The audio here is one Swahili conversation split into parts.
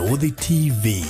Muruthi TV,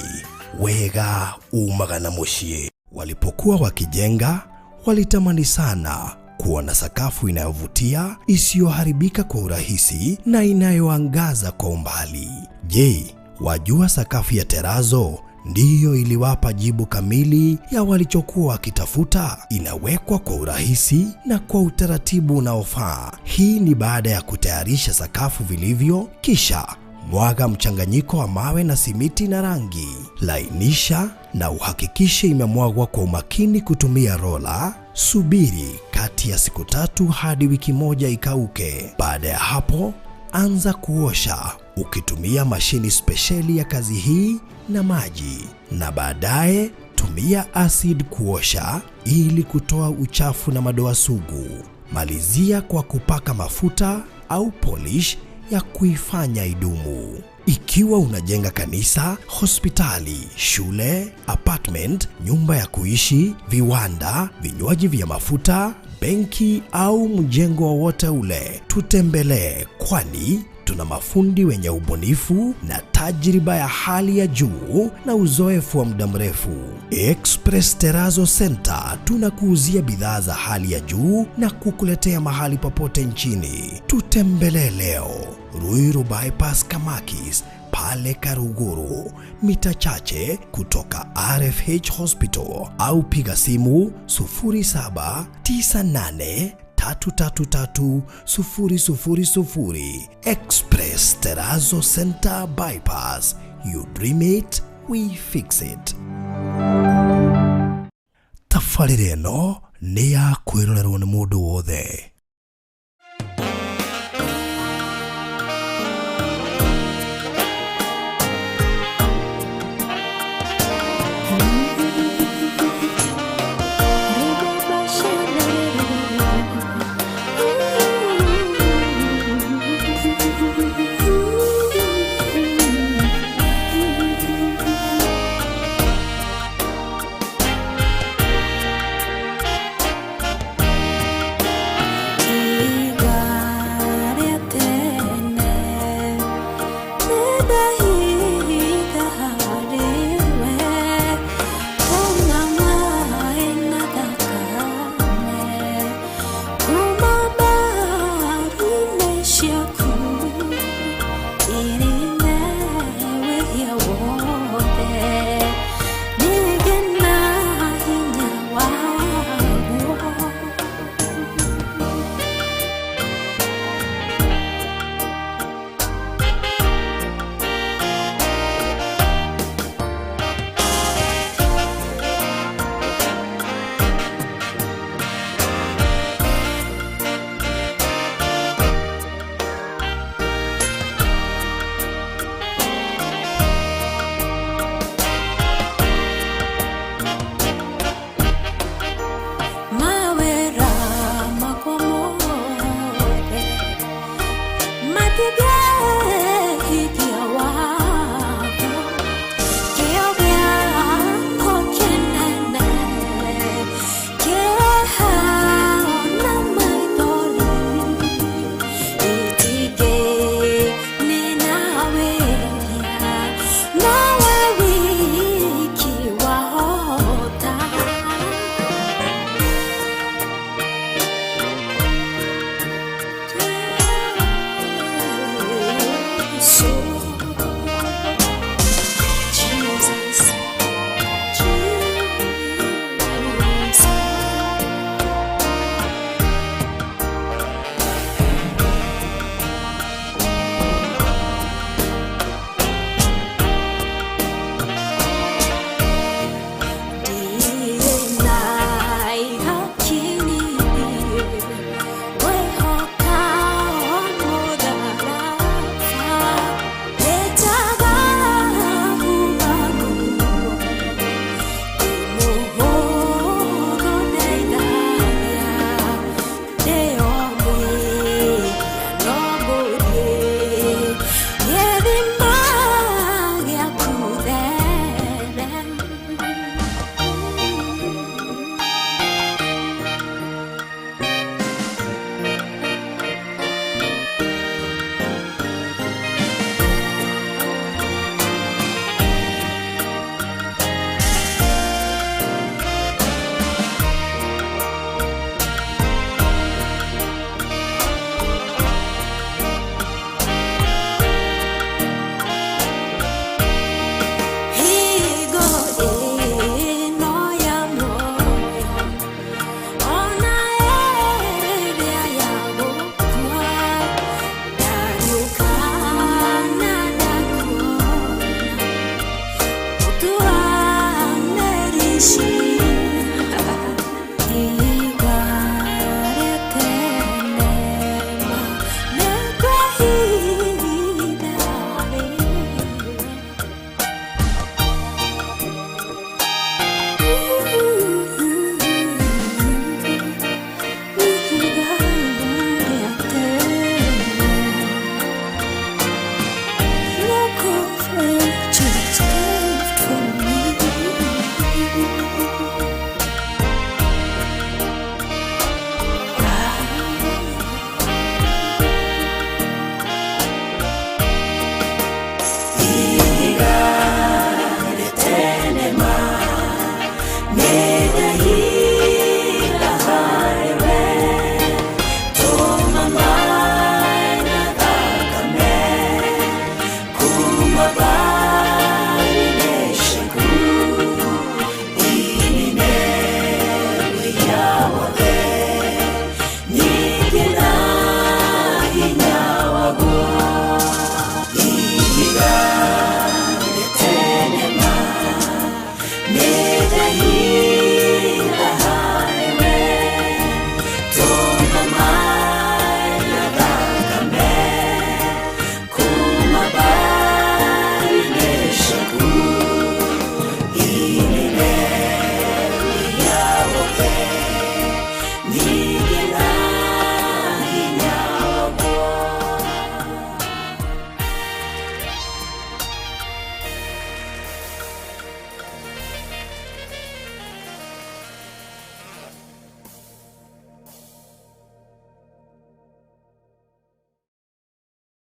wega umagana mushie. Walipokuwa wakijenga, walitamani sana kuona sakafu inayovutia, isiyoharibika kwa urahisi na inayoangaza kwa umbali. Je, wajua sakafu ya terazo ndiyo iliwapa jibu kamili ya walichokuwa wakitafuta? Inawekwa kwa urahisi na kwa utaratibu unaofaa. Hii ni baada ya kutayarisha sakafu vilivyo, kisha mwaga mchanganyiko wa mawe na simiti na rangi. Lainisha na uhakikishe imemwagwa kwa umakini kutumia rola. Subiri kati ya siku 3 hadi wiki 1 ikauke. Baada ya hapo, anza kuosha ukitumia mashini spesheli ya kazi hii na maji, na baadaye tumia acid kuosha ili kutoa uchafu na madoa sugu. Malizia kwa kupaka mafuta au polish ya kuifanya idumu. Ikiwa unajenga kanisa, hospitali, shule, apartment, nyumba ya kuishi, viwanda, vinywaji vya mafuta, benki au mjengo wowote ule, tutembelee, kwani tuna mafundi wenye ubunifu na tajriba ya hali ya juu na uzoefu wa muda mrefu. Express Terazo Center tunakuuzia bidhaa za hali ya juu na kukuletea mahali popote nchini. Tutembelee leo, Ruiru Bypass Kamakis, pale Karuguru, mita chache kutoka RFH Hospital, au piga simu 0798333000. Express Terazo Center Bypass. You dream it, we fix it. Tafarire ĩno nĩ ya kwĩrorerwo nĩ mũndũ wothe.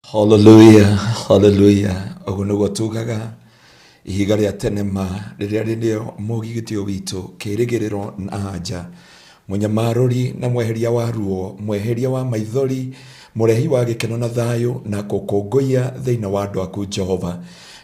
Hallelujah, hallelujah. Ogunugo tugaga ihiga ria tenema riria rinio mugigitio witu kirigiriro na anja munyamaruri na mweheria wa ruo mweheria wa maithori murehi wa gikeno na thayo na gukongoia thiina wa andu aku Jehova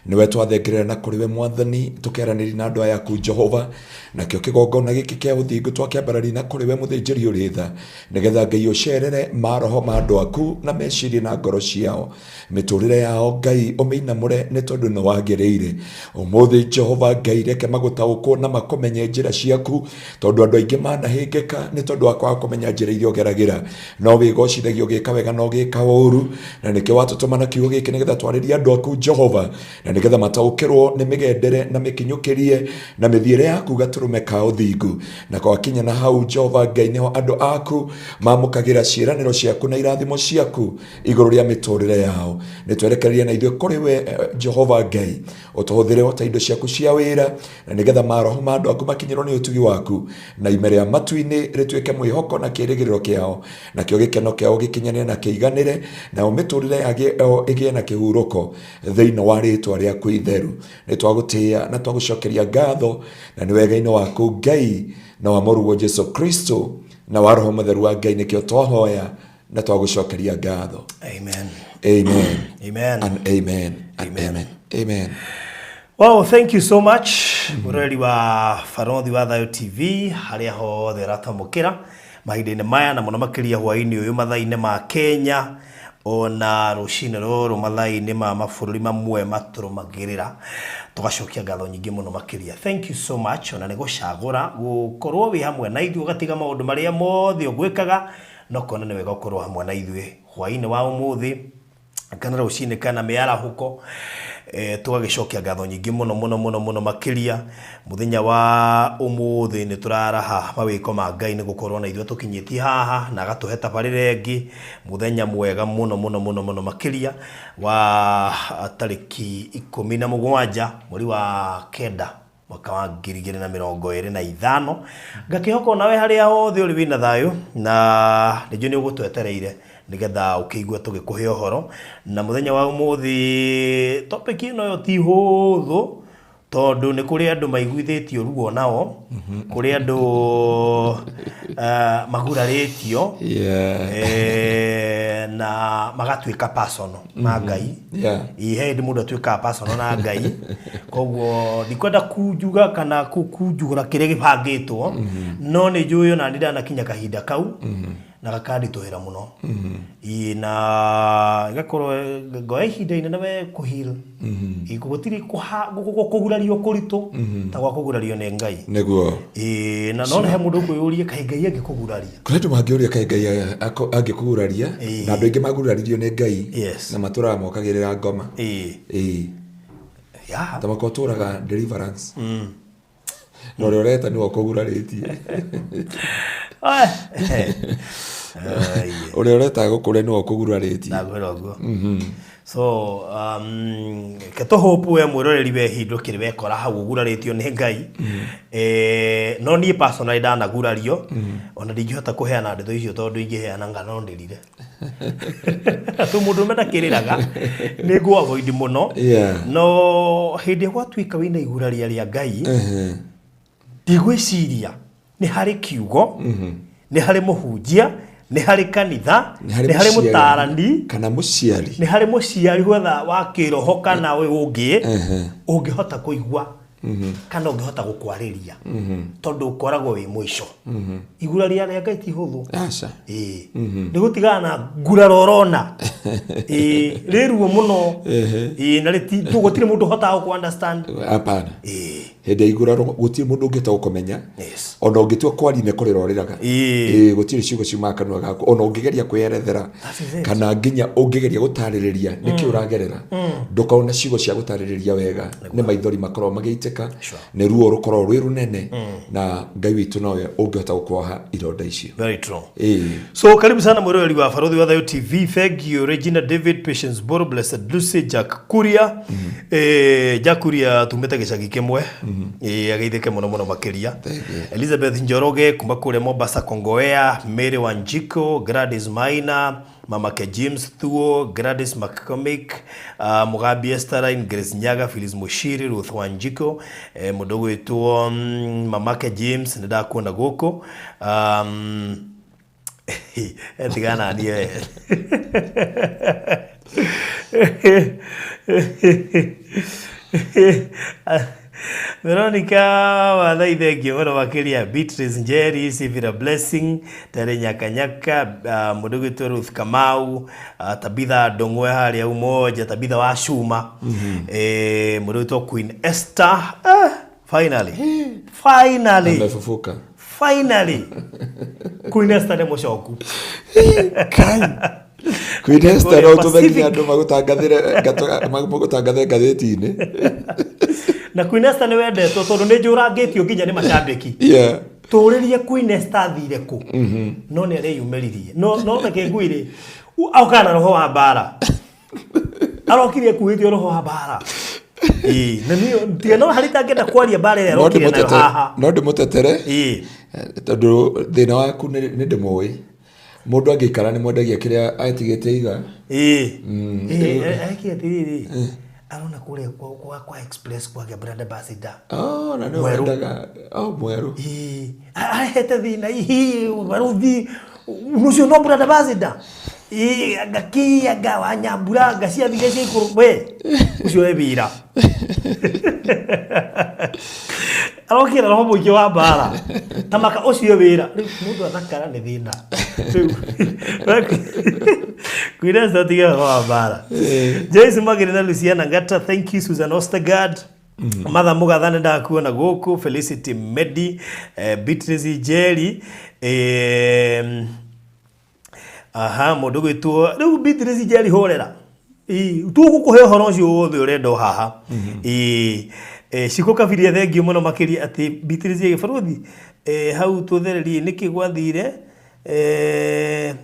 niwe twathengerera na kuriwe mwathani tukiaraniri na andu aya aku Jehova na kio kigongona giki kia uthingu twakiambarari na kuriwe muthinjiri uritha nigetha Ngai ucerere maroho ma andu aku na meciria na ngoro ciao miturire yao Ngai uminamure ni tondu no wagiriire umuthi Jehova Ngai reke magutaukwo na makomenye njira ciaku tondu andu aingi manahingika ni tondu akwa kumenya njira iria ugeragira no wigocithagio gika wega no gika uru na nikio watutuma na kiugo giki nigetha twaririe andu aku Jehova na nigetha mataukirwo ni migendere na mikinyukirie na mithiire yaku gaturume ka uthingu na kwa kinya na hau Jehova Ngai niho andu aku mamukagira ciiraniro ciaku na irathimo ciaku iguru ria miturire yao nitwerekererie na ithuĩ kuri we Jehova Ngai utuhuthire ota indo ciaku cia wira na nigetha maroho ma andu aku makinyirwo ni utugi waku na imere ya matu-ini rituike mwihoko na kirigiriro kiao na kio gikeno kiao gikinyanire na kiiganire na miturire igie na kihuruko thiini wa ritwa riaku itheru nitwagutia na twagucokeria ngatho na ni wega-ini waku Ngai na wa murugo Jesu Kristo na wa roho mutheru wa Ngai nikio twahoya na twagucokeria ngatho. Amen. Amen. Amen. And amen. And amen. Amen. Wow, thank you so much. Mureri wa Farothi wa Thayo TV haria hothe ratamukira mahinda-ini maya na muno makiria hwaini uyu mathaa-ini ma Kenya ona rucine ruru mathaa-ini ma mabũrũri mamwe maturumagirira tugacokia ngatho nyingi muno makiria. Thank you so much ona ni gucagura gukorwo wi hamwe na ithuĩ gatiga maundu maria mothe ugwikaga no kona ni wega gukorwo hamwe na ithuĩ hwaini wa umuthi kana rucine kana miarahuko tugagicokia ngatho nyingi muno makiria muthenya wa umuthi ni turaraha mawiko ma Ngai ni gukorwo na ithuĩ tukinyitie haha na agatuhe tabarĩre ngi muthenya mwega muno makiria wa tariki 17 mweri wa kenda mwaka wa 2025 ngakihoko nawe haria hothe uri wina thayo na nĩnjũĩ nĩ ũgũtwetereire nigetha ukigwa tugikuhe uhoro na muthenya wa umuthi topic ino yo ti huthu tondu ni kuri andu maiguithitio ruo nao kuri andu maguraritio na magatuika personal na Ngai ihe ndi mundu atuika personal na Ngai koguo ndikwenda kujuga kana kujugura kiria gibangitwo no ni njuyo na ndina nakinya kahinda kau na gakandituhira muno ina gakorwo ngoe ihinda inene we kuhil igutiri kugurario kuritu ta gwa kugurario ni Ngai niguo na no he mundu kuyurie kai Ngai agikuguraria kuretu mangiuria kai Ngai agikuguraria na andu aingi maguraririo ni Ngai na matura mokagirira ngoma ya tamako turaga deliverance no roreta ni okuguraritie ore oreta gukure ni okuguraritie na gwerogo so keto hope we mwiroreri we hindu kiri wekora hau uguraritio ni Ngai no ni personal dana gurario ona ndingihota kuheana ndeto icio tondu ingiheana ngano ndirire tu mundu menda kiriraga ni go avoid muno no hindi gwatuika wina iguraria ria Ngai ndigwiciria ni hari kiugo ni hari muhunjia ni hari kanitha ni hari mutarani kana muciari ni hari muciari gwetha wa kiroho kana we ungi ungihota kuigwa kana ungihota gukwariria tondu ukoragwo wi mwisho iguraria ria Ngai ti huthu aca ni gutigana na nguraro urona riruo muno na riti tugutire mundu hota ku understand apana hende iguraro gutire mundu ungita ukomenya ona ungitua kwarine kuriroriraga gutire ciugo ciuma kanwa gaku ona ungigeria kwierethera kana nginya ungigeria gutaririria niki uragerera ndukaona ciugo cia gutaririria wega ni maithori makorwo mageitika ni ruo rukorwo rwi runene na Ngai witu nawe ungihota gukwaha ironda icio very true so karibu sana mwiroreri wa Farothi wa Thayo TV. Thank you Regina David, Patience Boro, Blessed Lucy, Jack Kuria Jack Kuria tumete gicagi kimwe ageithike muno makiria Elizabeth Njoroge kuma kure Mombasa Kongoea, Mary Wanjiko, Gladys Maina, mamake James Thuo, Gladys McCormick, Mugabi Esterine, Grace Nyaga, Phyllis Mushiri, Ruth Wanjiko, mudogo wetu mamake James ndakuona goko etigana nie Veronica wathaithengio muno makiria, Beatrice Njeri, Sivira Blessing, Tere Nyakanyaka, mudogo wetu Ruth Kamau, Tabitha Ndong'we haria umoja, Tabitha wa Shuma, mudogo wetu Queen Esther, finally amefufuka Queen Esther ni mushoku kai Queen Esther no tumekinya andu magutangathire ngatheti-ini na Queen Esther ni wendetwo tondu ni njurangitio nginya ni macambiki turirie Queen Esther thire ku no ni areyumeririe no meke ngwire aukana roho wa bara arokirie kuithio roho wa bara na niyo tiano harita ngenda kwaria bara ya rokirie na haha no ndimutetere tondu thina waku ni ndimui mundu angikara ni mwendagia kiria atigite iga akiatiriri arona kule kwa express kwa brand ambassador na no wendaga mweru ahete thina baruthi nucio no brand ambassador agakia gawanya buraga cia thige cia ikuru we ucio ebira arokira roho muingi wa bara tamaka ucio wira mundu athakara ni thina Queen Esther tiga roho bara Joyce Magire na Luciana Ngata, thank you. Susan Ostergaard, Mother Mugathane ndakuona goko, Felicity Medi, Beatrice Njeri, mudogo wetu riu Beatrice Njeri horera tugukuhe horo cio wothe urenda haha Shiko kabiria thengio muno makiri ati Beatrice Gibaruthi hau tuthererie niki gwathire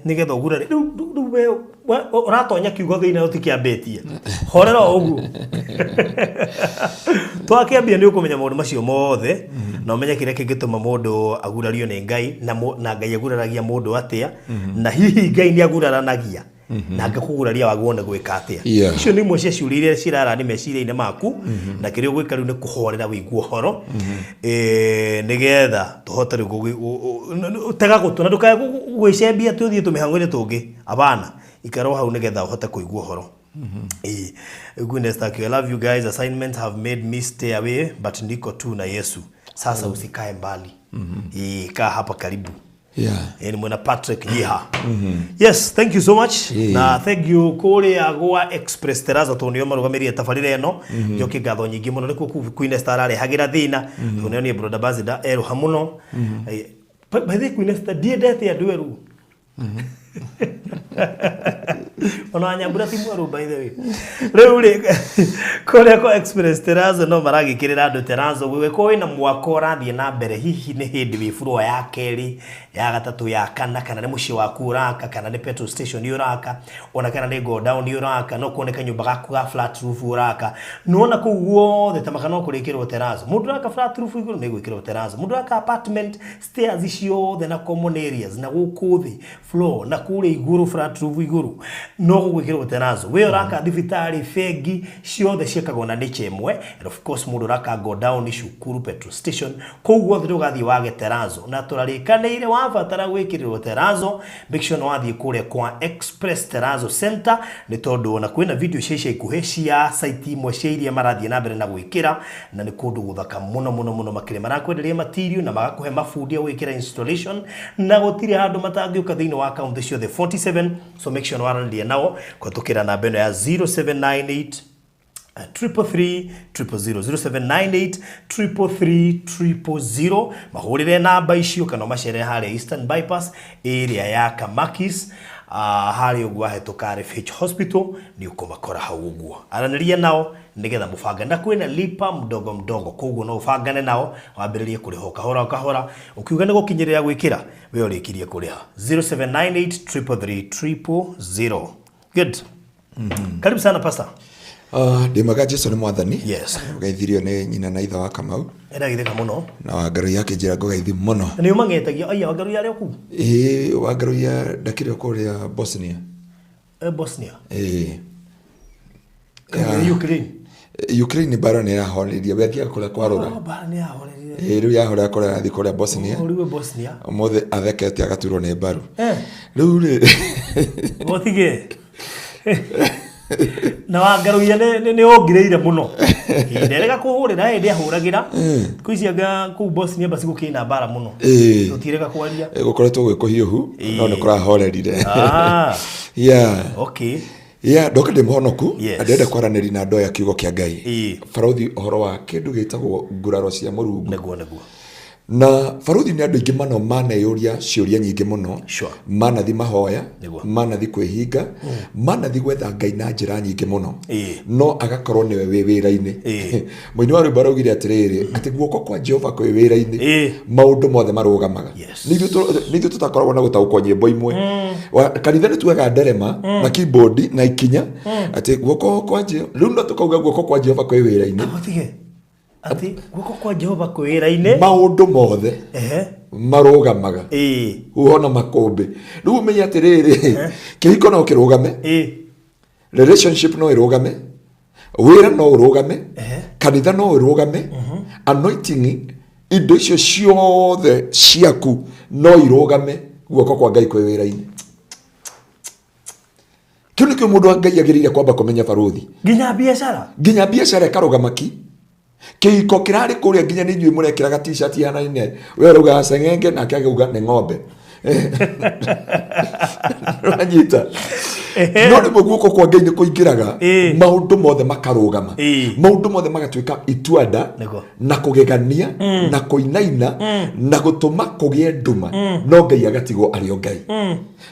nigetha ugurare riu uratonya kiugo thiina utikiambetie horera ugu twakiambia ni ukumenya maundu macio mothe na umenya kire kingituma mundu agurario ni Ngai na Ngai aguraragia mundu atia na hihi Ngai ni aguraranagia na ngakuguraria wagwone gwika atia icio ni imwe cia ciuria iria cirara ni meciria-ini maku na kiria gwika riu ni kuhorera wiguo horo nigetha tuhote tega gutuna ndukae gwicembia tuthie tumihango-ini tungi abana ikaro hau nigetha uhote kuigua horo Queen Esther, I love you guys. Assignments have made me stay away but niko tu na Yesu sasa usikae mbali kaa hapa karibu ni mwana Patrick Yiha yes, thank you so much na thank you kule agwa Express Terraza tonio marugamirie tafarire eno njoki ngatho nyingi muno nikuo Queen Esther ari hagira thina tonio ni brother Bazida eru hamuno by the Queen Esther diedete andu eru ona nyambura timu aru by the way reuri kole ko Express Terraza no maragikirira andu Terraza wewe ko wina mwako rathie na mbere hihi ni hindi wi floor ya keri ya gatatu ya kana kana ni muci waku uraka kana ni petrol station uraka ona kana ni go down uraka no kuoneka nyumba gaku ga flat roof uraka nona ku guothe tamaka no kurikirwo Terraza mundu aka flat roof iguru ni gwikirwo Terraza mundu aka apartment stairs icio the na common areas na gukuthi floor na kule iguru flat roof iguru no gwikirwo Terraza we uraka thibitari fegi ciothe ciekagwo na niche imwe and of course mundu uraka go down ni cukuru petrol station koguo thiro gathi wage Terraza na turarikaniire wabatara gwikirwo Terraza make sure no wathie kule kwa Express Terraza Center ni tondu ona kwina video cia ikuhe cia site imwe cia iria marathie na mbere na gwikira na ni kundu guthaka muno makire marakwenderia material na magakuhe mafundi ya gwikira installation na gutire handu matangiuka thiini wa account cio the 47 so make sure no warandia nao kwatukira namba eno ya 0798 333 000 0798 333 mahurire namba icio kana machere hali Eastern Bypass area ya Kamakis hali ugwa hetuka FH Hospital ni ukumakora hau ugwa araniria nao nigetha mubanga na kwina lipa mdogo koguo no ubangane nao wambiririe kuriho kahora ukiuga ni gukinyirira gwikira we urikirie kuriha 0798 333 000 good karibu sana pastor ndimaga Jesu ni mwathani yes gaithirio ni nyina na itha wa Kamau ndagitheka muno na Wangaru yake njira ngogaithi muno ni umangetagia aya Wangaru yari ku Wangaru ya ndakire kuria Bosnia Bosnia. Ukraine bara ni yahoreria wethia kula kwarura. Bara ni yahoreria. Riu yahora kora athi kuria Bosnia. Riu Bosnia. Omothe athekete agaturwo ni mbaru. Riu ri. Gotige. Na wangaruia ni ongireire muno. Nderega kuhurira indi ahuragira. Kuicianga ku Bosnia basi gukina bara muno. Tutirega kwaria. Gukoretwo gwe kuhiuhu no ni kurahorerire. Yeah. Okay. Yeah, ndoka ndi muhonoku ndenda kwaranĩria na ndoya kiugo kia Ngai. Baruthi uhoro wa kindu gitagwo nguraro cia Mũrungu. Neguo. Na baruthi ni andu ingi mano maneyuria ciuria nyingi muno. Manathi mahoya, manathi kwihinga, manathi gwetha Ngai na njira nyingi muno. No agakorwo niwe wi wira-ini. Muini wa rwimbo raugire atiriri ati guoko kwa Jehova kwi wira-ini maundu mothe marugamaga. Nithu tutakoragwo na gutaukwo nyimbo imwe. Kanitha ni tuaga nderema na keyboard na ikinya ati guoko kwa Jehova riu no tukauga guoko kwa Jehova kwi wira-ini. Ati guoko kwa Jehova kwi wira-ini maundu mothe marugamaga uona makombe riu umenya atiriri kihiko no kirugame relationship no irugame wira no urugame kanitha no irugame anointing indo icio ciothe ciaku no irugame guoko kwa Ngai kwi wira-ini. Kini kio mundu Ngai agirire kwamba kumenya baruthi nginya biashara karugamaki kihiko kirari kuria nginya ni njui murekiraga t-shirt yana ine we ruga sengenge na kageuga ni ng'ombe ranyita no ni muguko kwa Ngai ni kuingiraga maundu mothe makarugama maundu mothe magatuika ituada na kugegania na kuinaina na gutuma kugie nduma no Ngai agatigwo ari o Ngai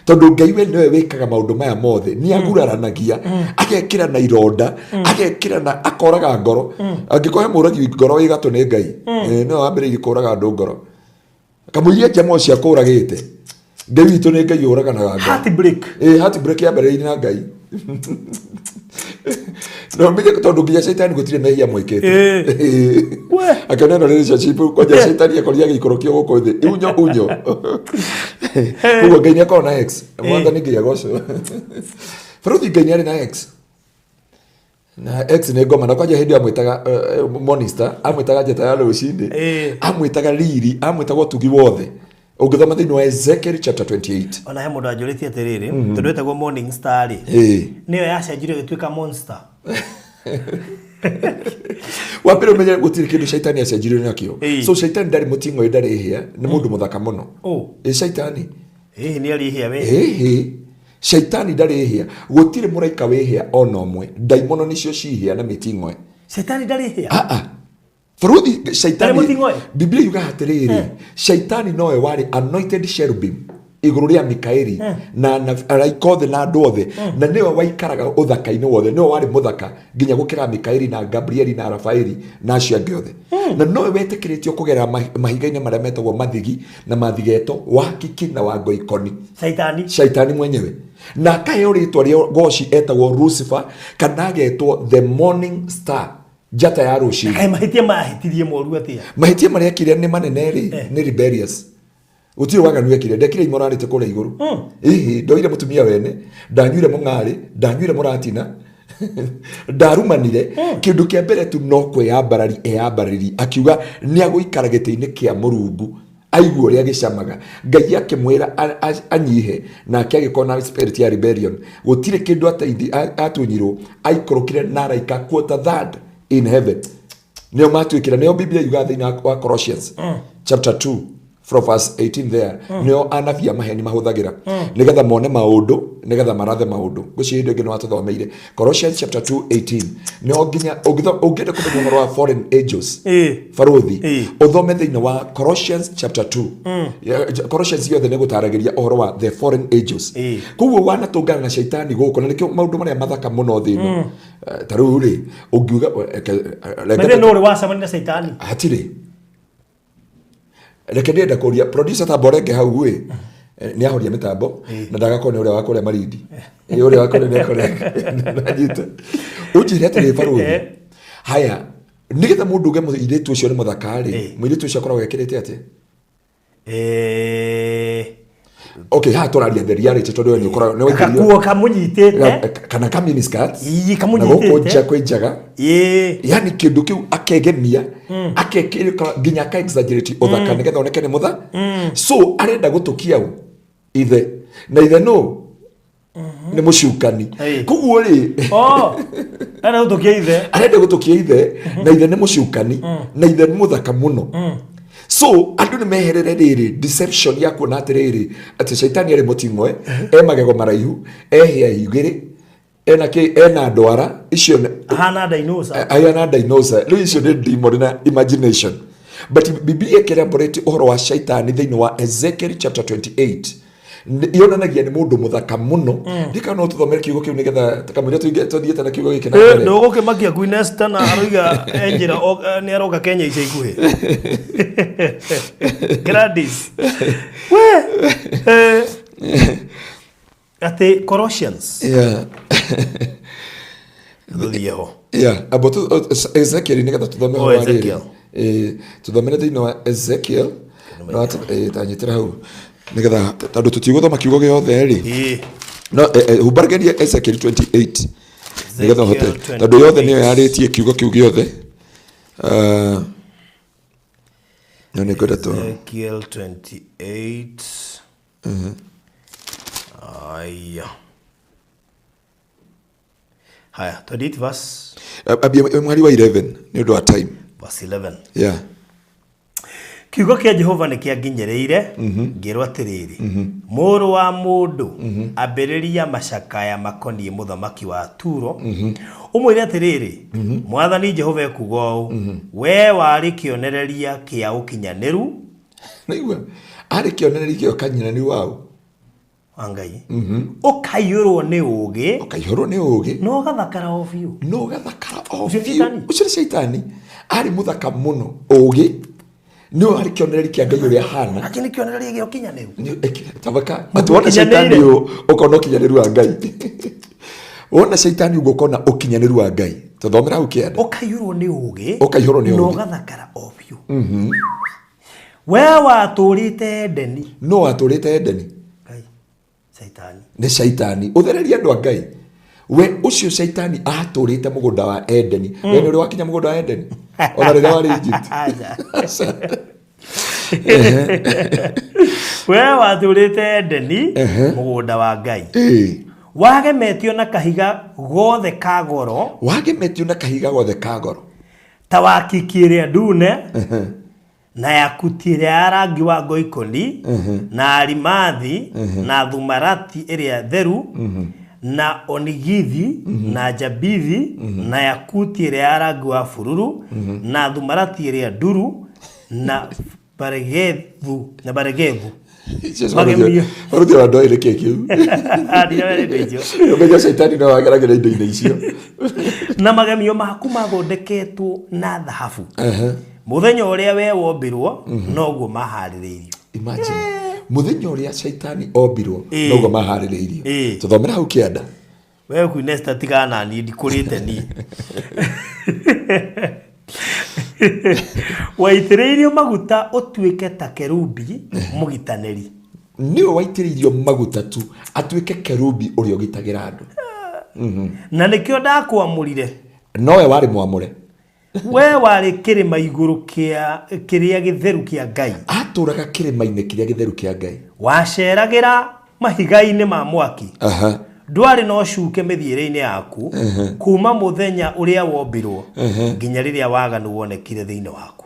tondu Ngai we niwe wikaga maundu maya mothe ni aguraranagia agekira na ironda agekira na akoraga ngoro angikohe muragi ngoro wi gatu ni Ngai no ambiririe kuraga andu ngoro kamuiria jamo cia kuragite Ngai witu ni Ngai uraga na ngoro heart break ya mbere na Ngai no mije tondu nginya Satan gutire na hiya mwikete akana na relationship kwa Satan yakoria gikorokio goko thi unyo kugo Ngai akona na ex mwanda ni ngiya goco Baruthi Ngai ari na ex na ex ni ngoma na kwaje hindi amwitaga Monster amwitaga Njata ya Rucindi amwitaga Riri amwitaga Tugi wothe ungithoma thini wa Ezekiel chapter 28 ona he mundu anjuritie atiriri tondu etagwo Morning Star niyo yacenjire gituika Monster wapire umenye gutiri kindu shaitani acenjire nakio so shaitani ndari mutingo ndari hia ni mundu muthaka muno shaitani ni ari hia we shaitani ndari hia gutiri muraika we hia ona omwe daimono nicio cihia na mitingo shaitani ndari hia Baruthi shaitani Biblia yuga hatiriri shaitani noe wari anointed cherubim iguru ria Mikaeli na araikothe na andu othe na niwe waikaraga uthaka-ini wothe niwe wari muthaka nginya gukira Mikaeli na Gabrieli na Rafaeli na acio angi othe na nowe wetikiritio kugera mahiga-ini maria metagwo mathigi na mathigeto wakiki na wa ngoikoni shaitani mwenyewe na kae uritwa ria goci etagwo Lucifer kana agetwo the morning star Njata ya Rucindi kai mahitia mahitirie moru atia mahitia maria kire ni manene ri ni rebellious utiri waga niwe kire ndekire imorality kule iguru ndoire mutumia wene ndanyuire mung'ari ndanyuire muratina ndarumanire kindu kia mbere tu no kweyambarari akiuga ni aguikara giti-ini kia Murungu aigua uria gicamaga Ngai akimwira anyihe na akigikona spirit ya rebellion gutire kindu atunyirwo aikorokire na araika quota third in heaven nio matwikira nio Biblia yuga thini wa Colossians chapter 2 from verse 18 there nio anabia maheni mahuthagira nigetha mone maundu nigetha marathe maundu guciindo ngi no atuthomeire Colossians chapter 2:18 nio nginya ungenda kumenya ngoro wa foreign angels Baruthi uthome thini wa Colossians chapter 2 Colossians yothe ni gutaragiria uhoro wa the foreign angels kuguo wana tungana na shaitani guko na nikio maundu maria mathaka muno thino taru ri ungiuga mede no ri wacamani na shaitani atiri reke ndenda kuria producer Tamborenge hau we ni ahoria mitambo na ndagakone uria wakoria maridi uria wakoria ni akoria najita ujire atiri Baruthi haya nigetha mundu uge muiritu ucio ni muthakari muiritu ucio akoragwo ekirite ati Okay, ha turaria the reality tondu ni ukora ni kakuo kamunyitete kana kamini skirt kamunyitete na gokoja kwenjaga yani kindu kiu akegemia akekirika ginya ka exaggerate uthaka nigetha oneke ni mutha so arenda gutukia u ithe na ithe no ni mucukani kuguo ri arenda gutukia ithe na ithe ni mucukani na ithe ni muthaka muno so andu ni meherere riri deception ya kuona atiriri ati shaitani ari mutimwe magego maraihu ehia igiri ena ndwara icio hana dinosaur riu icio ni demon na imagination but Biblia elaborate uhoro wa shaitani thiini wa Ezekiel chapter 28 yonanagia ni mundu muthaka muno ndika no tuthomere kiugo kiu nigetha takamira tuthiete na kiugo giki na mbere ndo gukimakia Queen Esther na aroiga enjira ni aroka Kenya ica ikuhi Gladys ate Colossians about Ezekiel nigetha tuthomere wa riri tuthomere thiini wa Ezekiel no tanyitira hau nigetha tondu tutiguthoma kiugo giothe ri no humbargeria Ezekiel 28 nigetha hote tondu yothe niyo yaritie kiugo kiu giothe no ni kwenda to Ezekiel 28 aya haya 28 verse mwari wa 11 ni ndo wa time verse 11 kiugo kia Jehova ni kia nginyereire ngirwa atiriri muru wa mundu ambiriria macakaya makonie muthamaki wa Turo umwire atiriri mwathani Jehova ekuga u we wari kionereria kia ukinyaniru naigua ari kionereria kia ukinyaniru wao angai ukaiyurwo ni ugi no gathakara ofio ucio shaitani ari muthaka muno ugi no ari kionereria kia ngai uria hana lakini kionereria gia ukinyaniru tabaka atuona shaitani ukona ukinyaniru wa ngai wona shaitani ugukona ukinyaniru wa ngai tuthomera au kienda ukaiyurwo ni ugi no gathakara ofio we waturite Edeni no waturite Edeni shaitani ne shaitani uthereria andu a ngai we ucio shaitani aturite mugunda wa Edeni we ni uri wakinya mugunda wa Edeni ona rega wari Egypt we waturite Edeni mugunda wa ngai wagemetio na kahiga gothe kagoro ta wakikiria ndune na yakutire ya rangi wa ngoikoni na alimathi na thumarati iria theru na onigithi na jabithi na yakutire ya rangi wa fururu na thumarati iria nduru na baregethu Waruthi wa ndoire kikiu Omega shaitani no wageragira indo icio na magemio maku mathondeketwo na thahabu muthenya uria we wombirwo noguo mahaririirio imagine muthenya uria shaitani ombirwo noguo mahaririirio tuthomera hau kienda we Queen Esther tigana ni ndikurite ni waitiriirio maguta utuike ta kerubi mugitaneri niwe waitiriirio maguta tu atuike kerubi uria ugitagira andu na nikio ndakwamurire nowe wari mwamure we wari kirima iguru kiria githeru kia ngai aturaga kirima-ini kiria githeru kia ngai waceragira mahiga-ini ma mwaki ndwari no cuke mithiire-ini yaku kuma muthenya uria wombirwo nginya riria waganu wonekire thiini waku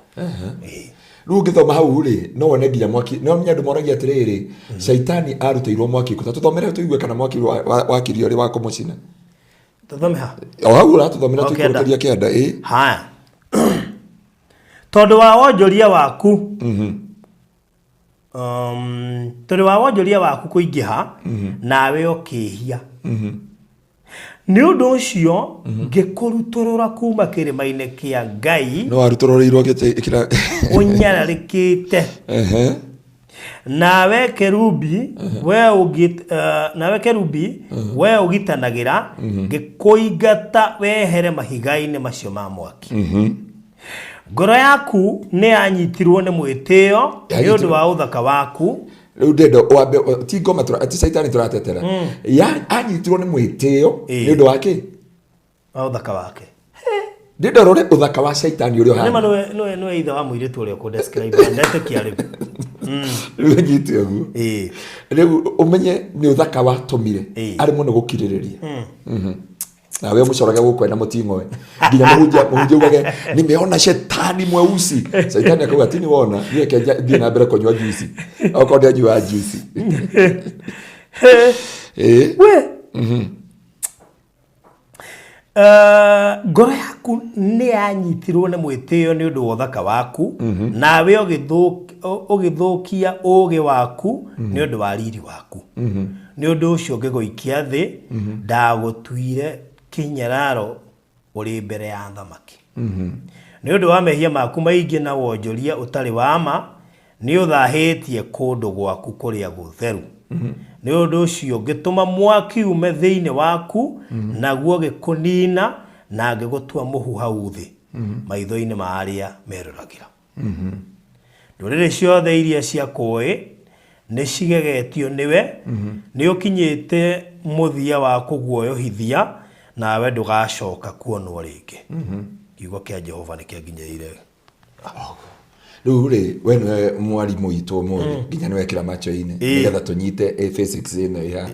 riu ngithoma hau ri no wone nginya mwaki no nyandu moragia atiriri shaitani aruteirwo mwaki kuta tuthomere tuigue kana mwaki wakirio ri wa kumucina tuthome ha hau ra tuthomera tuikuruteria kienda haya tondu wa wonjoria waku tondu wa wonjoria waku kuingiha nawe ukihia ni undu ucio ngikuruturura kuma kirima-ini kia ngai no arutururirwo gikira unyararikite nawe kerubi we ugitanagira ngikuingata wehere mahiga-ini macio ma mwaki ngoro yaku ni yanyitirwo ni mwitio ni undu wa uthaka waku riu ndendo wambe ti ngoma ati Shaitani turatetera ya anyitirwo ni mwitio ni undu wake uthaka wake ndendo rore uthaka wa Shaitani urio hana no ithe wa muiritu urio ko describe ndete kiari riu nyitio gu riu umenye ni uthaka wa tumire ari muno gukiririria na wewe mshorage gukwenda mutingo nginya muhunjia ugage nimeona Shetani mweusi Shaitani akaga tini wona niye kenja thie na mbere konywa juice okonde ajua juice we ngoro yaku ni yanyitirwo ni mwitio ni undu wa uthaka waku nawe ugithukia ugi waku ni undu wa riri waku ni undu ucio ngigoikia thi ndagutuire kinyararo uri mbere ya thamaki ni undu wa mehia maku maingi na wonjoria utari wama ni uthahitie kundu gwaku kuria gutheru ni undu ucio ngituma mwaki ume thiini waku naguo gikunina na ngigutua muhu hau thi maitho-ini ma aria meruragira ndurire ciothe iria cia kui ni cigegetio niwe ni ukinyite muthia wa kuguoyohithia nawe ndugacoka kuonwo ringi kiugo kia Jehova ni kianginyeire riu ri we mwarimu itu mu nginya ni wekira macho-ini nigetha tunyite physics ino ya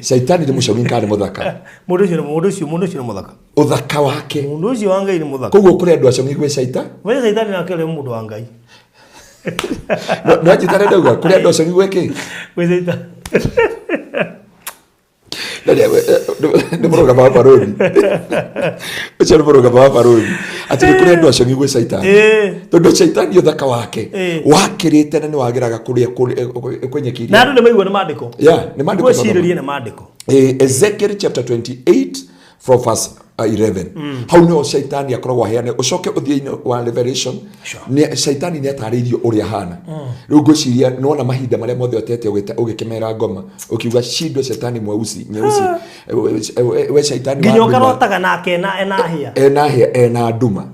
Shaitani ni mucomi nkani muthaka mundu ucio muthaka uthaka wake mundu ucio wa Ngai ni muthaka koguo kuri andu acomi gwe Shaitani we Shaitani nake ri mundu wa Ngai no njitare ndauga kuri andu acomi gwe ki we Shaitani ni muruga baba baroni ucio ni muruga baba baroni ati ni kuri andu acomi gwe Shaitani tondu Shaitani uthaka wake wakirite na ni wagiraga kuri kwenye kiri na andu ni maigua ni maandiko ni maandiko kwa shiririe ni maandiko Ezekiel chapter 28 from verse 11 hau no Shaitani akoragwo aheane ucoke uthie-ini wa Revelation ni Shaitani ni atariirio uria hana riu ngociria nona mahinda maria mothe otete ugikemera ngoma ukiuga shindo Shaitani mweusi nyeusi we Shaitani nginya ukarotaga nake ena nduma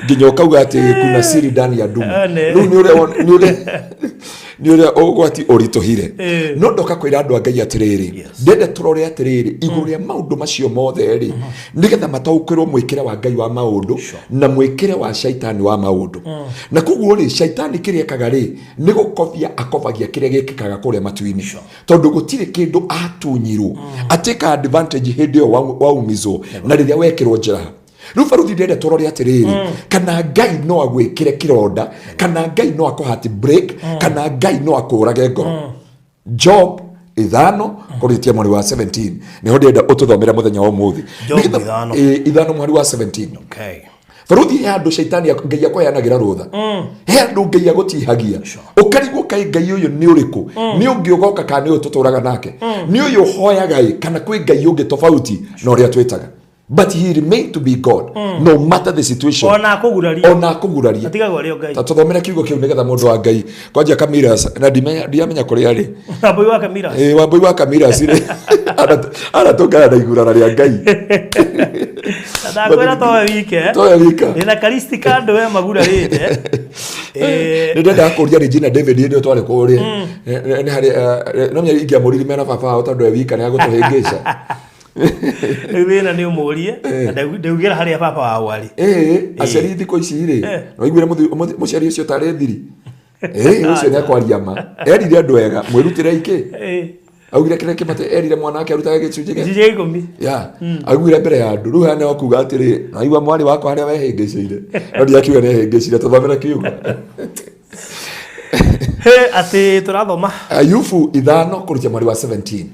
nginya ukauga ati kuna siri ndani ya nduma riu ni uria ogwati urituhire no ndoka kwira andu Ngai atiriri ndende turore atiriri iguru ria maundu macio mothe ri nigetha mataukirwo mwikire wa Ngai wa maundu na mwikire wa Shaitani wa maundu na koguo ri Shaitani kiriekaga ri ni gukobia akobagia kiria gikikaga kuria matu-ini tondu gutire kindu atunyirwo ateka advantage hindi yo wa umizo na riria wekirwo njira riu baruthi ndende turore atiriri kana Ngai no agwikire kironda kana Ngai no akohati break kana Ngai no akurage ngoro Job 5 kuritia mwari wa 17 niho ndenda ututhomera muthenya wa umuthi ithano mwari wa 17 okay baruthi he andu Shaitani Ngai akoyanagira rutha he andu Ngai agutihagia ukarigwo kai Ngai uyu ni uriku ni ungiugoka kana ni ututuraga nake ni uyu hoyaga kana kwi Ngai ungi tofauti na uria twitaga but he remained to be God no matter the situation ona kuguraria atigagwo rio Ngai tuthomera kiugo kiu nigetha mundu wa Ngai kwanja Kamiras na ndiamenya kuria ri wambui wa Kamiras wambui wa Kamiras ri ara tokana na igurana ria Ngai ndakwira towe wike ina karisti kando we magurarite ndenda kuria Regina David ndio twale kuria ni hari no mya ingia muriri mena baba tondu wika ni agutuhingica wina ni umurie ndaugira haria papa wao ari aceri thiko ici ri no igwire muciari ucio tare thiri ucio ni akwaria ma erire andu ega mwirutire iki augire kire kimate erire mwana wake arutaga gicunje gicunje ya augire mbere ya andu ruha ne okuga atiri naigwa mwari wakwa haria wehingicire no ndiakiuga ne hingicire tuthomera kiugo ati turathoma Ayubu 5 kurutia mwari wa 17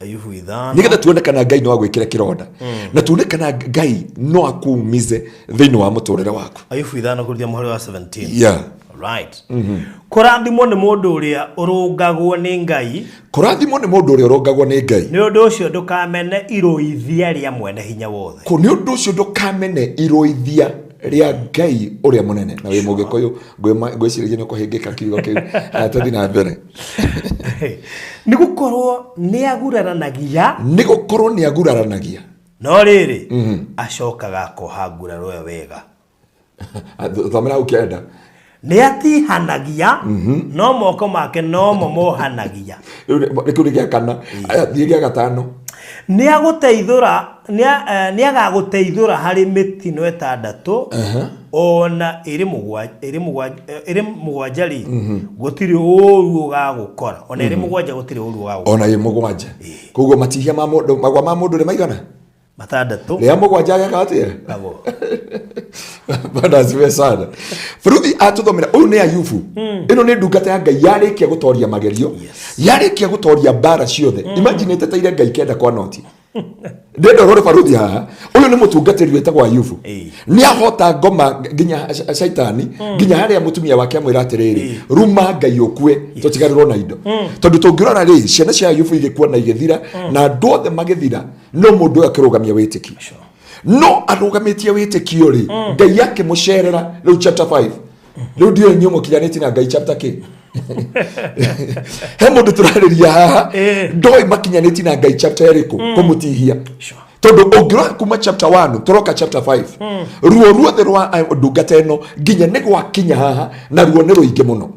Ayubu 5 nigetha tuone kana Ngai no agwikire kironda na tuone kana Ngai no akumize thiini wa muturire waku Ayubu 5 kurutia mwari wa 17 yeah right kurathimo ni mundu uria urungagwo ni Ngai kurathimo ni mundu uria urungagwo ni Ngai ni undu ucio ndukamene iruithia ria mwene hinya wothe ko ni undu ucio ndukamene iruithia ria Ngai uria munene na wi mugikuyu ngwiciria ni kuhingika kiugo kiu atathi na mbere ni gukorwo ni aguraranagia no riri acokaga kohangura roe wega thomera ukienda nĩ atihanagia no moko make no mo mohanagia. Rĩu nĩ gĩa kana. Thiĩ gĩa gatano. Nĩ agagũteithũra harĩ mĩtino 6 ona ĩrĩ mũgwanja rĩ gũtirĩ ũru ũgagũkora. Ona ĩrĩ mũgwanja gũtirĩ ũru ũgagũkora. Ona ĩ mũgwanja. Koguo matihia ma mũndũ magwa ma mũndũ nĩ maigana? 6. Rĩa mũgwanja ageka atĩa? Bwana asifiwe sana. Baruthi atuthomera ũyũ nĩ Ayubu. Ĩno nĩ ndungata ya Ngai yarĩkia gũtoria magerio. Yarĩkia gũtoria mbara ciothe. Imagine teteire Ngai kenda kwa noti. Ndendo rore baruthi haha. Ũyũ nĩ mũtungatĩri wetagwo Ayubu. Nĩ ahota ngoma nginya shaitani nginya harĩa mũtumia wake amwĩra atĩrĩrĩ ruma Ngai ũkue tũtigarĩrwo na indo. Tondũ tũngĩrora rĩ ciana cia Ayubu igĩkua na igĩthira na andũ othe magĩthira no mũndũ akĩrũgamia wĩtĩkio. No arũgamĩtie wĩtĩkio rĩ Ngai yake mũcerera rĩu chapter 5. Rĩu ndiyo nyumo kinyanĩti na Ngai chapter kĩ. He mũndũ tũrarĩria haha ndoi makinyanĩti na Ngai chapter ĩrĩkũ kũmũtihia. Tondũ ũngĩrora kuma chapter 1 tũroka chapter 5 ruo ruothe rwa ndungata ĩno nginya nĩ gwakinya haha na ruo nĩ rũingĩ mũno.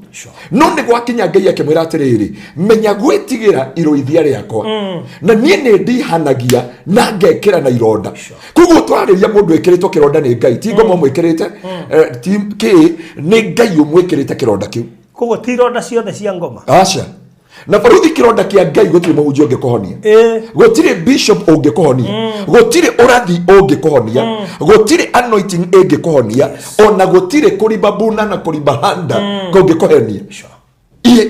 No nĩ gwakinya Ngai akĩmwĩra atĩrĩrĩ menya gwĩtigĩra iroithia rĩakwa na niĩ nĩ ndihanagia na ngekĩra na ironda. Koguo twarĩria mũndũ ĩkĩrĩtwo kĩronda nĩ Ngai ti ngoma mwĩkĩrĩte nĩ Ngai ũmwĩkĩrĩte kĩronda kĩu. Koguo ti ironda ciothe cia ngoma. Aca. Na baruthi kĩronda kĩa Ngai gũtirĩ mũhunjia ũngĩkũhonia. Gũtirĩ bishop ũngĩkũhonia. Gũtirĩ ũrathi ũngĩkũhonia. Gũtirĩ anointing ĩngĩkũhonia. Ona gũtirĩ kũrimba buna na kũrimba handa kũngĩkũhenia.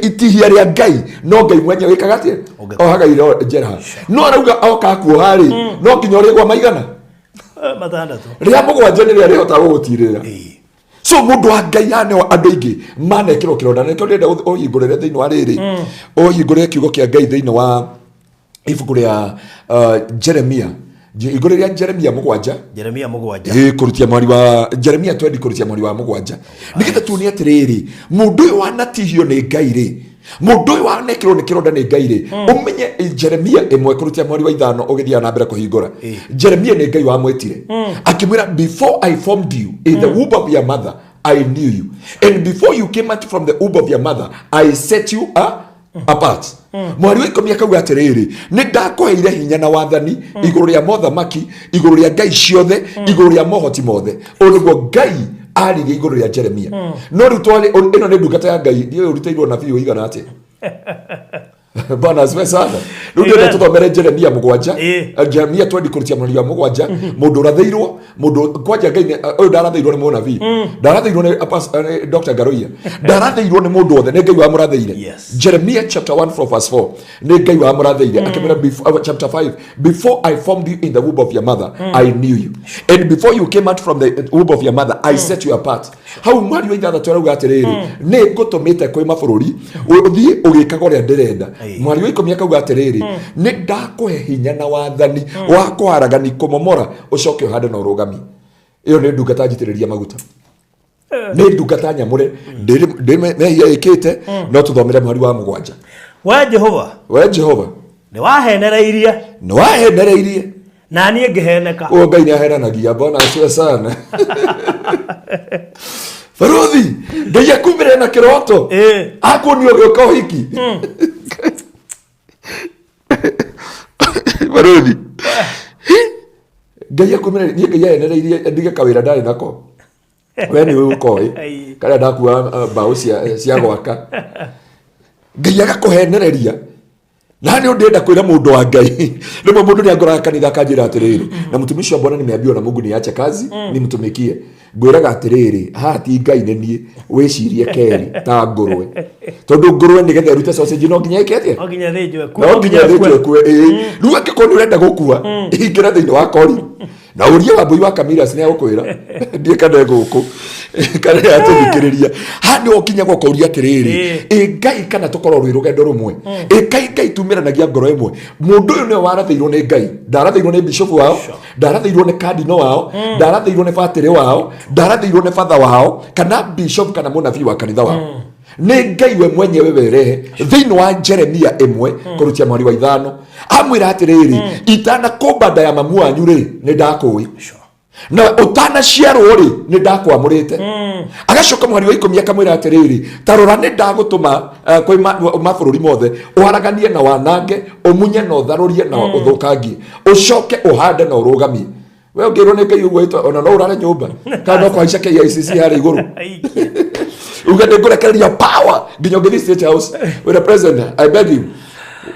Itihia rĩa Ngai no Ngai mwenye wĩkaga atĩa? Ohaga iro njera. No arauga oka kuoha rĩ no nginya ũrĩ gwa maigana. 6. Rĩa mũgwanja nĩ rĩa rĩhota gũgũtirĩra. So mũndũ wa Ngai hane andũ aingĩ manekĩrwo kĩronda nĩ tondũ ndenda ũhingũrĩre thĩinĩ wa rĩrĩ ũhingũrĩre kiugo kĩa Ngai thĩinĩ wa ibuku rĩa Jeremia. Igũrũ rĩa Jeremia 7. Jeremia 7. Kũrutia mwari wa Jeremia 20 kũrutia mwari wa 7. Nĩgetha tuonie atĩrĩrĩ mũndũ ũyũ wanatihio nĩ Ngai rĩ mũndũ ũyũ wanekĩrwo nĩ kĩronda nĩ Ngai rĩ ũmenye Jeremia 1 kũrutia mwari wa 5 ũgĩthiaga na mbere kũhingũra. Jeremia nĩ Ngai wamwĩtire akĩmwĩra before I formed you in the womb of your mother I knew you and before you came out from the womb of your mother I set you apart. Mwari wa 10 akauga atĩrĩrĩ nĩ ndakũheire hinya na wathani igũrũ rĩa mothamaki igũrũ rĩa ngai ciothe igũrũ rĩa mohoti mothe. Ũguo Ngai aririe igũrũ rĩa Jeremia. No rĩu twari ĩno nĩ ndungata ya Ngai ndiyo ũrutĩirwo nabii ũigana atĩa. Bwana asifiwe sana. Rĩu ndio tũthomere Jeremia 7. Jeremia 20 kũrutia mwari wa 7. Mũndũ ũrathĩirwo mũndũ kwanja Ngai ũyũ ndarathĩirwo nĩ mũnabii. Ndarathĩirwo nĩ Dr. Garoia. Ndarathĩirwo nĩ mũndũ othe nĩ Ngai wa mũrathĩire. Jeremia chapter 1 from verse 4 nĩ Ngai wa mũrathĩire. Akĩmera chapter 5 before I formed you in the womb of your mother I knew you and before you came out from the womb of your mother I set you apart. Hau mwari wa 6 arauga atĩrĩrĩ nĩ ngũtũmĩte kwĩ mabũrũri ũthiĩ ũgĩkaga ũrĩa ndĩrenda. Mwari wa 10 akauga atĩrĩrĩ nĩ ndakũhe hinya na wathani wa kũharagani kũmomora ũcoke ũhande na ũrũgami. Iyo nĩ ndungata njitĩrĩria maguta. Nĩ ndungata nyamũre ndĩmehia ĩkĩte no tũthomere mwari wa 7. We Jehova nĩ wahenereirie na niĩ ngĩheneka. O Ngai nĩ ahenanagia. Bwana asifiwe sana. Baruthi Ngai akumire na kĩroto akuonio gĩũka ũhiki. Baruthi Ngai akumire niĩ Ngai ahenereirie ndige kawĩra ndarĩ nako. We nĩ ũkoĩ karĩa ndakua mbaũ cia gwaka. Ngai agakũhenereria na nĩ ndenda kwĩra mũndũ wa Ngai. Rĩmwe mũndũ nĩ agoraga kanitha kanjĩra atĩrĩrĩ na mtumishi wa Bwana nimeambiwa na Mungu niache kazi nimtumikie. Ngwĩraga atĩrĩrĩ haha ti Ngai nĩ niĩ wĩcirie keri ta ngũrwe. Tondũ ngũrwe nĩgetha ĩrute sausage no nginya ĩkĩte no nginya thĩnjwe kue. Rĩu angĩkorwo nĩ ũrenda gũkua ingĩra thĩinĩ wa kori na ũria wa mbui wa Kamiras nĩ agũkwĩra ndiĩ kana gũkũ kana atũthikĩrĩria ha nĩ okinya gũkũria atĩrĩrĩ Ngai kana tũkorwo rwĩ rũgendo rũmwe Ngai tumĩranagia ngoro ĩmwe. Mũndũ ũyũ nĩwe warathĩirwo nĩ Ngai. Ndarathĩirwo nĩ bishop wao, ndarathĩirwo nĩ cardinal wao, ndarathĩirwo nĩ batĩrĩ wao, ndarathĩirwo nĩ father wao kana bishop kana mũnabii wa kanitha wao. Nĩ Ngai we mwenyewe werehe thĩinĩ wa Jeremia 1 kũrutia mwari wa 5 amwĩra atĩrĩrĩ itana kũmba nda ya mamu wanyu rĩ nĩ ndakũĩ na ũtanaciarwo rĩ nĩ ndakwamũrĩte. agacoka muhari wa 10 akamwira atiriri tarora ni ndagutuma kwi mabũrũri mothe uharaganie na wanange umunye na utharurie na uthukangie ucoke uhande na urugamie we ngirwo ni Ngai ugwitwa ona no urare nyumba kana no kwaica KICC hari iguru uga ndigurekereria power nginya ngithi State House with the president. I beg you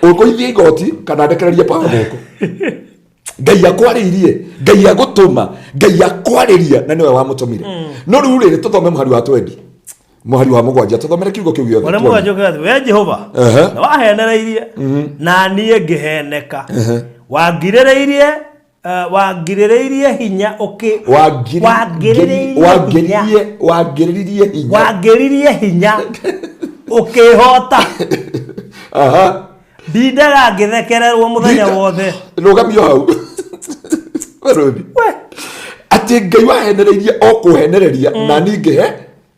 ukuithie igoti kana ndekereria power moko Ngai akwaririe Ngai agutuma Ngai akwariria na niwe wamutumire no riu riri tuthome muhari wa 20 muhari wa 7 tuthomere kiugo kiu giothe wala muganja ukathi we Jehova na wahenereirie na nie ngiheneka wangirireirie wangirireirie hinya wangiririe hinya ukihota Didara ngithekererwo muthenya wothe rugamio hau Baruthi ati Ngai wahenereirie okuhenereria na ni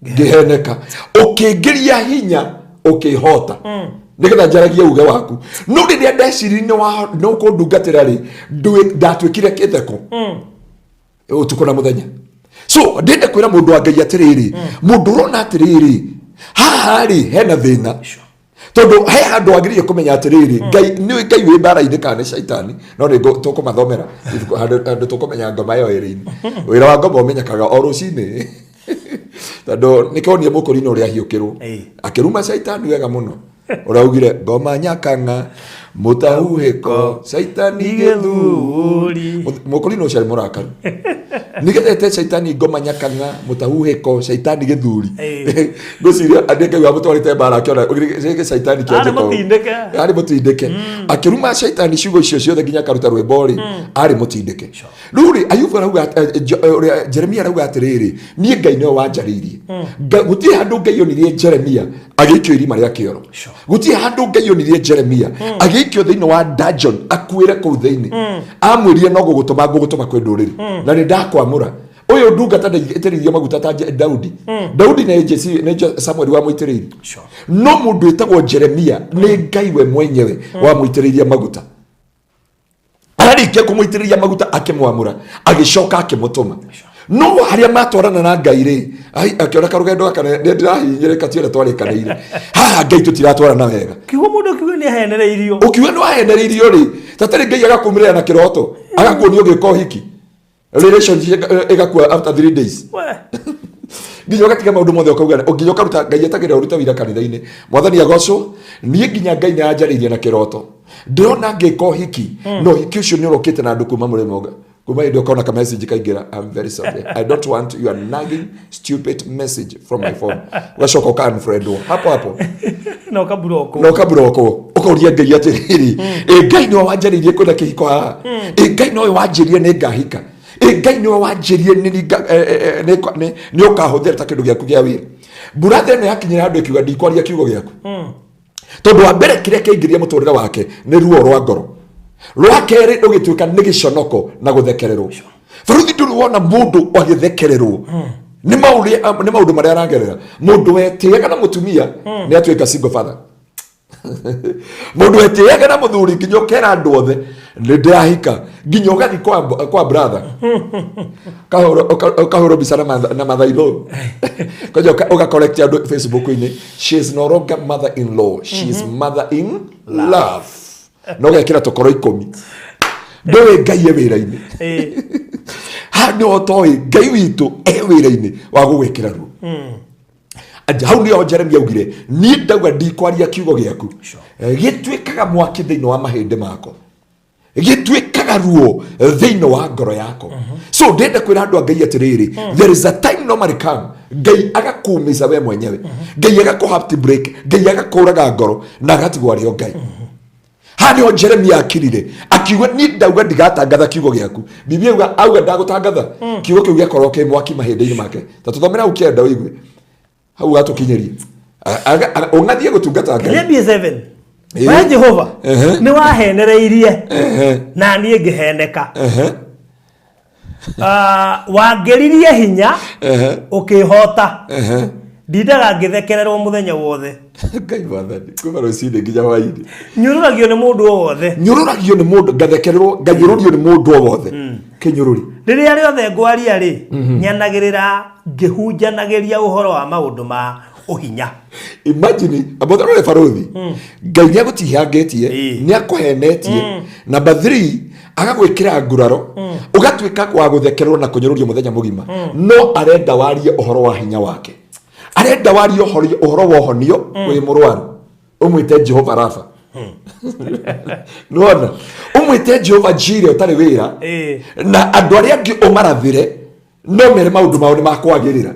ngiheneka ukingiria hinya ukihota nigetha njaragia uge waku no riria ndeciri no kundungatira ri ndatwikire kitheko utuko na muthenya so ndinde kwira mundu wa Ngai atiriri mundu rona atiriri haha ri hena thina tondu he handu agiriye kumenya atiriri Ngai wi bara-ini kana shaitani no ni tukumathomera handu tukumenya ngoma yo iri-ini wira wa ngoma umenyekaga o rucini tondu nikonie mukurini uria hiukirwo akiruma shaitani wega muno uraugire ngoma nyakanga mutahuhiko shaitani githuri mukurini ucio murakaru nigethete shaitani ngoma nyakanga mutahuhiko shaitani githuri ngociria andike wa mutwarite bara akiona ugire shaitani kiajeko ari mutindike akiruma shaitani ciugo icio ciothe nginya karuta rwembori ari mutindike ruri Ayubu arauga Jeremia arauga atiriri nie Ngai no wanjaririe guti handu Ngai yonirie Jeremia agikio irima ria kioro guti handu Ngai yonirie Jeremia agikio thiini wa dungeon akuire ku thiini amwirie no gugutuma kwe nduriri na ni ndakwamura uyu ndungata ndaiteririo maguta ta Daudi na Jesse na Samuel wa muiteririe no mundu etagwo Jeremia ni Ngai we mwenyewe wa muiteriria maguta ararikia kumuiteriria maguta akimwamura agicoka akimutuma no haria matwarana na Ngai ri akiona karugendo kana ndirahinyire katiore twarikanaire haha Ngai tutiratwarana wega kiugo mundu kiugo ni ahenereirio ukiuga no ahenereirio ri tatari Ngai agakumirira na kiroto agakuonio giko hiki relationship egakua after 3 days nginya gatiga maundu mothe ukauga nginya karuta Ngai etagira uruta wira kanitha-ini mwathani agocwo nie nginya Ngai na anjaririe na kiroto ndirona ngiko hiki no hiki ucio ni urokite na andu kuma murimo kuma ndio kaona ka message kaingira I'm very sorry I don't want your nagging stupid message from my phone washoka kan friend hapo no kaburoko ukauria Ngai atiriri Ngai no wanjaririe kwenda kihiko haha Ngai no wanjirie ni ngahika Ngai no wanjirie ni ukahuthira ta kindu giaku gia wira brother ne yakinyira andu kiuga ndikwaria kiugo giaku tondu wa mbere kiria kiingiria muturire wake ni ruo rwa ngoro rwa keri rugituika ni giconoko na guthekererwo Baruthi nduru wona mundu agithekererwo ni maundu maria arangerera mundu wetiaga na mutumia ni atuika single father mundu wetiaga na muthuri nginya ukera andu othe ni ndirahika nginya ugathi kwa brother kahoro bisana na mathailo kaja uga collect andu Facebook-ini she is no longer mother in law she is mother in love no gekira tokoro 10 ndowe Ngai e wira-ini handi otoi Ngai witu e wira-ini wa gugwikira ruo hau nio Jeremia augire ni ndauga ndikwaria kiugo giaku gitwikaga mwaki thiini wa mahindi mako gitwikaga ruo thiini wa ngoro yako so ndende kwira andu a Ngai atiriri there is a time normally come Ngai agakuumiza we mwenyewe Ngai agakuhapti break Ngai agakuraga ngoro na agatigwa rio Ngai hani o Jeremia akirire akiuga ni ndauga ndigatangatha kiugo giaku biblia auga ndagutangatha kiugo kiu giakorwo ki mwaki mahindi-ini make ta tuthomera ukienda uigwe hau gatukinyeria ungathie gutungata Ngai Jeremia 7 we Jehova ni wahenereirie na nie ngiheneka wangeririe hinya ukihota Ndindaga ngithekererwo muthenya wothe. Ngai wathani kuma rucinde nginya hwaini. Nyururagio ni mundu wothe. Nyururagio ni mundu ngathekererwo nganyururio ni mundu wothe. Kinyururi. Riria riothe ngwaria ri nyanagirira ngihunjanagiria uhoro wa maundu ma uhinya. Imagine abotharore baruthi. Ngai ni agutihangetie ni akuhenetie. Number 3 agagwikira nguraro ugatwika kwa guthekererwo na kunyorurio muthenya mugima. No arenda warie uhoro wa hinya wake. Arenda warie uhoro wa honio wi murwaru. Umwite Jehova Rafa. Nuona umwite Jehova Jireh utari wira na andu aria angi umarathire no mere maundu mao ni makwagirira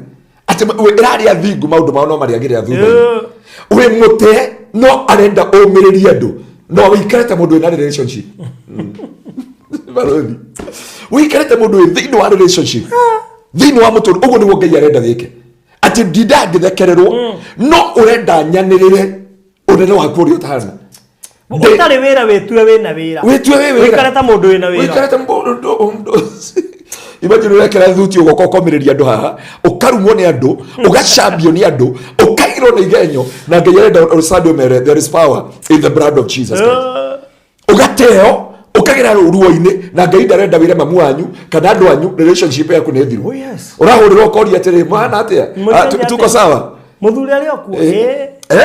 ati irari athingu maundu mao no mari agirira thutha we mute no arenda umiririe andu no wikarete mundu ina relationship barothi wikarete mundu ina wa relationship thini wa mutu ugu ni Ngai arenda thike ati ndinda ngithekererwo no urenda nyanirire unene waku uri utahana. Utari wira wetue wina wira. Wetue wira. Wikareta mundu wina wira. Wikareta mundu. Imagine urekera thuti ugoko komereria andu haha, ukarumwo ni andu, ugacambio ni andu, ukairwo ni igenyo na Ngai arenda usado mere there is power in the blood of Jesus Christ. Ugateo ukagira ruo-ini na Ngai ndarenda wire mamu wanyu kana andu anyu relationship yaku ni thiru. Oh yes. Urahurirwo kori atiri mwana atia? Tuko sawa. Muthuri ari okuo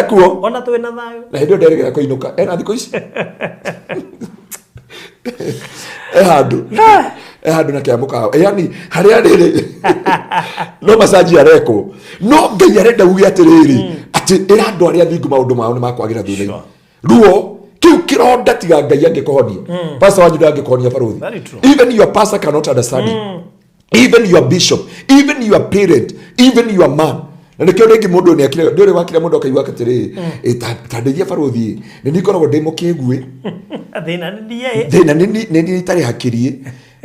kuo ona twina thayo na ndio nderegera kuinuka ena thiko ici handu na kiamuka yani haria riri no masaji areko no Ngai arenda ugi atiriri ati ira andu aria thingu maundu mao ni makwagira thutha ruo kiu kironda tiga Ngai angikuhonia pastor wanyu ndangikuhonia baruthi even your pastor cannot understand even your bishop even your parent even your man. Na nikio rengi mundu ni akire ndore wakire mundu akaigwa katiri tandegia baruthi ni nikoragwo ndimo kigwe thina ni itari hakirie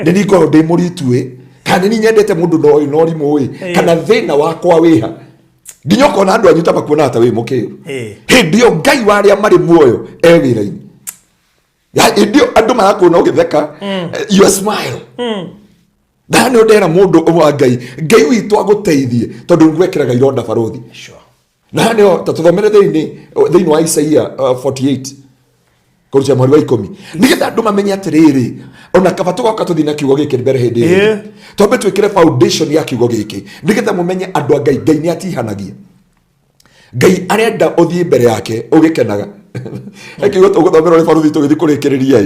ni nikoragwo ndimuritue kana ni nyendete mundu no rimu kana thina wakwa wiha nginya kona andu anyuta bakuona ata wi mukiru hindio Ngai waria mari muoyo ewira-ini ya indio andu marakuna ugitheka you smile Dani odera mundu umwa Ngai witu aguteithie tondu ngwekiraga ironda baruthi nani tatuthomere thiini wa Isaia 48 kurucia mweri wa 10 nigetha andu mamenye atiriri ona kaba tugoka tuthina kiugo giki mbere hindi tombe twikire foundation ya kiugo giki nigetha mumenye andu Ngai ni atihanagia Ngai arenda uthie mbere yake ugikenaga ekigo tuguthomera ri baruthi tugithi kurikiriria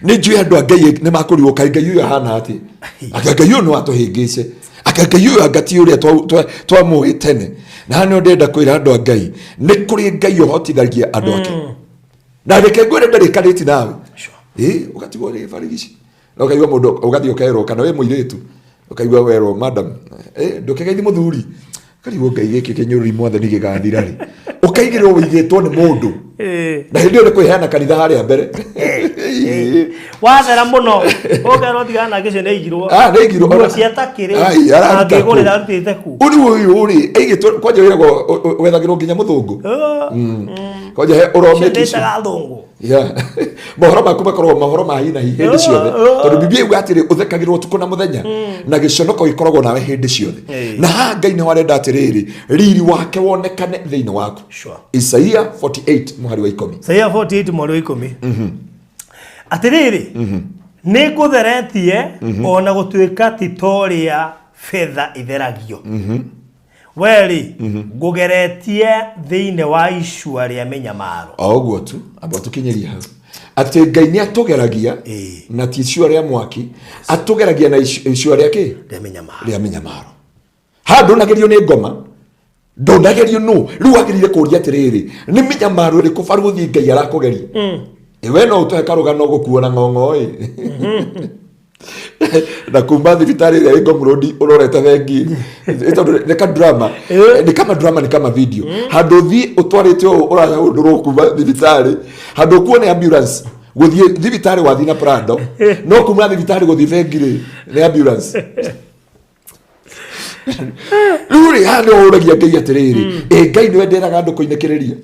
ni njui andu Ngai ni makuriwo kai Ngai uyu hana ati Ngai uyu no atuhingice Ngai uyu agati uria twa muhitene na ni ndenda kwira andu Ngai ni kuri Ngai uhotithagia andu ake na reke ngwire ndarikaniti nawe ugatigwo ri barigici no kaigwa mundu ugathi ukaerwo kana we muiritu ukaigwa werwo madam ndukegeithi muthuri kariwo Ngai giki kinyururi mwathani gigathira ri ukaigirwo wigitwo ni mundu na hindi uri kwiheana kanitha haria mbere wathera muno ukerwo tigana gicio ni igirwo ni igirwo ciatakiri angigurira arutite ku uri eigitwo kwanja wiragwo wethagirwo nginya muthungu kwanja he uromeki thungu mohoro maku makorwo mohoro ma hina hindi ciothe tondu Biblia iuga atiri uthekagirwo tuku na muthenya na giconoko gikoragwo nawe hindi ciothe na ha Ngai ni warenda atiriri riri wake wonekane thiini waku Isaia 48 muhari wa 10 Isaia 48 muhari wa 10 atiriri ni ngutheretie ona gutuika titoria fedha itheragio weri ngugeretie thiini wa icua ria minyamaro oguo tu abo tukinyeria hau ati Ngai ni atugeragia na ti icua ria mwaki atugeragia na icua ria ki ria minyamaro handu nagerio ni ngoma ndonagerio no riu agirire kuria atiriri ni minyamaro ri kubaruthi Ngai arakugeria we no utoe karugano gukuona ng'ong'o na kumba thibitari ya Ingom Road urorete thengi ito drama ni kama drama ni kama video handu thi utwarite uraya unduru kumba thibitari handu kuone ambulance guthie thibitari wathi na Prado no kumba thibitari guthie thengire ni ambulance ruri handu uragia Ngai atiriri Ngai ni wenderaga andu kuinekiriria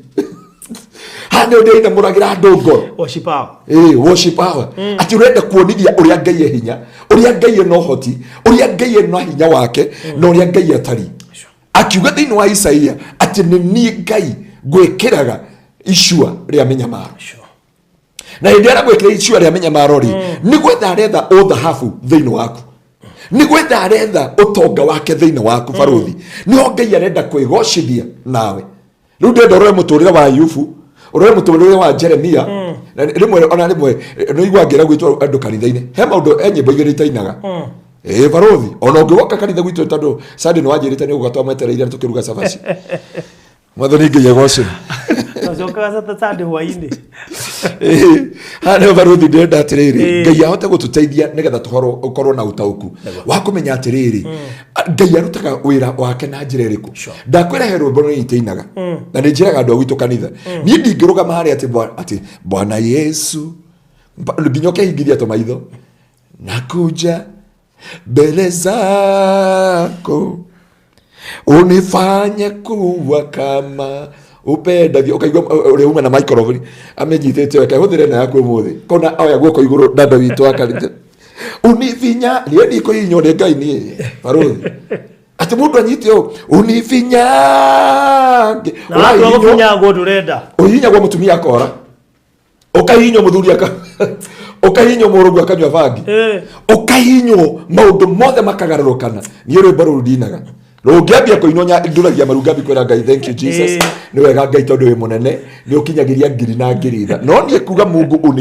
handu ndina muragira andu ngoro worship power worship power ati urenda kuonithia uria Ngai hinya uria Ngai no hoti uria Ngai no hinya wake no uria Ngai atari akiuga thiini wa Isaia ati ni nie Ngai gwikiraga icua ria minyamaro na hindi ara gwikira icua ria minyamaro ri ni gwetha aretha uthahabu thiini waku ni gwetha aretha utonga wake thiini waku baruthi ni ho Ngai arenda kwigocithia nawe riu ndenda urore muturire wa Ayubu urore muturire wa Jeremia na rimwe ona rimwe no igwa ngira gwitwa andu kanitha-ini he maundu enyimbo igiri itainaga baruthi ona ungiwoka kanitha gwitu tondu Sunday no wanjirite ni ugatwa mwetereire tukiruga cabaci mwathani Ngai agocire Nacokaga sata Sunday hwaini hano baruthi ndenda atiriri Ngai ahote gututeithia nigetha tukorwo na utauku wa kumenya atiriri Ngai arutaga wira wake na njira iriku ndakwira he rwimbo no itainaga na ni njiraga andu agwitu kanitha ni ndingiruga mahali ati Bwana Yesu binyoke hingiria to maitho nakuja mbele zako unifanye kuwa kama upendavyo ukaigwa uri uma na microphone amenyitete wake huthire na yakwe muthi kona oya guoko iguru dada witu akarite univinya ni ndiko hinyo ne Ngai ni baruthi ati mundu anyitio univinya na watu wakunya go turenda uhinya gwa mutumia akora ukahinyo muthuri aka ukahinyo murugu akanywa vangi ukahinyo maundu mothe makagarurukana ni uri baru ndinaga rungiambia kuinonya nduragia marungabi kwera Ngai thank you Jesus ni wega Ngai tondu wi munene ni ukinyagiria ngiri na ngiritha no nie kuga Mungu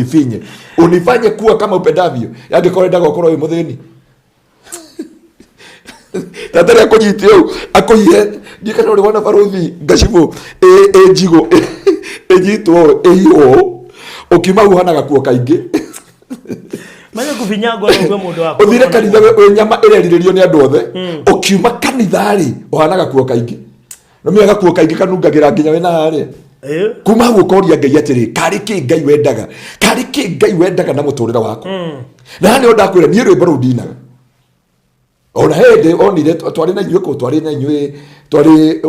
unifanye kuwa kama upendavyo yangikorenda gukoro wi muthini tatari akunyitio akuihe ndikana uri wana baruthi ngacibu njigo ejitwo ehiwo ukima uhanaga kuo kaingi manya kufinyagwa no mundu wako uthire kanitha we nyama ireriririo ni andu othe ukiuma kanitha ri uhanaga kuo kaingi no miaga kuo kaingi kanungagira nginya we na hari kuma gukoria Ngai atiri kari ki Ngai wendaga na muturira wako na ni ondakwira ni rwimbo ru ndinaga ona hende onire twari na inyuĩ twari na inyuĩ twari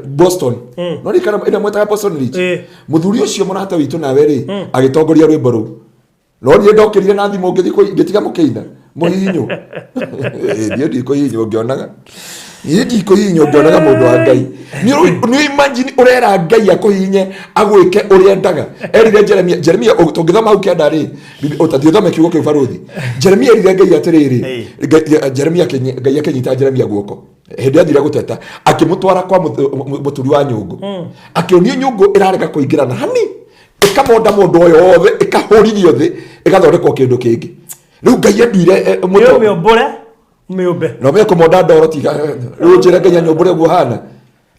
Boston no ni kana ina mweta Boston Ridge muthuri ucio murata witu nawe ri agitongoria rwimbo ru no ni ndokirire na thimu ngitiga mukiina muhinyo ni ndiko hinyo ngionaga mundu wa Ngai ni imagine urera Ngai akuhinye agwike uriendaga erire Jeremia utongithoma au kianda ri utathithome kiugo kiu baruthi Jeremia erire Ngai atiriri Jeremia Ngai akinyita Jeremia guoko hindi athira guteta akimutwara kwa muturi wa nyungu akionio nyungu irarega kuingirana hani ikamonda mundu oyo wothe ikahurithio thi igathondekwo kindu kingi riu Ngai endire miumbe no me komoda ndoro tiga riu njira Ngai nyombore guhana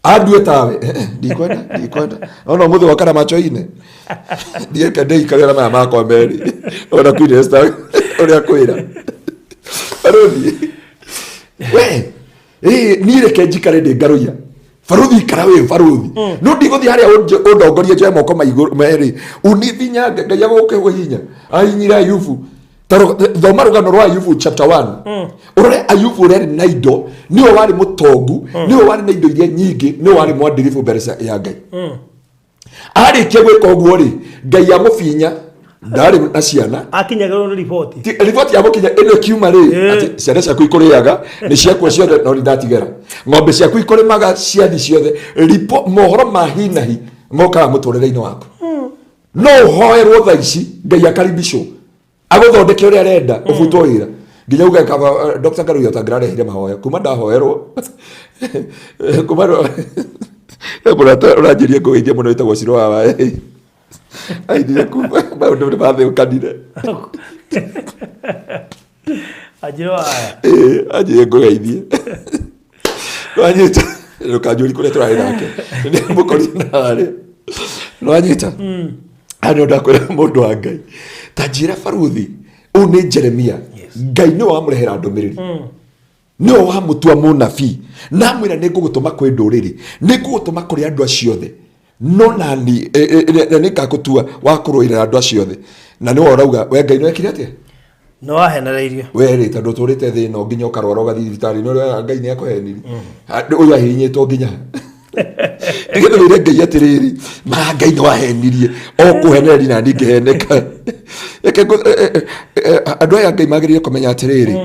andue tawe ndikwenda ono muthe wakara macho-ine ndiye kende ikarira maya makwa meri ona kwire sta oria kwira baruthi we ni reke njikare ndi ngaruia baruthi ikara we baruthi no ndiguthi haria undongorie njoe moko maiguru meri univinya Ngai aguke hinya ahinyira Ayubu thoma rugano rwa Ayubu chapter 1 urore Ayubu urere na indo niwe wari mutongu niwe wari na indo iria nyingi niwe wari mwadirifu mbere ya Ngai arikia gwika uguo ri Ngai amufinya ndari na ciana akinyaga no report ya mukinya ino kiuma ri ati ciana ciaku ikuriaga ni ciakwa ciothe no ndatigera ng'ombe ciaku ikurimaga ciathi ciothe report mohoro mahinahi mokaga muturire-ini waku no hoerwo thaa ici Ngai akaribicwo aguthondeke uria arenda ubutwo wira nginya uga kaba Dr. Karuya tagrarehire mahoya kuma ndahoerwo kuma eburata urajirie kugeithia muno itagwo ciro wa aidire kuma maundu ni bathe ukanire ajiro aya ajirie kugeithia wanyita rukanjuri kule turari nake ni mukori nare wanyita ano ndakwira mundu wa Ngai tajira baruthi une Jeremia Ngai no amurehera ndomiriri no wamutua munabii na mwira ningugutuma kwi nduriri ningugutuma kuri andu aciothe no nani nikagutua wa kuruira andu aciothe na ni urauga we Ngai no ekire atia no ahenereirio we ri tondu turite thi no nginya ukarwara ugathi thibitari no Ngai ni akuheniri uyu ahinyitwo nginya Nginya wire Ngai atiriri ma Ngai no ahenirie o kuhenereri na ningiheneka andu aya Ngai magirire kumenya atiriri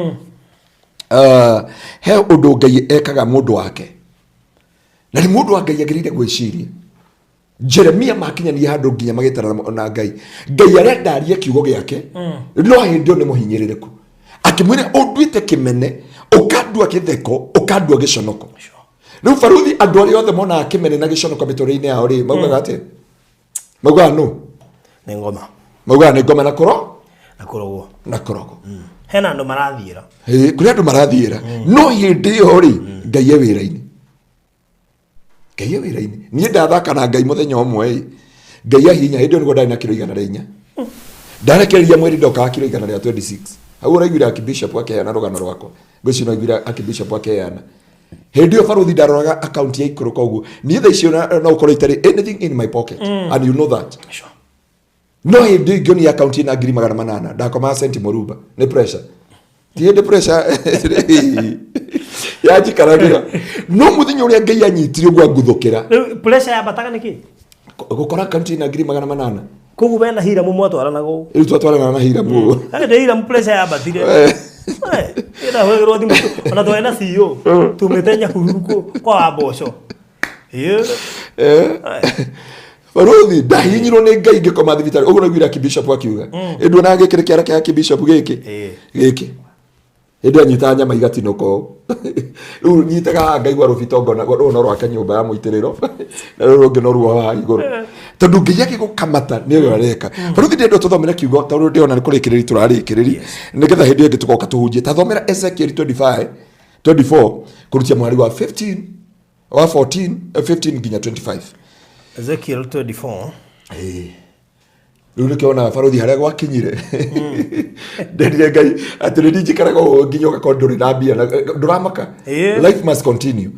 he undu Ngai ekaga mundu wake na ni mundu wa Ngai agirire gwiciria. Jeremia makinyania handu nginya magitara na Ngai arenda arie kiugo giake no hindi ni muhinyiririku akimwira unduite kimene ukandua kitheko ukandua giconoko. Riu baruthi andu ari othe mona kimene na giconoko miturire-ini yao ri maugaga ati maugaga no ni ngoma maugaga ni ngoma na korogo hena andu marathiira kuri andu marathiira no hindi yo ri Ngai wira-ini ni ndathaka na Ngai muthenya umwe Ngai ahinya hindi ni godai na kilo 104 ndarekereria mweri ndoka kilo 126 hau uraiguira akibishop akeana rugano rwakwa ngwici no iguira akibishop akeana hindi yo baruthi ndaroraga account ya ikuru koguo ni tha icio no ukorwo itari anything in my pocket and you know that no hindi ngoni account ina 800 ndakoma senti muruba ni pressure ti pressure ya jikaragira no muthinyo uria Ngai anyitire gwa nguthukira pressure ya bataga niki gukora account ina 800 kugu bena hira mu mwatwara nago twarana na hira mu hira mu pressure ya batire ira hwegero thimu ona twena CEO tumetenya kuruko kwa aboco baruthi ndahinyirwo ni Ngai ngikoma thibitari uguo niguira kibishop akiuga endu na ngikire kiara kia kibishop giki ende anyita nyama igatinoko riu nyitaga Ngai gwa rubitongo na no rwake nyumba ya muitiriro na rungi no ruo wa iguru tondu Ngai agigukamata ni yo areka baruthi ndendo tuthomera kiugo tondu ndiona ni kurikiriri turarikiriri nigetha hindi ingi tukoka tuhunjie tathomera Ezekiel 24 kurutia mwari wa 15 wa 15 nginya 25 Ezekiel 24 riu nikiona baruthi haria gwakinyire ndendire Ngai atiri ndijikaraga nginya ugakorwo nduri na mbia nduramaka life must continue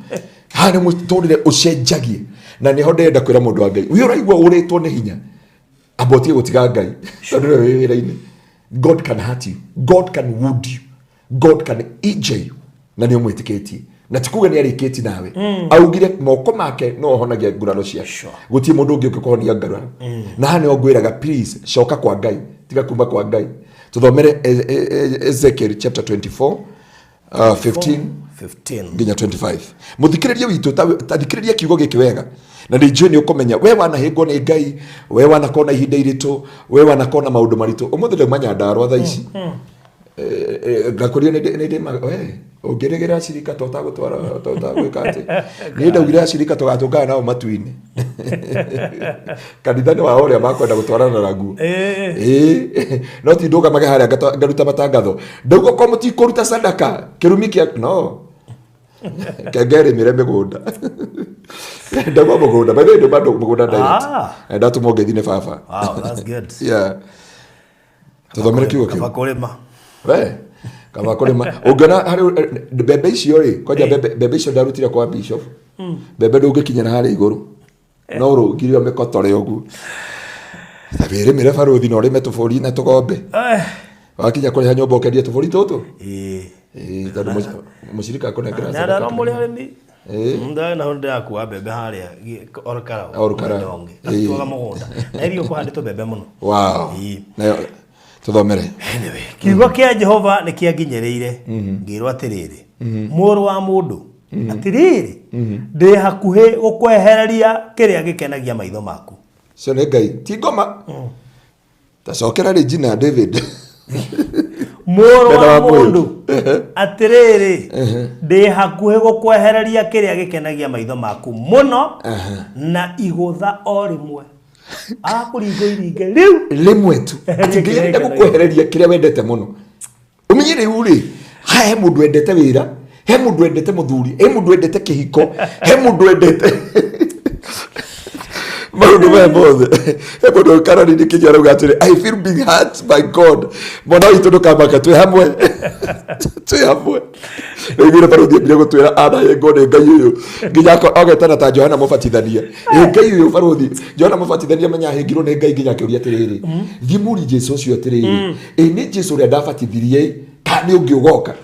hani muturire ucenjagie na niho ndenda kwira mundu wa Ngai uyu uraigua uritwo ni hinya abotie gutiga Ngai tondu we wira-ini God can hurt you, God can wound you, God can injure you na ni umwitikitie na tikuga ni arikiti nawe augire moko make no honagia ngurano cia gutie mundu ungi ukikohonia ngurano na hani ogwiraga please shoka kwa Ngai tiga kuma kwa Ngai tuthomere Ezekiel chapter 24 15 nginya 25 muthikiririe witu tathikiririe kiugo giki wega na ndijue ni ukomenya we wanahingwo ni Ngai we wanakona ihinda iritu we wanakona maundu maritu umuthi ndamanya ndarwa tha ici ngakurio ni we ungiregera shirika totagutwara totagwikate ni ndaugire shirika togatungana nao matuini kanithani wa oria makwenda gutwarana na ragu no ti nduga mage haria ngaruta matangatho ndaugo ko muti kuruta sadaka kirumi kia no kagere mire migunda ndagwa mugunda by the way ndo bado mugunda direct ndatu mogethine baba wow that's good yeah tuthomere kiugo kaba kurima we kaba kurima ungana hari bebe icio ri koja bebe icio ndarutire kwa bishop bebe ndungikinya na hari iguru no rugirio mikotore ugu tabere mire baruthi no rime tufuri na tugombe wakinya kuri nyomba ukendia tufuri tutu tondu mushirika akona grasa na muri arimi nda na honde yakwa bebe haria orkara ndonge tuga mugunda na irio kuhanditwo bebe muno wow na tuthomere kiugo kia Jehova ni kianginyereire ngirwo atiriri muru wa mundu atiriri ndi hakuhi gukwehereria kiria gikenagia maitho maku cio ni Ngai ti ngoma tacokera Regina David muru wa mundu atiriri ndi hakuhi gukwehereria kiria gikenagia maitho maku muno na igutha o rimwe akuringe riu limwe tu atigire gukwehereria kiria wendete muno umenyere uri he mundu wendete wira he mundu wendete muthuri he mundu wendete kihiko he mundu wendete maundu me mothe he mundu karani ni kinyara ugatire I feel being hurt by God mona itu ndukamaka twi hamwe ngira baruthi ngira gutwira ana ye ngone Ngai uyu nginya agetana ta Johana mubatithania Ngai uyu baruthi Johana mubatithania menya hingirwo ni Ngai nginya kiuria atiriri thimuri Jesu ucio atiriri ni Jesu ria ndabatithirie kani ungi ugoka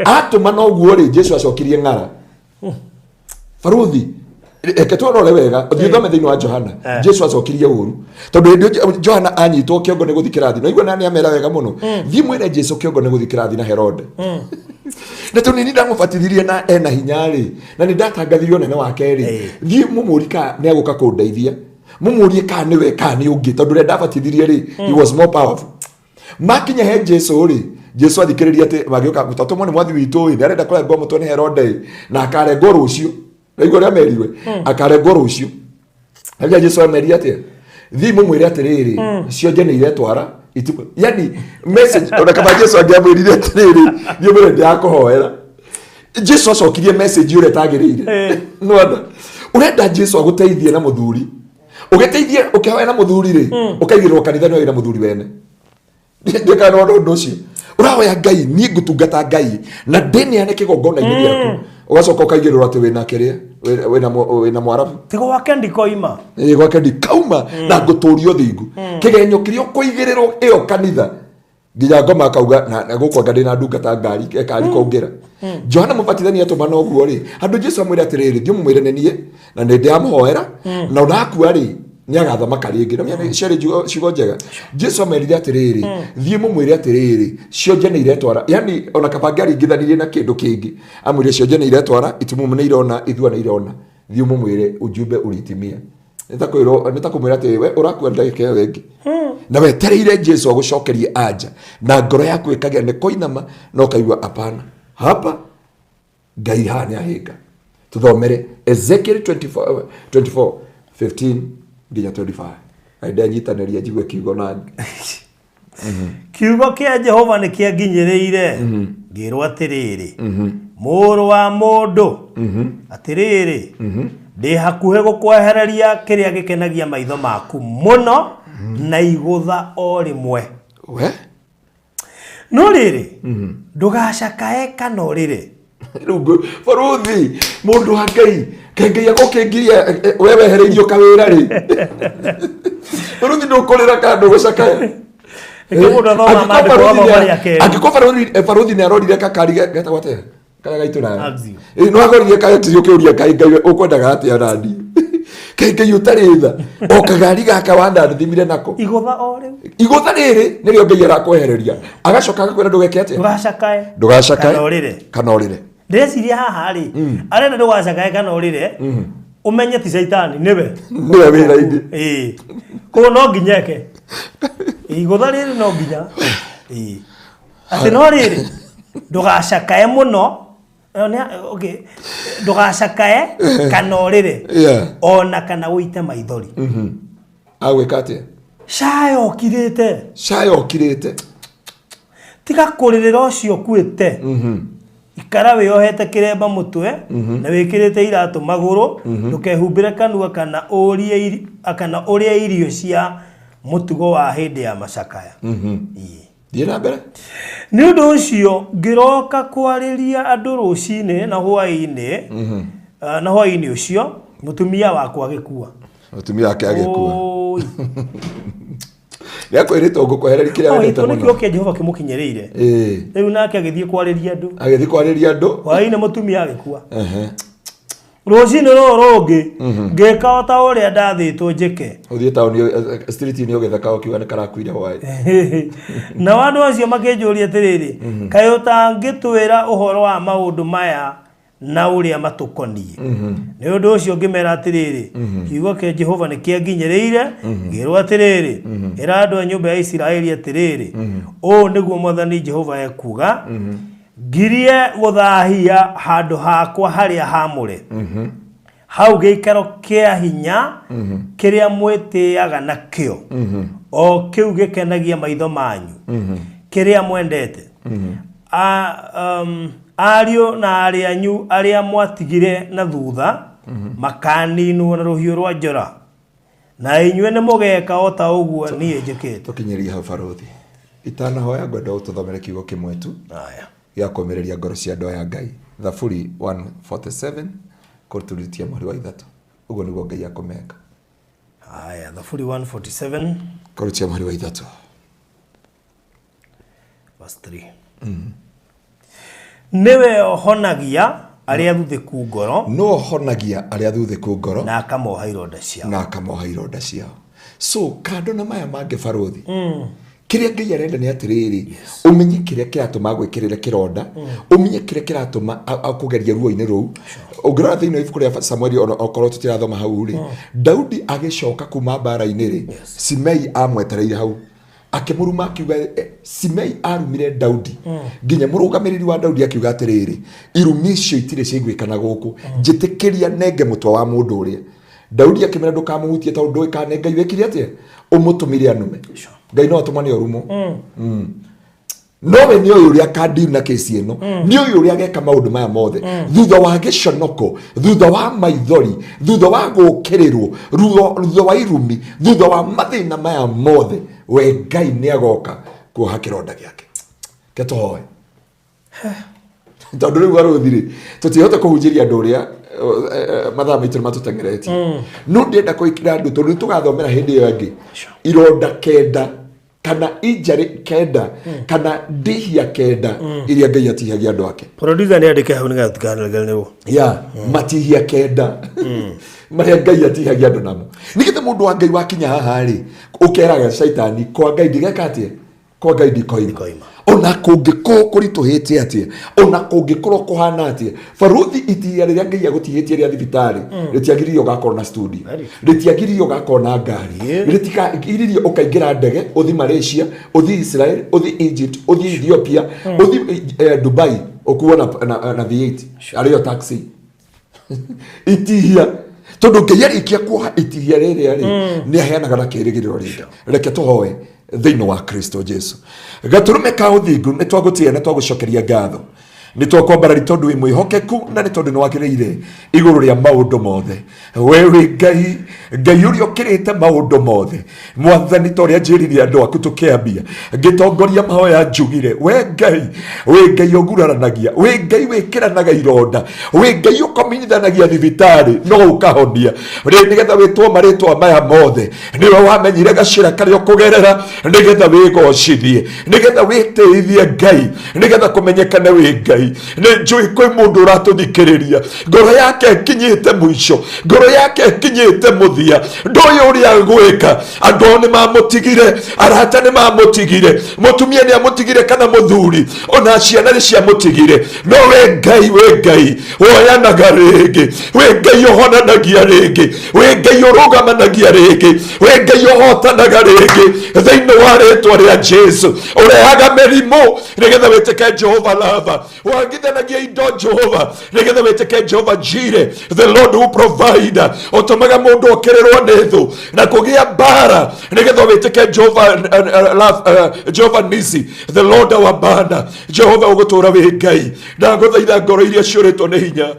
atuma no guo ri Jesu acokirie ngara baruthi eketwara wega thithome thiini wa Johana Jesu acokirie uru tondu ndio Johana anyitwo kiongo ni guthikira thi no igua nani amera wega muno thimwire Jesu kiongo ni guthikira thi na Herode na to nini ndamubatithirie na ena hinyari na ni ndatangathirio nene wake ri thie mumurika ne aguka kundeithia mumurie ka niwe ka ni ungi tondu re ndabatithirie ri he was more powerful makinya he Jesu ri Jesu athikiriria ati magioka gutatumwo ni mwathi witu ni arenda kurengwo mutwe ni Herode na akarengwo rucio raigwo ria meriwe akarengwo rucio Hajia Jesu ameria ati thie mumwire atiriri cio njene iretwara ituko yani message ona kama Jesu angiamwirire atiriri ni mwire ndiakuhoera Jesu acokirie message ure tagirire no urenda Jesu aguteithie na muthuri ugeteithie ukihoya na muthuri ri ukaigirwo kanitha ni na muthuri wene ndika no ndo cio urahoya Ngai ni ngutungata Ngai na ndini ane kigongona ini giaku ugacoka ukaigirwo ati wina kiria wina mwarabu tigo wake ndikoima gwake ndikauma na nguturio thingu kigenyo kirio kuigirirwo iyo kanitha nginya ngoma akauga na gukwa ngadi na ndungata ngari ekari kongira Johana Mubatithania atuma no guo ri andu Jesu amwira atiriri thio mumwire nenie na ndi amhoera na unakua ri ni agathamaka ringi na mia ciari ciugo njega Jesu amerire atiriri thie mumwire atiriri cio njene iretwara yani ona kabanga ringithanirie na kindu kingi amwire cio njene iretwara itumumu ni irona ithua ni irona thie mumwire ujumbe uritimia nitakumwira ati we urakua ndagika iyo wengi na wetereire Jesu agucokerie anja na ngoro yaku ikagĩa ni koinama no kaigua apana hapa Ngai hani ahinga tuthomere Ezekiel 24:15 nginya 25 aida nyitanĩria njigwe kiugo nangi kiugo kia Jehova ni kia nginyĩrĩire ngĩrwo atiriri mũrũ wa mũndũ atiriri ndi hakuhe gukwehereria kiria gikenagia maitho maku muno na igutha o rimwe we no riri ndugacakae kana riri rungu baruthi mundu wa Ngai Ngai agokingiria wewe hereirio kawira ri baruthi ndukurira kandu gucakae akikofa baruthi ni arorire kakari geta wate kaya gaitu na no agorire kaya tizio kiuria Ngai ukwendaga atia nandi Ngai utaritha o kagari gaka wanda thimire nako igutha riri nirio Ngai arakwehereria agacoka agakwira ndugeke atia ndugacakae kana orire ndeciria haha ri arenda ndugacakae kana orire umenye ti shaitani niwe wira ingi ko no nginyeke igutha riri no nginya ati no riri ndugacakae muno okay ndugacakae kana orire ona kana uite maithori agwikate shayokirite tiga kuririra ucio kuite ikara wiohete kiremba mutwe na wikirite iratu maguru ndukehumbire kanua kana uria irio cia mutugo wa hindi ya macakaya thie na mbere ni undu ucio ngiroka kwariria andu rucine na hwaini ucio mutumia wakwa agikua mutumia wake agikua yakwirite ngukwehereria kiria wendete muno nikio kia Jehova kimukinyereire riu nake agithie kwariria andu hwaini mutumia agikua rucine rungi ngika ota uria ndathitwo njike uthie tauni street ni ugithaka ukiuga ni karakuire hwai na wandu acio makinjuria atiriri kaĩ utangitwira uhoro wa maundu maya na uria matukonie ni undu ucio ngimera atiriri kiugo kia Jehova ni kia nginyĩrĩire ngirwo atiriri ira andu a nyumba ya Isiraeli atiriri o niguo Mwathani Jehova ekuga ngirie guthahia handu hakwa haria hamure hau geikaro kia hinya kiria mwitiaga nakio o kiu gikenagia maitho manyu kiria mwendete ario na arianyu aria mwatigire na thutha makaninwo na ruhiu rwa njora na inywe ni mugeka o ta uguo nie njikite tukinyeria ha baruthi itanahoya ngwenda ututhomere kiugo kimwe tu ya komereria ngoro cia andu aya Ngai Thaburi 147 kuruturitia mweri wa ithatu uguo niguo Ngai akomeka Thaburi 147 kurutia mweri wa ithatu verse 3 niwe honagia aria thuthiku ngoro no honagia aria thuthiku ngoro na akamoha ironda ciao so kando na maya mange baruthi kiria ngai arenda ni atiriri umenye kiria kiratuma gwikirira kironda umenye kiria kiratuma akugeria ruo-ini ruu ungirora thiini ibuku ria Samueli okorwo tutirathoma hau ri Daudi agicoka kuma mbara-ini ri Simei amwetereire hau akimuruma akiuga Simei arumire Daudi nginya murugamiriri wa Daudi akiuga atiriri irumi icio itire cigwikana guku njitikiria nenge mutwa wa mundu uria Daudi akimera ndukamuhutie tondu ndukane ngai wekire atia umutumire anume ngai no atumane orumo nowe ni uyu uria kandim na kesi ino ni uyu uria geka maundu maya mothe thutha wa giconoko thutha wa maithori thutha wa gukirirwo thutha wa irumi thutha wa mathina maya mothe we ngai ni agoka kuoha kironda giake ketoe tondu riu aruthiri tutihota kuhunjiria andu uria mathaa maitu matutengereti no ndenda kuikira andu tondu tugathomera hindi iyo ingi ironda kenda kana injari kenda kana ndihia kenda iria ngai atihagia andu ake producer ni andike hau nigatukanagalnewo matihia kenda maria ngai atihagia andu namo nikite mundu wa ngai wakinya haha ri ukeraga shaitani kwa ngai ndigekatie kwa ngai ndikoima ona kungiko kurituhite atia ona kungikoro kuhana atia faruthi itihia riria ngai agutihitie ria thibitari ritiagiririo gakoro na studio ritiagiririo gakoro na ngari ritikagiririo ukaingira ndege uthi Malaysia uthi Israel uthi Egypt uthi Ethiopia uthi Dubai ukuwa na V8 ariyo taxi itihia tondu ngai arikia kuoha itihia riria ri ni aheanaga na kirigiriro rinda reke tuhoe thiini wa Kristo Jesu gaturume ka uthingu ni twagutia na twagucokeria ngatho ni twakwambarari tondu wi mwihokeku na ni tondu ni wagiriire iguru ria maundu mothe wewe ngai uria ukirite maundu mothe mwathani toria njiririe andu aku tukiambia ngitongoria mahoya njugire we ngai oguraranagia we ngai wikiranaga ironda we ngai ukominyithanagia thibitari no ukahonia nigetha witwo maritwa maya mothe niwe wamenyire gacira karia ukugerera nigetha wigocithie nigetha witeithie ngai nigetha kumenyekane wi ngai ni njui kwi mundu uratuthikiriria ngoro yake kinyite mwisho ngoro yake kinyite muthia ndoyo uria gwika andu ni mamutigire arata ni mamutigire mutumia ni amutigire kana muthuri ona ciana ni cia mutigire no we ngai woyanaga ringi we ngai uhonanagia ringi we ngai urugamanagia ringi we ngai uhotanaga ringi thiini wa ritwa ria Jesu urehaga merimu nigetha witike Jehova Lava wangithanagia indo Jehova nigetha witike Jehova Jire the Lord who provide otomaga mundu okererwo ni thu na kugia bara nigetha witike Jehova Nisi the Lord our banner Jehova ugutura wi ngai ndaguthaitha ngoro iria ciuritwo ni hinya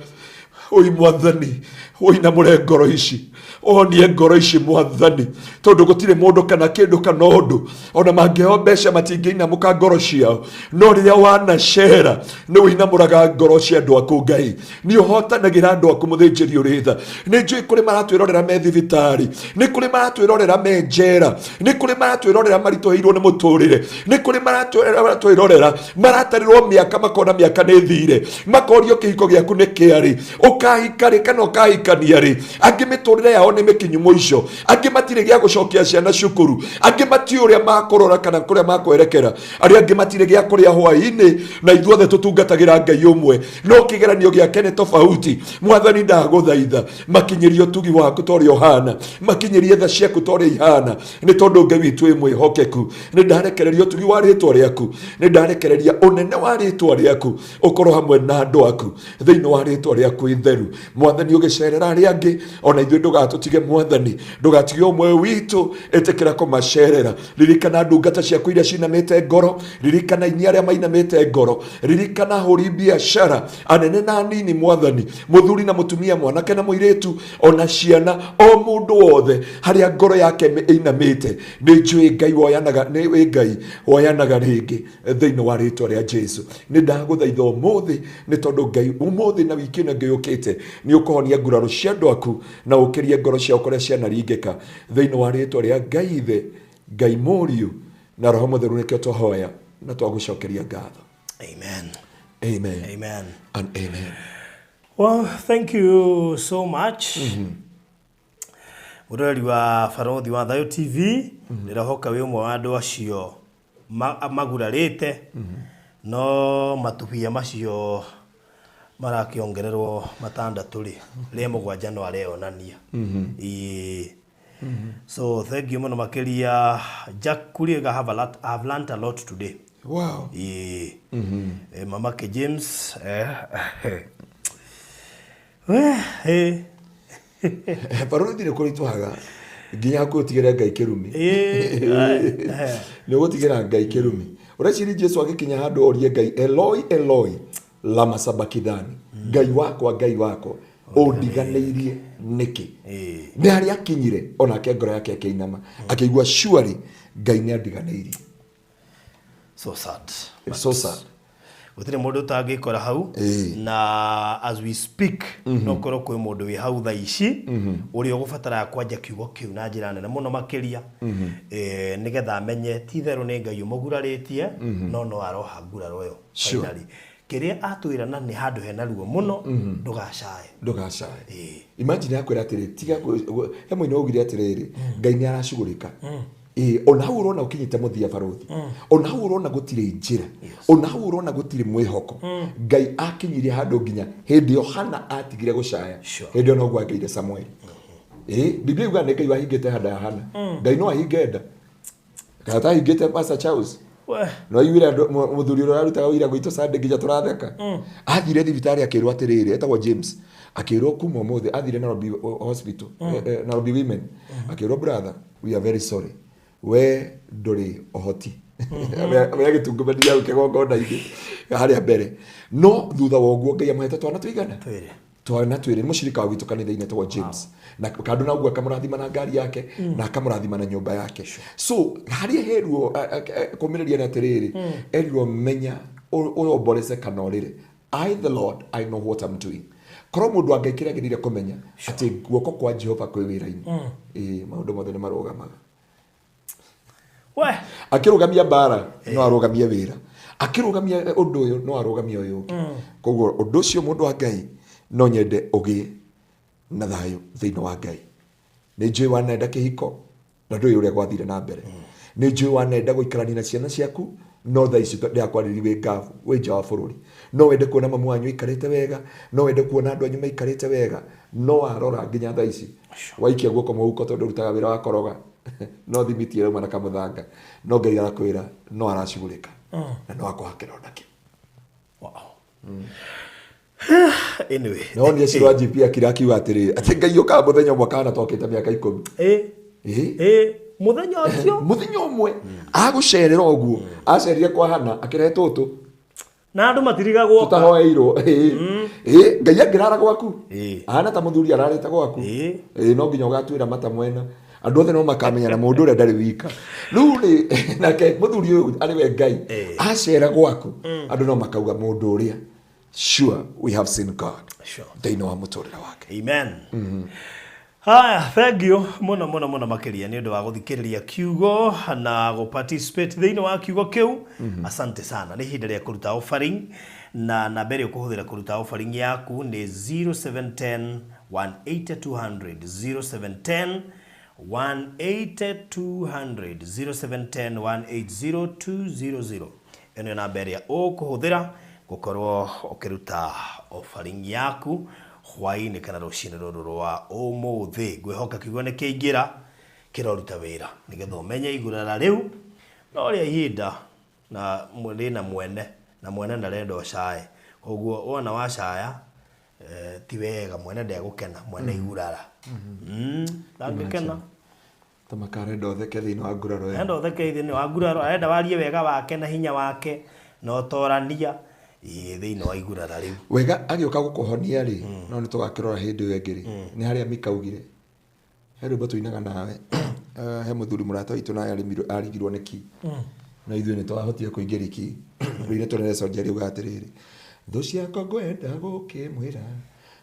oi mwathani oi na mure ngoro ici onie ngoro ici mwathani tondu gutire mundu kana kindu kana undu ona mangeo mbeca matingiina muka ngoro ciao no riria wanacera ni winamuraga ngoro cia andu aku ngai ni uhotanagira andu aku muthinjiri uritha ni njui kuri maratwirorera me thibitari ni kuri maratwirorera me njera ni kuri maratwirorera maritoheirwo ni muturire ni kuri maratwirorera maratarirwo miaka makona miaka ni thire makorio kihiko giaku ni kiari ukahikari kana ukahikania ri angi miturire yao ni mikinyu mwisho angi matire gia gucokia ciana cukuru angi matio uria makorora kana kuria makwerekera ari angi matire gia kuria hwaini na ithuothe tutungatagira ngai umwe no kigeranio gia kene tofauti mwathani ndaguthaitha makinyirio tugi waku tori Yohana makinyirie tha ciaku tori ihana ni tondu ngai witu imwe hokeku ni ndarekererio tugi wa ritwa riaku ni ndarekereria unene wa ritwa riaku ukoro hamwe na andu aku thiini wa ritwa riaku itheru mwathani ugicerera ari angi ona ithuĩ ndugatutige mwathani ndugatige umwe witu etekera kumacerera ririkana ndungata ciaku iria cinamite ngoro ririkana inyuĩ arĩa mainamite ngoro ririkana hũri biashara anene na anini mwathani muthuri na mutumia mwanake na muiritu ona ciana o mundu wothe haria ngoro yake inamite ni njui ngai woyanaga ni wi ngai woyanaga ringi thiini wa ritwa ria Jesu ni ndaguthaitha umuthi ni tondu ngai umuthi na wiki na ngai ukite ni ukuhonia nguraro cia andu aku na ukirie ngoro cia ukoria ciana ringika thiini wa ritwa ria ngai ithe ngai muriu na roho mutheru nikio twahoya na twagucokeria ngatho. Amen. Amen. Amen. And amen. Well, thank you so much. Murori wa Farothi wa Thayo TV. Nirahoka wi umwe wa andu acio magurarite no matubia macio marakiongererwo matandatu ri mugwanja no areonania so thank you muno makiria Jack Kuriga have learned a lot today. Wow. Mama ke James Parole dire ko litwaga nginya ko tigera Ngai kirumi no tigera Ngai kirumi uraciri Jesu agikinya handu orie Ngai Eloi Eloi lama sabakithani Ngai wako ondiganeirie niki ni hari akinyire ona ke ngoro yake akeinama akigua surely Ngai ni andiganeirie. So sad. So sad. Gutire mundu tangikora hau na as we speak no korwo kwi mundu wi hau tha ici uri ugubatara kwanja kiugo kiu na njira nene muno makiria nigetha amenye ti theru ni Ngai umuguraritie no aroha nguraro yo finally kiria atwira na ni handu hena ruo muno ndugacae imagine akwira atiri tiga hemwe no ugire atiriri Ngai ni aracugurika ona hau urona ukinyite muthia baruthi ona hau urona gutire njira ona hau urona gutire mwihoko Ngai akinyirie handu nginya hindi yo Hana atigire gucaya hindi no gwageire Samuel Biblia yuga ne Ngai wahingite handa ya Hana Ngai no ahingenda kata hingite Pastor Charles no iwira muthuri ro arutaga wira gwito Sunday nginya turatheka athire thibitari akirwa atiriri etagwo James akirwa kuma mothe athire Nairobi hospital Nairobi women akirwa brother we are very sorry we nduri ohoti ame gitungumania ukigongo ndaigi haria mbere no thutha wa uguo Ngai amahete twana twiri mushirika witu kanitha-ini twa James na kandu na uguo akamurathima na ngari yake na akamurathima na nyumba yake so haria heruo kumireria na atiriri eruo menya uyomborece kana urire I the Lord I know what I'm doing korwo mundu angaikira ngirire kumenya ati guoko kwa Jehova kwi wira-ini maundu mothe ni marugamaga akirugamia bara no arugamia wira akirugamia undu uyu no arugamia uyu koguo undu ucio mundu wa Ngai no nyende ugie na thayo thiini wa Ngai ni njui wanenda kihiko na ndui uria gwathire na mbere ni njui wanenda guikarania na ciana ciaku no tha ici ndiakwariri wi ngavu wi nja wa bururi no wende kuona mamu wanyu ikarite wega no wende kuona andu anyu maikarite wega no arora nginya tha ici waikia guoko muhuko tondu rutaga wira wa koroga no thimitie uma na kamuthanga no Ngai arakwira no aracugurika na no akwakira ndaki anyway no ni ecirwa GP akirakiwa atiri ati Ngai uka muthenya umwe kana twakite miaka 10 muthenya umwe agucerera oguo acererie kwa Hana akirehe tutu na andu matiriga gwoka tutahoeirwo Ngai angirara gwaku Hana ta muthuri ararita gwaku no nginya ugatwira mata mwena andu othe no makamenya na mundu uria ndari wika riu ni nake muthuri uyu ari we Ngai acera gwaku andu no makauga mundu uria sure we have seen God they know amuturira wake amen haya thank you muno makiria ni undu wa guthikiriria kiugo na go participate thiini wa kiugo kiu asante sana ni hinda ria kuruta offering na nambere ukuhuthira kuruta offering yaku ni 0710 180 200 0710 180 200 0710 180 200 eno nambere ya ukuhuthira gukorwo ukiruta offering yaku hwaini kana rucini ruru rwa umuthi ngwihoka kiugo ni kiingira kiroruta wira nigetha umenye igurara riu no ria ihinda na mwena mwene ndarenda ucae koguo wona wacaya ti wega mwene ndegukena mwene igurara ndangikena tamakare ndotheke thiini wa nguraro enda utheke thiini wa nguraro arenda warie wega wake na hinya wake no torania thiini wa igurara riu wega agioka gukuhonia ri no ni tugakirora hindi iyo ingiri ni haria mikaugire heru batu inaga nawe he muthuri murata witu na arigirwo niki na ithuĩ nĩ twahotire kũingĩra iki rĩu tũrecoria ugatiriri thũ ciakwa ngwenda gũkĩmwĩra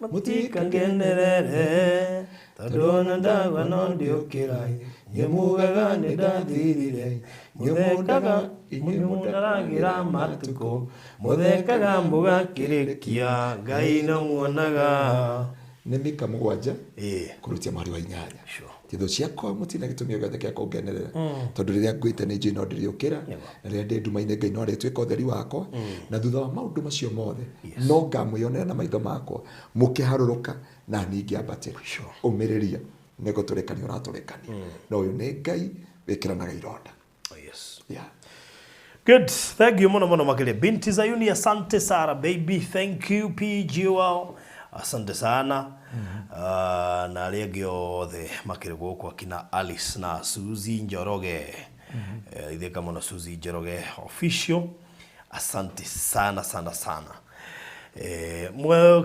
mũtikangenerere tondũ ona ndagwa no ndiũkĩra nyũmugaga nĩ ndathirire mũthekaga inyuĩ mũndaragĩra matukũ mũthekaga mũgakĩrĩkia Ngai no muonaga nĩ mika 7 kũrutia mari wa 8 titho ciakwa mutina gitumia gothe kia kugenerera tondu riria ngwite ni njino ndiriukira na riria ndi nduma-ini Ngai no aretwika utheri wakwa na thutha wa maundu macio mothe no ngamwionera na maitho makwa mukiharuruka na ningi ambatira umiriria nego turekani uraturekani no uyu ni Ngai wikiranaga ironda. Yes. Yeah. Good. Thank you mono makile. Binti Zayuni, asante Sara baby. Thank you PGL. Asante sana. Na legio the makile goko akina Alice na Suzy Njoroge. Ideka mono Suzy Njoroge official. Asante sana.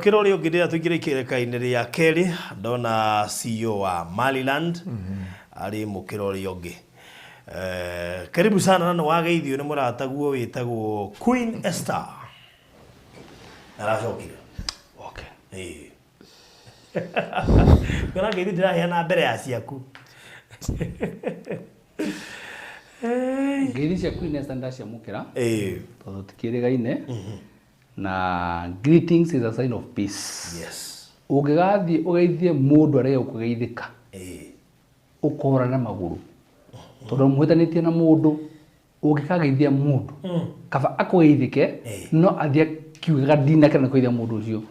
Kirori ogidea tugire kirekaine ya Kelly ndona CEO wa Maliland ari mukirori ogi. Karibu sana nano wageithio ni murataguo witagwo Queen Esther. Aracokire. Okay. Kana geithio ndiraheana mbere ya ciaku. Geithio cia Queen Esther ndaciamukira. Tondu tikirigaine. Na greetings is a sign of peace. Yes. Ugigathie ugeithie mundu arege ukugeithika. Ukora na maguru. Tondu muhitanitie na mundu ugikageithia mundu. Kaba akugeithike no athia kiugaga dina kana kugeithia mundu ucio.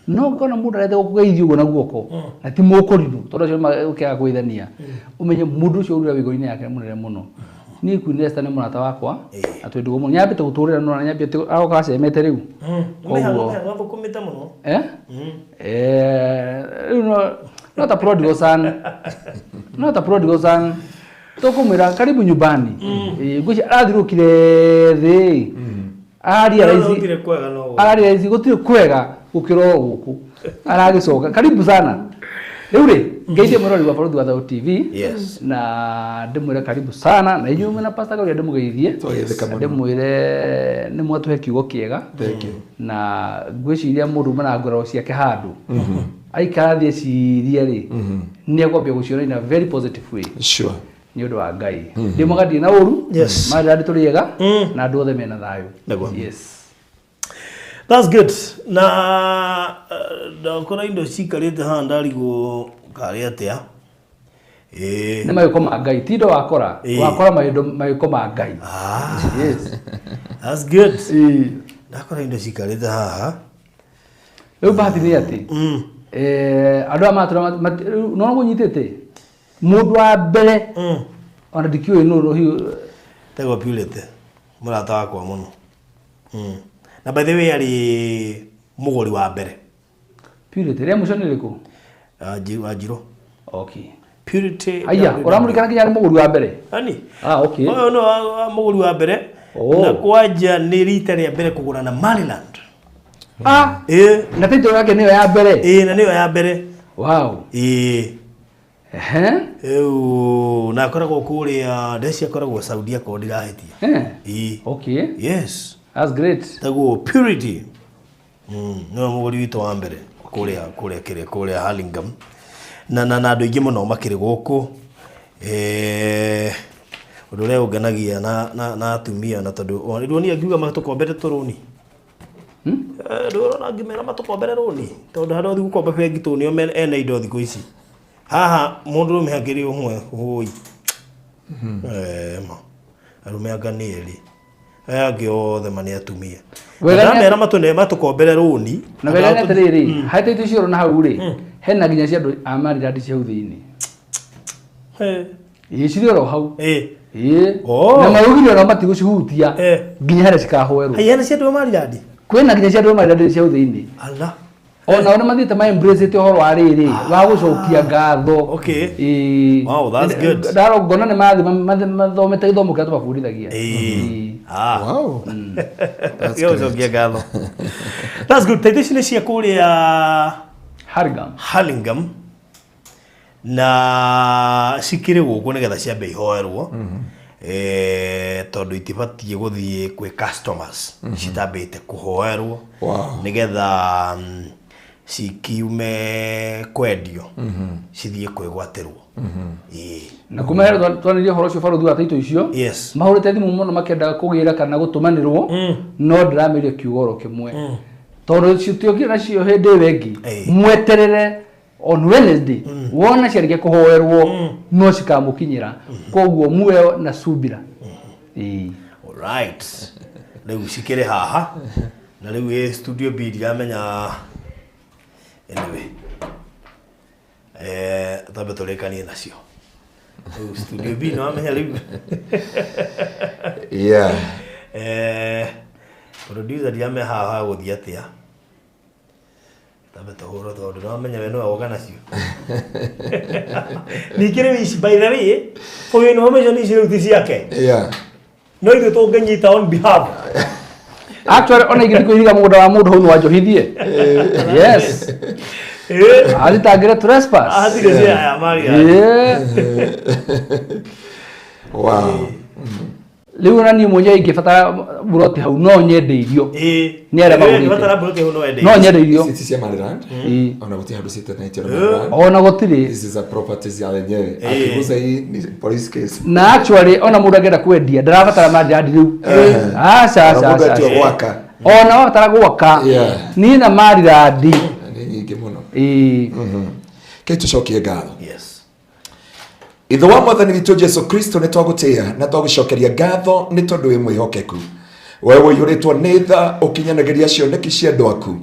No ngona mundu arege ukugeithio ugo na guoko. Na ti mukoriru tondu cio ukiaga kuithania. Umenye mundu ucio uri wigori-ini yake munene muno. Ni Queen Esther ni murata wakwa atwendi gumu nyambite guturira no nyambite aroka cemete riu koguo wathukumite muno not a prodigal son tukumira karibu nyumbani guci arathirukire thi ari gutire kwega gukiro guku aragicoka karibu sana riu ri ngeithie murori wa Borothi wa Thau TV na ndimwire karibu sana na inyuĩ na pastor Gaũrĩa ndimugeithie ndimwire ni mwatuhe kiugo kiega na ngwiciria mundu mana ngoro ciake handu aikara thie ciria ri ni akwambia guciona in a very positive way Sure. ni undu wa Ngai ndimugathie na uru mari turiega na andu othe mena thayu. Yes. That's good. Na ndakora indo cikarite haha ndarigo kari atia. Ni mayuko ma Ngai tindo wakora mayuko ma Ngai. Yes. That's good. Ndakora indo cikarite haha. Riu bahati ni ati andu amatura no gunyitete mundu wa mbere ona dikiwe no hiyo tego Purity murata wakwa muno. Na by the way ari mugori wa mbere. Purity ria muco ni riku? Ajiro. Okay. Purity. Aya, uramurikana kinya mugori wa mbere? Ani. Okay. No mugori wa mbere. Na kwanja ni rita ria mbere kugura na Maryland. Na title yake niyo ya mbere. Na niyo ya mbere. Wow. Na akoragwo kuria ndeci akoragwo Saudi ako ndirahetia. Okay. Yes. That's great. Tago Purity. No mugori witu wa mbere kuria Hurlingham. Na andu ingi muno makiri guku. Undu ria unganagia na atumia na tondu ndoni akiuga matukombere turuni. Ndorona ngimera matukombere runi tondu handu gukomba bengi tu nio ene indo thiku ici. Haha mundu umehagiri umwe hoi. Arume aganiri. Age othe mani atumia. Ndamera matune matukombere runi. Na wega atiriri, haite icio na hau ri. Hena ginya cia andu amari radi cia uthini. Icirio ro hau. Na maugire ro matigucihutia. Ginya hera cikahwerwo. Hena cia andu amari radi. Kwena ginya cia andu amari radi cia uthini. Allah. Ona mathite ma embrace te horo ariri wa gucokia ngatho. Okay. Wow, that's good. Ndaro ngona ni mathomete githomo kia tubafundithagia. Wow. That's good. That's good. Taitisha cia kuria Hurlingham na sikire guku nigetha ciambe ihoerwo. Tondu itibatie guthie kwi customers citambite kuhoerwo nigetha cikiume kwendio cithie kwigwatirwo. Na kumera twanirie horo cio Borothi wa Taito icio mahurite thimu muno makenda kugira kana gutumanirwo no ndirameria kiugoro kimwe tondu citiogira nacio hindi wengi mweterere on Wednesday wona ciarige kuhoerwo no cikamukinyira koguo muoyo na subira. All right. Riu cikire haha na riu studio B ndiramenya anyway tabe turekanie nacio studio B no amenya riu Yeah. Producer ndiame haha guthii atia tabe tuhuro tondu no amenya we no awoga nacio nikire wici by the way for your information is riu ticiake. Yeah. No ithu tunganyita on behalf. Actually ona igiri kuiga mugunda wa mundu hau wanjohithie. Yes. Alitagire trespass. Atigeze aya Maria. Wow. Riu na ni mwenye ingifata buroti hau no nyendeirio. Ni ara maguri. Fatara buroti hau no ende. No nyendeirio. Sisi cia Maryland. Ona guti handu citanaitio na Maryland. Ona gutiri. This is a properties ya lenyewe. Akiguza hii ni police case. Na actually ona mundu agenda kwendia ndarabatara Maryland riu. Sasa. Ona watara gwaka. Ni na Maryland. Ni nyingi muno. Kitu cokie ngatho. Yes. Ithe wa mwathani witũ Jesu Kristo nĩ twagũtĩĩa na twagũcokeria ngatho nĩ tondũ wĩ mwĩhokeku. Wewe ũiyũrĩtwo nĩ tha ũkinyanagĩria cioneki cia andũ aku.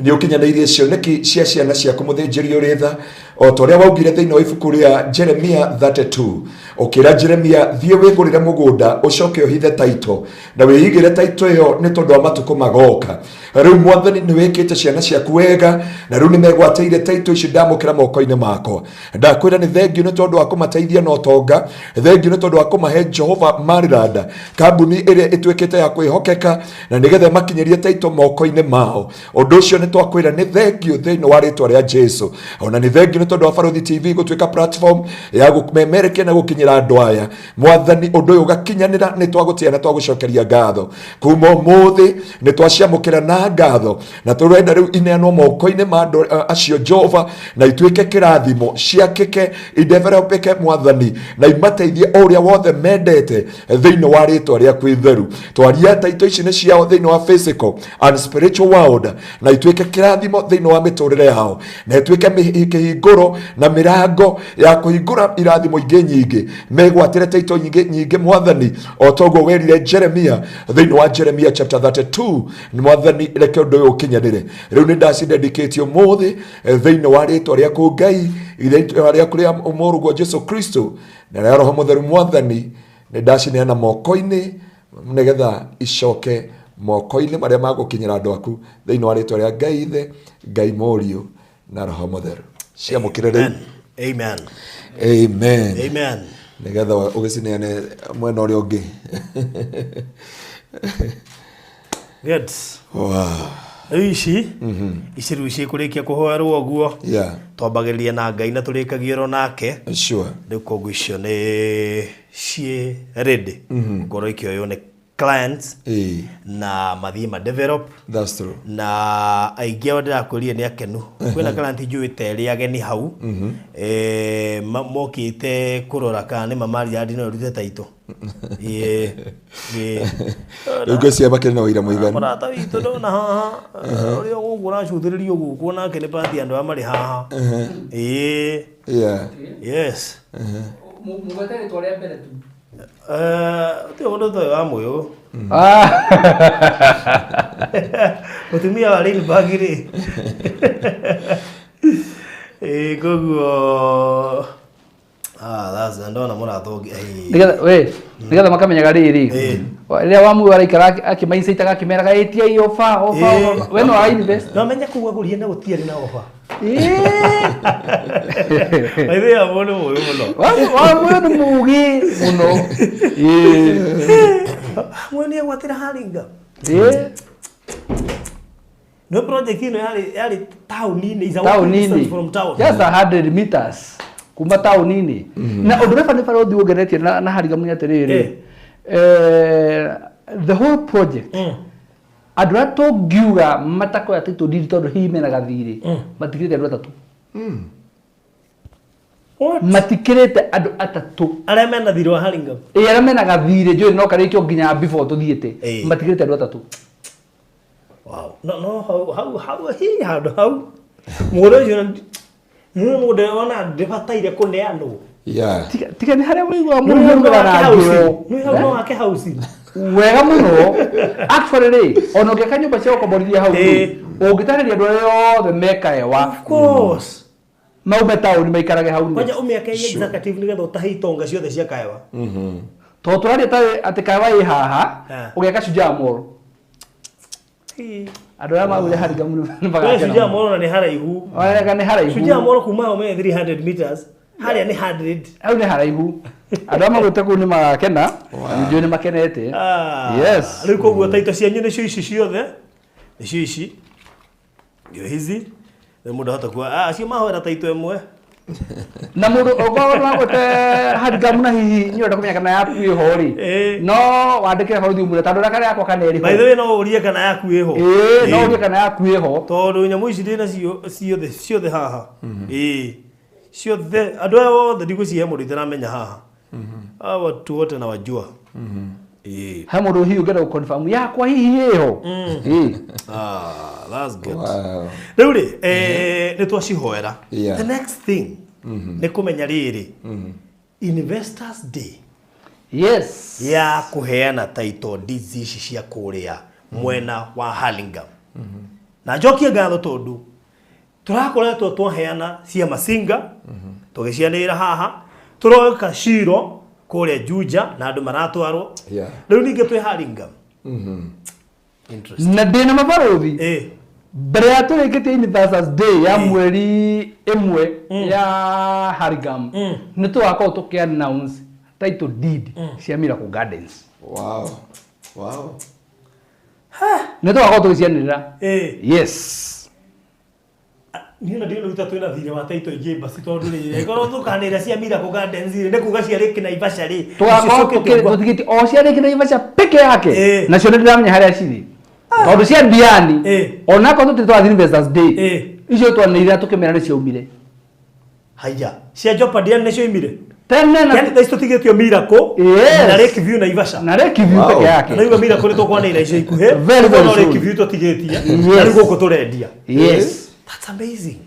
Nĩ ũkinyanĩirie cioneki cia ciana ciaku mũthĩnjĩri ũrĩ tha o ta ũrĩa waugire thĩinĩ wa ibuku rĩa Jeremia 32. Ũkĩra Jeremia thiĩ wĩgũrĩre mũgũnda ũcoke ũhithe taito na wĩigĩre taito ĩyo nĩ tondũ wa matukũ magoka. Rĩu mwathani nĩ wĩkĩte ciana ciaku wega na rĩu nĩ megwatĩire taito ici ndamũkĩra moko-inĩ makwa. Ndakwĩra nĩ thengiũ nĩ tondũ wa kũmateithia na ũtonga, thengiũ nĩ tondũ wa kũmahe Jehova Maryland kambuni ĩrĩa ĩtuĩkĩte ya kwĩhokeka na nĩgetha makinyĩrie taito moko-inĩ mao. Ũndũ ũcio nĩ twakwĩra nĩ thengiũ thĩinĩ wa rĩtwa rĩa Jesu. Ona nĩ thengiũ nĩ tondũ wa Barũthi TV gũtuĩka platform ya gũmemerekia na gũkinyĩra andũ aya. Mwathani ũndũ ũyũ ũgakinyanĩra nĩ twagũtĩĩa na twagũcokeria ngatho. Kuma ũmũthĩ nĩ twaciamũkĩra na ngatho na tũrenda rĩu ineanwo moko-inĩ ma andũ acio Jehova na ituĩke kĩrathimo ciakĩke idevelopeke Mwathani na imateithie o ũrĩa wothe mendete thĩinĩ wa rĩtwa rĩaku itheru. Twaria taito ici nĩ ciao thĩinĩ wa physical and spiritual world na ituĩke kĩrathimo thĩinĩ wa mĩtũrĩre yao na ituĩke kĩhingũro na mĩrango ya kũhingũra irathimo ingĩ nyingĩ megwatĩre taito nyingĩ Mwathani o toguo werire Jeremia thĩinĩ wa Jeremia chapter 32. Mwathani reke ũndũ ũyũ ũkinyanĩre. Rĩu nĩ ndacindĩkĩtie ũmũthĩ thĩinĩ wa rĩtwa rĩaku Ngai rĩtwa rĩaku rĩa mũrũgwo Jesu Kristo na rĩa Roho Mũtheru Mwathani nĩ ndacineana moko-inĩ nĩgetha icoke moko-inĩ marĩa magũkinyĩra andũ aku thĩinĩ wa rĩtwa rĩa Ngai Ithe, Ngai Mũriũ na Roho Mũtheru. Ciamũkĩre rĩu. Amen. Amen. Amen. Nĩgetha ũgĩcineane mwena ũrĩa ũngĩ. Good. Wow. Ici ici kurikia kuhoerwo guo. Yeah. Twambagĩrĩria na Ngai na tũrĩkagĩrwo nake. Sure. Rĩu koguo icio nĩ ciĩ ready. Ngoro ikĩoywo nĩ clients na mathiĩ ma develop. That's true. Na aingĩ ao ndĩrakũria nĩ akenu. Kwĩna client njũĩte ĩrĩ ageni hau mokĩte kũrora kana nĩ Maryland no rute taito. Rĩu ngĩcia makĩrĩ na ũira mũiganu. Mũrata witũ ndona haha ũrĩa gũkũ ũracuthĩrĩrio gũkũ nake nĩ party andũ arĩa marĩ haha. Yeah. Yes. Mugate rĩtwa rĩa mbere tu. Tio mũndũ toyo wa mũyũ. Mũtumia wa Lindbergh rĩ. Koguo that's ndona mũrata ũngĩ. Nĩgetha makamenyaga rĩrĩ. Rĩrĩa wa mũyũ araikara akĩmaicaitaga akĩmeraga ĩtia ofa we no wa invest. No menye kuga gũria na gũtiarĩ na ofa. Aithe ya mũndũ mũyũ mũno. Wa mũyũ nĩ mũgi mũno. Mũyũ nĩ agwatĩra Haringa. No project ino yari taũni-inĩ is a walking distance from town. Just 100 meters kuma taũni-inĩ. Na ũndũ ũrĩa nĩ Barũthi wongeretie na Haringa mũnya atĩrĩrĩ. The whole project andũ arĩa tũngiuga matakoya taito ndiri tondũ hihi mena gathirĩ matikĩrĩte andũ atatũ. Matikĩrĩte andũ atatũ arĩa mena thirĩ wa Haringa. Arĩa mena gathirĩ njũĩ no karĩkio nginya before tũthiĩte matikĩrĩte andũ atatũ. Wow. No how he had how mũndũ ũcio Mundu ona ndebataire kuneanwo. Yeah. Tiga ni haria muigwa mundu na ngiro. Ni hau wake house. Wega muno. Actually ona ngeka nyumba cia ukomborithia hau. Ungitariria andu yothe meka ewa. Of course. Maume tauni maikarage hau. Kwanja umiake executive nigetha utahe itonga ciothe cia kaewa. To turaria ati kaewa i haha ugeka Shujaa Mall. Andu aya maguire Haringham ni bagakena. Shujaa Mall ni haraihu. Wega ni haraihu. Shujaa Mall kuma ome 300 meters. Haria ni 100. Au ni haraihu. Andu aya maguite ku ni magakena. Ndio ni makenete. Yes. Riu koguo taito cianyu ni cio ici ciothe. Ni cio ici. Ndio hizi. Mundu hata kwa acio mahoera taito emwe. Na mundu ogorwa gote Haringham na hihi nyoda kumenya kana yaku i hori. No wandikira bauthi umure tondu rakare yakwa kana eri ho. By the way no urie kana yaku i ho. No urie kana yaku i ho. Tondu nyamu ici ndina ciothe haha. Ciothe andu aya othe ndigucihe mundu itaramenya haha. Watu wote na wajua. Ha mundu hihi ungenda ku confirm yakwa hihi i ho. That's good. Wow. Riu ri ni twacihoera. Yeah. The next thing ni kumenya riri. Investors Day. Yes. Ya kuheana title deeds ici cia kuria mwena wa Haringham. Na njokie ngatho tondu turakoretwo twaheana cia Masinga tugicianira haha turoka Shiro kuria Juja na andu maratwarwo. Yeah. Riu ninge twi Haringham. Na ndina mabarothi. Mbere ya turikitie Investors Day ya mweri imwe ya Haringham ni twakorwo tuki announce title deed cia Miracle Gardens. Wow. Wow. Ni twakorwo tugicianira. Yes. Ni na ndio ruta twina thire wa title ingi basi tondu ri goro tukanira cia Miracle Gardens ri nikuga cia riki na Ivasha ri twakorwo tutigiti o cia riki na Ivasha peke yake na cio ndiramenya haria ciri tondu cia Diani ona ko tutitwa Investors Day icio twanira tukimera ni ciaumire. Haya cia Jopa Diani ni cio imire tena na taisto tutigitio Miracle na Lake View na Ivasha na Lake View peke yake na igo Miracle ni tukwanira icio ikuhe na Lake View tutigitia na rigo ko turendia. Yes. That's amazing.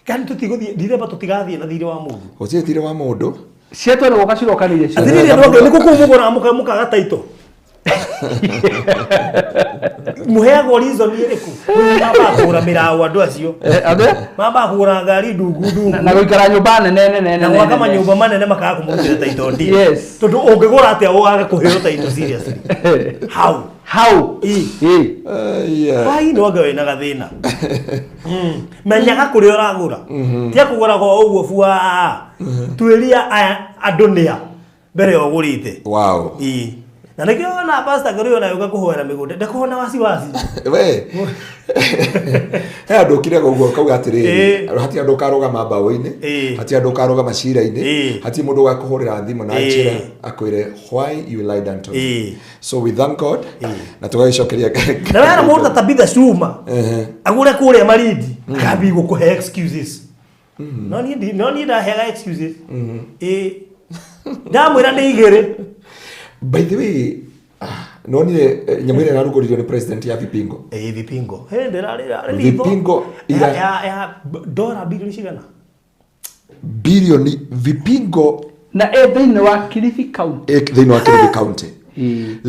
Kan tutiguthie ndithemba tutigathie na thire wa mundu. Ucie thire wa mundu. Cietwa ni goka cirokanire cio. Athiri ndio ni kukumugura muka gataito. Muheagwo reason iriku. Maba kugura miraũ andu acio. Maba kugura ngari ndungu na guikara nyumba nene na gwaka manyumba manene makaga kumurutira taito ndi. Yes. Tondu ungigura atia ugaga kuheo taito seriously. How? Yeah. Wai no gawe na gathina. Menyaga kuri uragura. Tia kugura go uguo bua. Twiria adunia mbere ogurite. Wow. Na nikio na pastor gari ona yoga kuhoera migunda ndakuona wasiwasi we he andu kire guguo kauga atiriri hati andu karugama mbaũ-inĩ hati andu karugama cira-inĩ hati mundu gakuhurira thimu na njira akwire why you lied unto me. So we thank God na tugacokeria na wera mundu tabitha cuma agure kuria maridi kabi gukuhe excuses no ni da hega excuses ndamwira ni igere. By the way, no ni nyamwire na rugoririo ni president ya Vipingo. Vipingo. Ndirarira Vipingo ya dola bilioni cigana? Bilioni Vipingo na thiini wa Kilifi County. Thiini wa Kilifi County.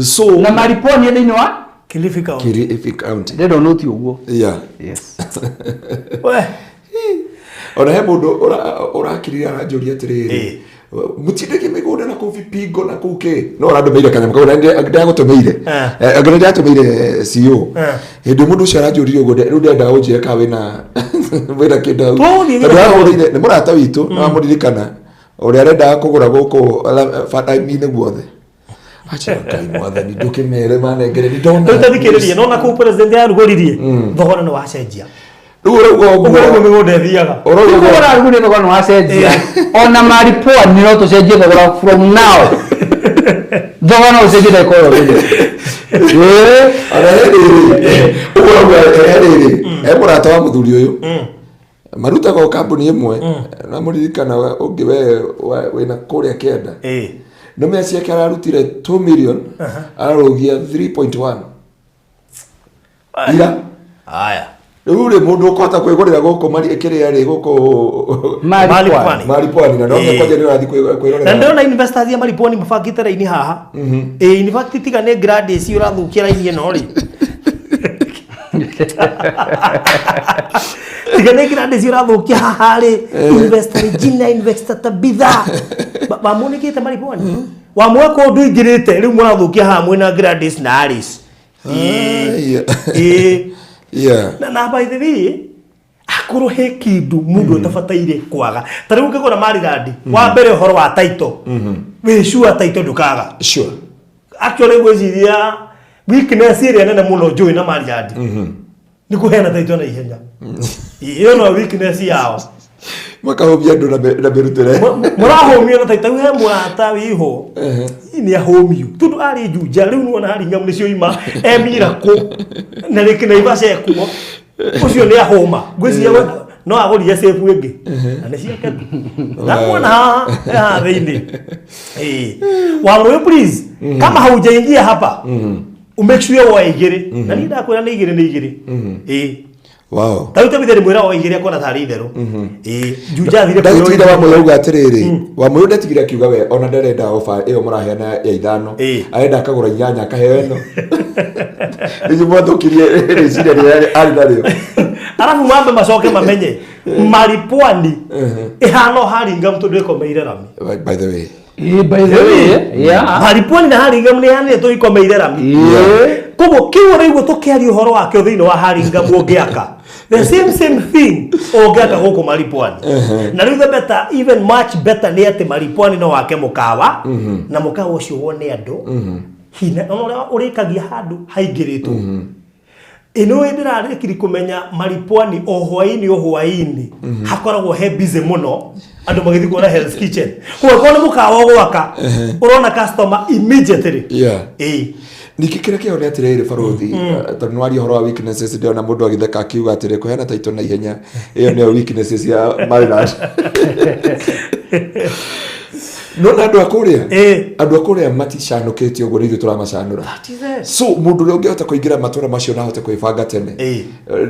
So na mariponi thiini wa Kilifi County. Kilifi County. Ndio noti uguo. Yeah. Yes. We ona he mundu urakirira aranjuria atiriri mutindeke migunda na Vipingo na kuke no arandumeire kanyama kau ndagutumeire agana ndatumeire CEO hindu mundu ucio aranjuria uguo riu ndenda unjire ka wina wina kinda ndahurire ni murata witu na muririkana uria arenda kugura guku fataimine guothe acha kai mwathani ndukimere manengere ni ndona tutathikiririe no na ku president ya rugoririe thogora no wacenjia ugo migunda thiaga ora ruguri thogora no wacenjia ona maripoa ni no tucenjie thogora from now thogora no ucenjie thogora ugo murata wa muthuri uyu maruta go kambuni imwe na muririkana ungi we wina kuria kenda no meci yake ararutire 2 million ararogia 3.1 ira haya Ule mundu ukota kwigurira goko mari kiri ari goko Malipwani na no kwaje ni rathi kwirorera. Na ndona investors ya Malipwani mafakite raini haha. In fact tiga ne grade si urathukia raini eno ri. Tiga ne grade si urathukia haha ri. Investor jina investor tabitha. Ba munikite Malipwani. Wa mwako ndu ingirite riu murathukia haha mwina grades na aris. Yeah. Na by the way, akuru he kindu mundu utafataire kwaga. Tariu ngigura marigandi, wa mbere horo wa title. We sure title ndukaga. Sure. Actually gwiciria weakness ire nene muno join na marigandi. Ni kuhena title na ihenya. Iyo no weakness yao. Makahobia ndu na berutire. Murahomia na title he mwata wiho. Ini ahomio. Tundu ari juja riu nuona hari ngamu nicio ima emira ko. Na rikina ibase kuo. Ucio ni ahoma. Gwiciria no agorire safe wingi. Na ni ciake. Ndakuona ha thini. Wamoyo please. Kama haujaingia hapa. Umake sure waigire. Na ni ndakwira ni igire. Wow. Tawita bidere mwira waigire akona thari theru. Juja thire kwa ndagitira wa moyo uga atiriri. Wa moyo ndatigira kiuga we ona ndarenda offer iyo muraheana ya ithano. Arenda akagura nyanya akaheo eno. Ndio mwathũkirie rĩciria rĩrĩa arĩ narĩo. Arabu mambe macoke mamenye Malipwani ihano Haringham tondu ikomeire rami. By the way. By the way, yeah. Malipwani na Haringham ni yani to ikomeire rami. Kogo kiwore igwo tukiari uhoro wake thiini wa Haringham ungiaka. The same thing ungiaka guku Malipwani. Na riu the better, even much better ni ati Malipwani no wake mukawa na mukawa ucio wone andu. Hina urikagia handu haingiritwo. Ino ndirarikiri kumenya Malipwani o hwaini hakoragwo he busy muno andu magithi kuona Hell's Kitchen kwa mukawa gwaka urona customer immediately. Nikikira kio ni atiriri baruthi tondu nwari horo wa weaknesses ndio na mundu agitheka akiuga atire kuhena title na ihenya iyo ni weaknesses ya Maryland. No na andu akuria matichanukitio guo nithu turamacanura. So mundu ri ungiota kuingira matura macio na hote kuibanga tene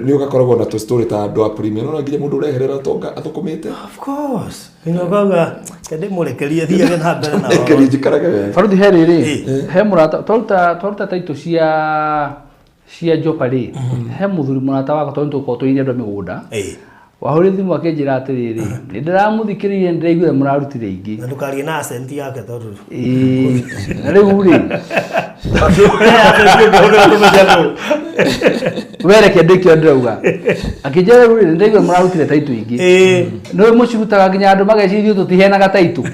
ni ugakoragwo na to story ta andu a premium no nginya mundu ureherera tonga athukumite. Of course ngoga kende murekeria thia na mbere na ekeri jikaraga Faruthi heriri he murata tolta taito cia Jopari he muthuri murata wako tonto ko to ine ndo migunda wahore thimu akenjira atiriri ni ndiramuthikiririe ndiraigua murarutire ingi na ndukarie na accent yake tondu na riu ri were kende kio ndirauga akinjira ri ndiraigua murarutire taito ingi no mucirutaga nginya andu magecirio tutihenaga taito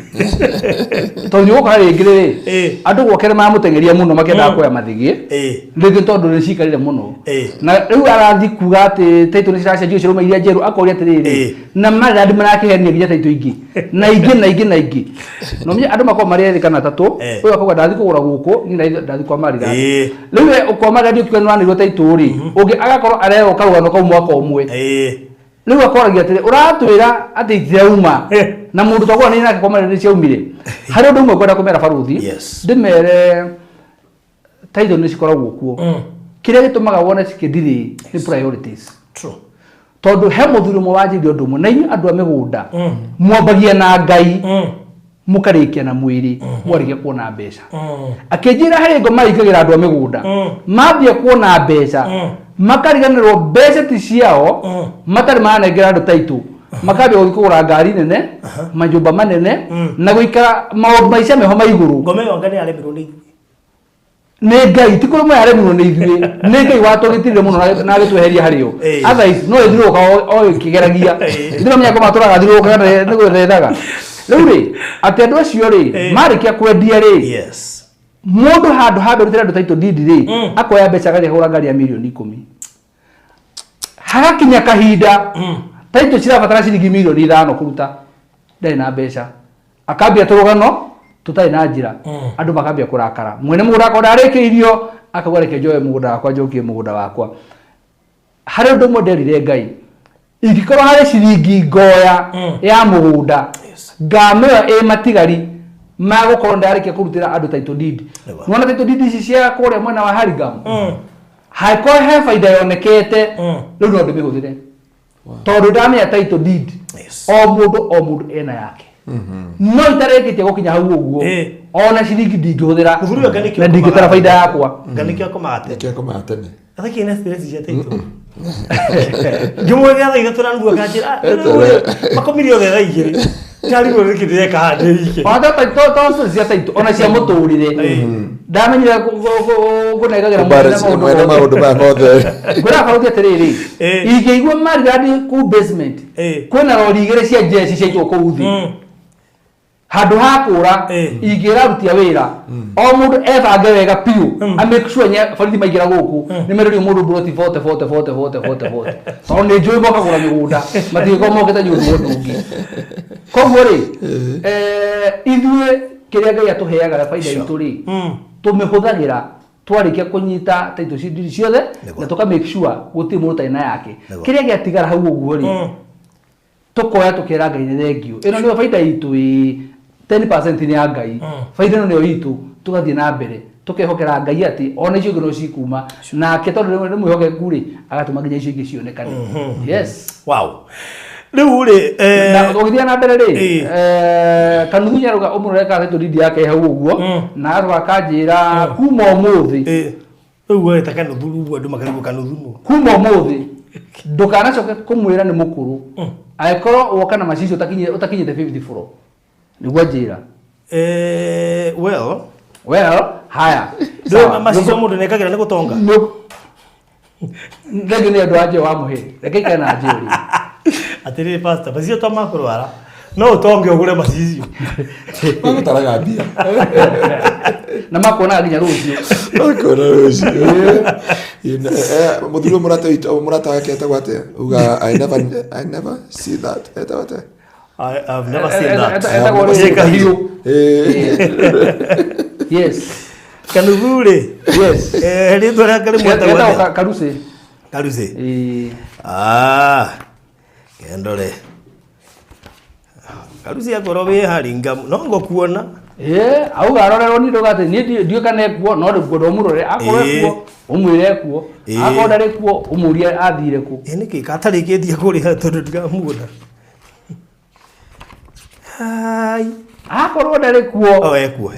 tondu uko hari ingire andu gwokere mamutengeria muno makenda kuya mathigi rigi tondu ni cikarire muno na riu arathi kuga ati taito ni ciracenjio ciruma iria njeru akoria atiriri na magadi marakihenia nginya taito ingi na ingi no mye andu makoma mari kana tatu uyu akauga ndathi kugura guku ni ndathi kwa mari gadi riu ukoma gadi ukwenwa ni taito ri ungi agakorwo areo karugano kau mwaka umwe riu akoragia atiri uratwira ati itirauma na mundu tagora ni nake koma ni ciaumire hari undu umwe kwenda kumera Faruthi ndimere taito ni cikoragwo kuo kiria gitumaga wona cikithiri ni priorities. True. Tondu he muthuri mwe wanjirie undu mwe na inyu andu a migunda mwambagia na Ngai mukarikia na mwiri mwarikia kuona mbeca akinjira hari ngo maikigira andu a migunda mambia kuona mbeca makariganirwo mbeca ti ciao matari manengera andu taitu makambia gukugura ngari nene majumba manene na guikara maundu maica meho maiguru ngome yongane aremirwo ni ne Ngai tikuru mwe aremirwo ni ithuĩ ne Ngai watũgĩtirire muno na agĩtweheria harĩo otherwise no ĩthiũka o kĩgeragia ndĩrĩ menya ko matũraga thiũka nĩ gwethaga rĩu rĩ atĩ andũ acio rĩ marĩkia kwendia rĩ mũndũ handũ haberutĩra andũ taito ndindi rĩ akoya mbeca gari hũra ngari ya milioni 10 hagakinya kahinda taito cirabatara ciringi milioni 5 kũruta ndarĩ na mbeca akambia tũrũgano tutai na njira andu makambia kurakara mwene mugunda akwa ndarĩkĩirio akauga reke njoe mugunda wakwa njokie mugunda wakwa hari undu mwe nderire Ngai ingĩkorwo hari ciringi ngoya ya mugunda ngamĩoya matigari magũkorwo ndarĩkia kũrutĩra andu taito deed nona taito deed ici cia kũrĩa mwena wa Haringham haiko he faida yonekete riu no ndimihũthĩre tondũ ndamenya title deed o mũndũ ena yake no itarĩkĩtie gũkinya hau ũguo ona ciringi ndingĩhũthĩra na ndingĩtara faida yakwa nganikio komate tene athaki ina stress ya title ngimwega thaitha tũranugua kanjĩra makomirio thaa igĩrĩ Kali ko rikide ka hande. Pada to cia taito ona cia mũtũrĩre. Ndamenyire kũnengagira maũndũ ma mothe. Ngũra kauti atiriri. Ingĩigua marigadi ku basement. Kwĩna rori igĩrĩ cia jeshi ciaitwo kũu thĩ. Handũ ha kũra ingĩra rutia wĩra. O mũndũ ebange wega piũ. A make sure nya borithi maingĩra gũkũ. Nĩ merĩrio mũndũ buroti 40. O nĩ njũĩ moka kũra mĩgũnda. Matigĩkorwo mokĩte nyũndũ ũndũ ũngĩ. Koguo rĩ ithuĩ kĩrĩa Ngai atũheaga faida itũ rĩ tũmĩhũthagĩra twarĩkia kũnyita taito cindiri ciothe na tũka make sure gũtirĩ mũndũ tarĩ na yake kĩrĩa gĩatigara hau ũguo rĩ tũkoya tũkĩra Ngai nĩ thengio ĩno nĩyo faida itũ 10% nĩ ya Ngai faida ĩno nĩyo itũ tũgathiĩ na mbere tũkehokera Ngai atĩ ona icio ingĩ no cikuma nake tondũ nĩ mwĩhokeku rĩ agatũma nginya icio ingĩ cionekane. Yes, wow. Riu ri na gũgithia na mbere ri kanuthu nyaruga umureka title deed yake hau ũguo na aru akanjira kuma ũmũthĩ riu we ta kanuthu ruo andu makaribu kanuthu kuma ũmũthĩ ndukanacoke kumwĩra nĩ mũkũrũ aikorwo woka na macicio utakinyite 50 floor niguo njira well haya ndio macicio mundu nekagira nĩ gutonga ndege nĩ andũ anje wa muhe reke kana njiri atiri pastor macicio to makurwara no utonge ugure macicio magutaraga mbia na makona nginya rucio muthuru murata wake etagwate uga I never see that etagwate I've never seen that. Yes. Kanuvure. Yes. Rito ra kali mwata Karuse. Kendore. Karusi akorobe haringa nongo kuona. Au garorero ni ndogate ni ndio kana kuo no ndo murore akore kuo umwire kuo akodare kuo umurie athire ku. Niki katarikitie kuri tondu ndigamuona. Hai. Akorwo ndare kuo. Ekuo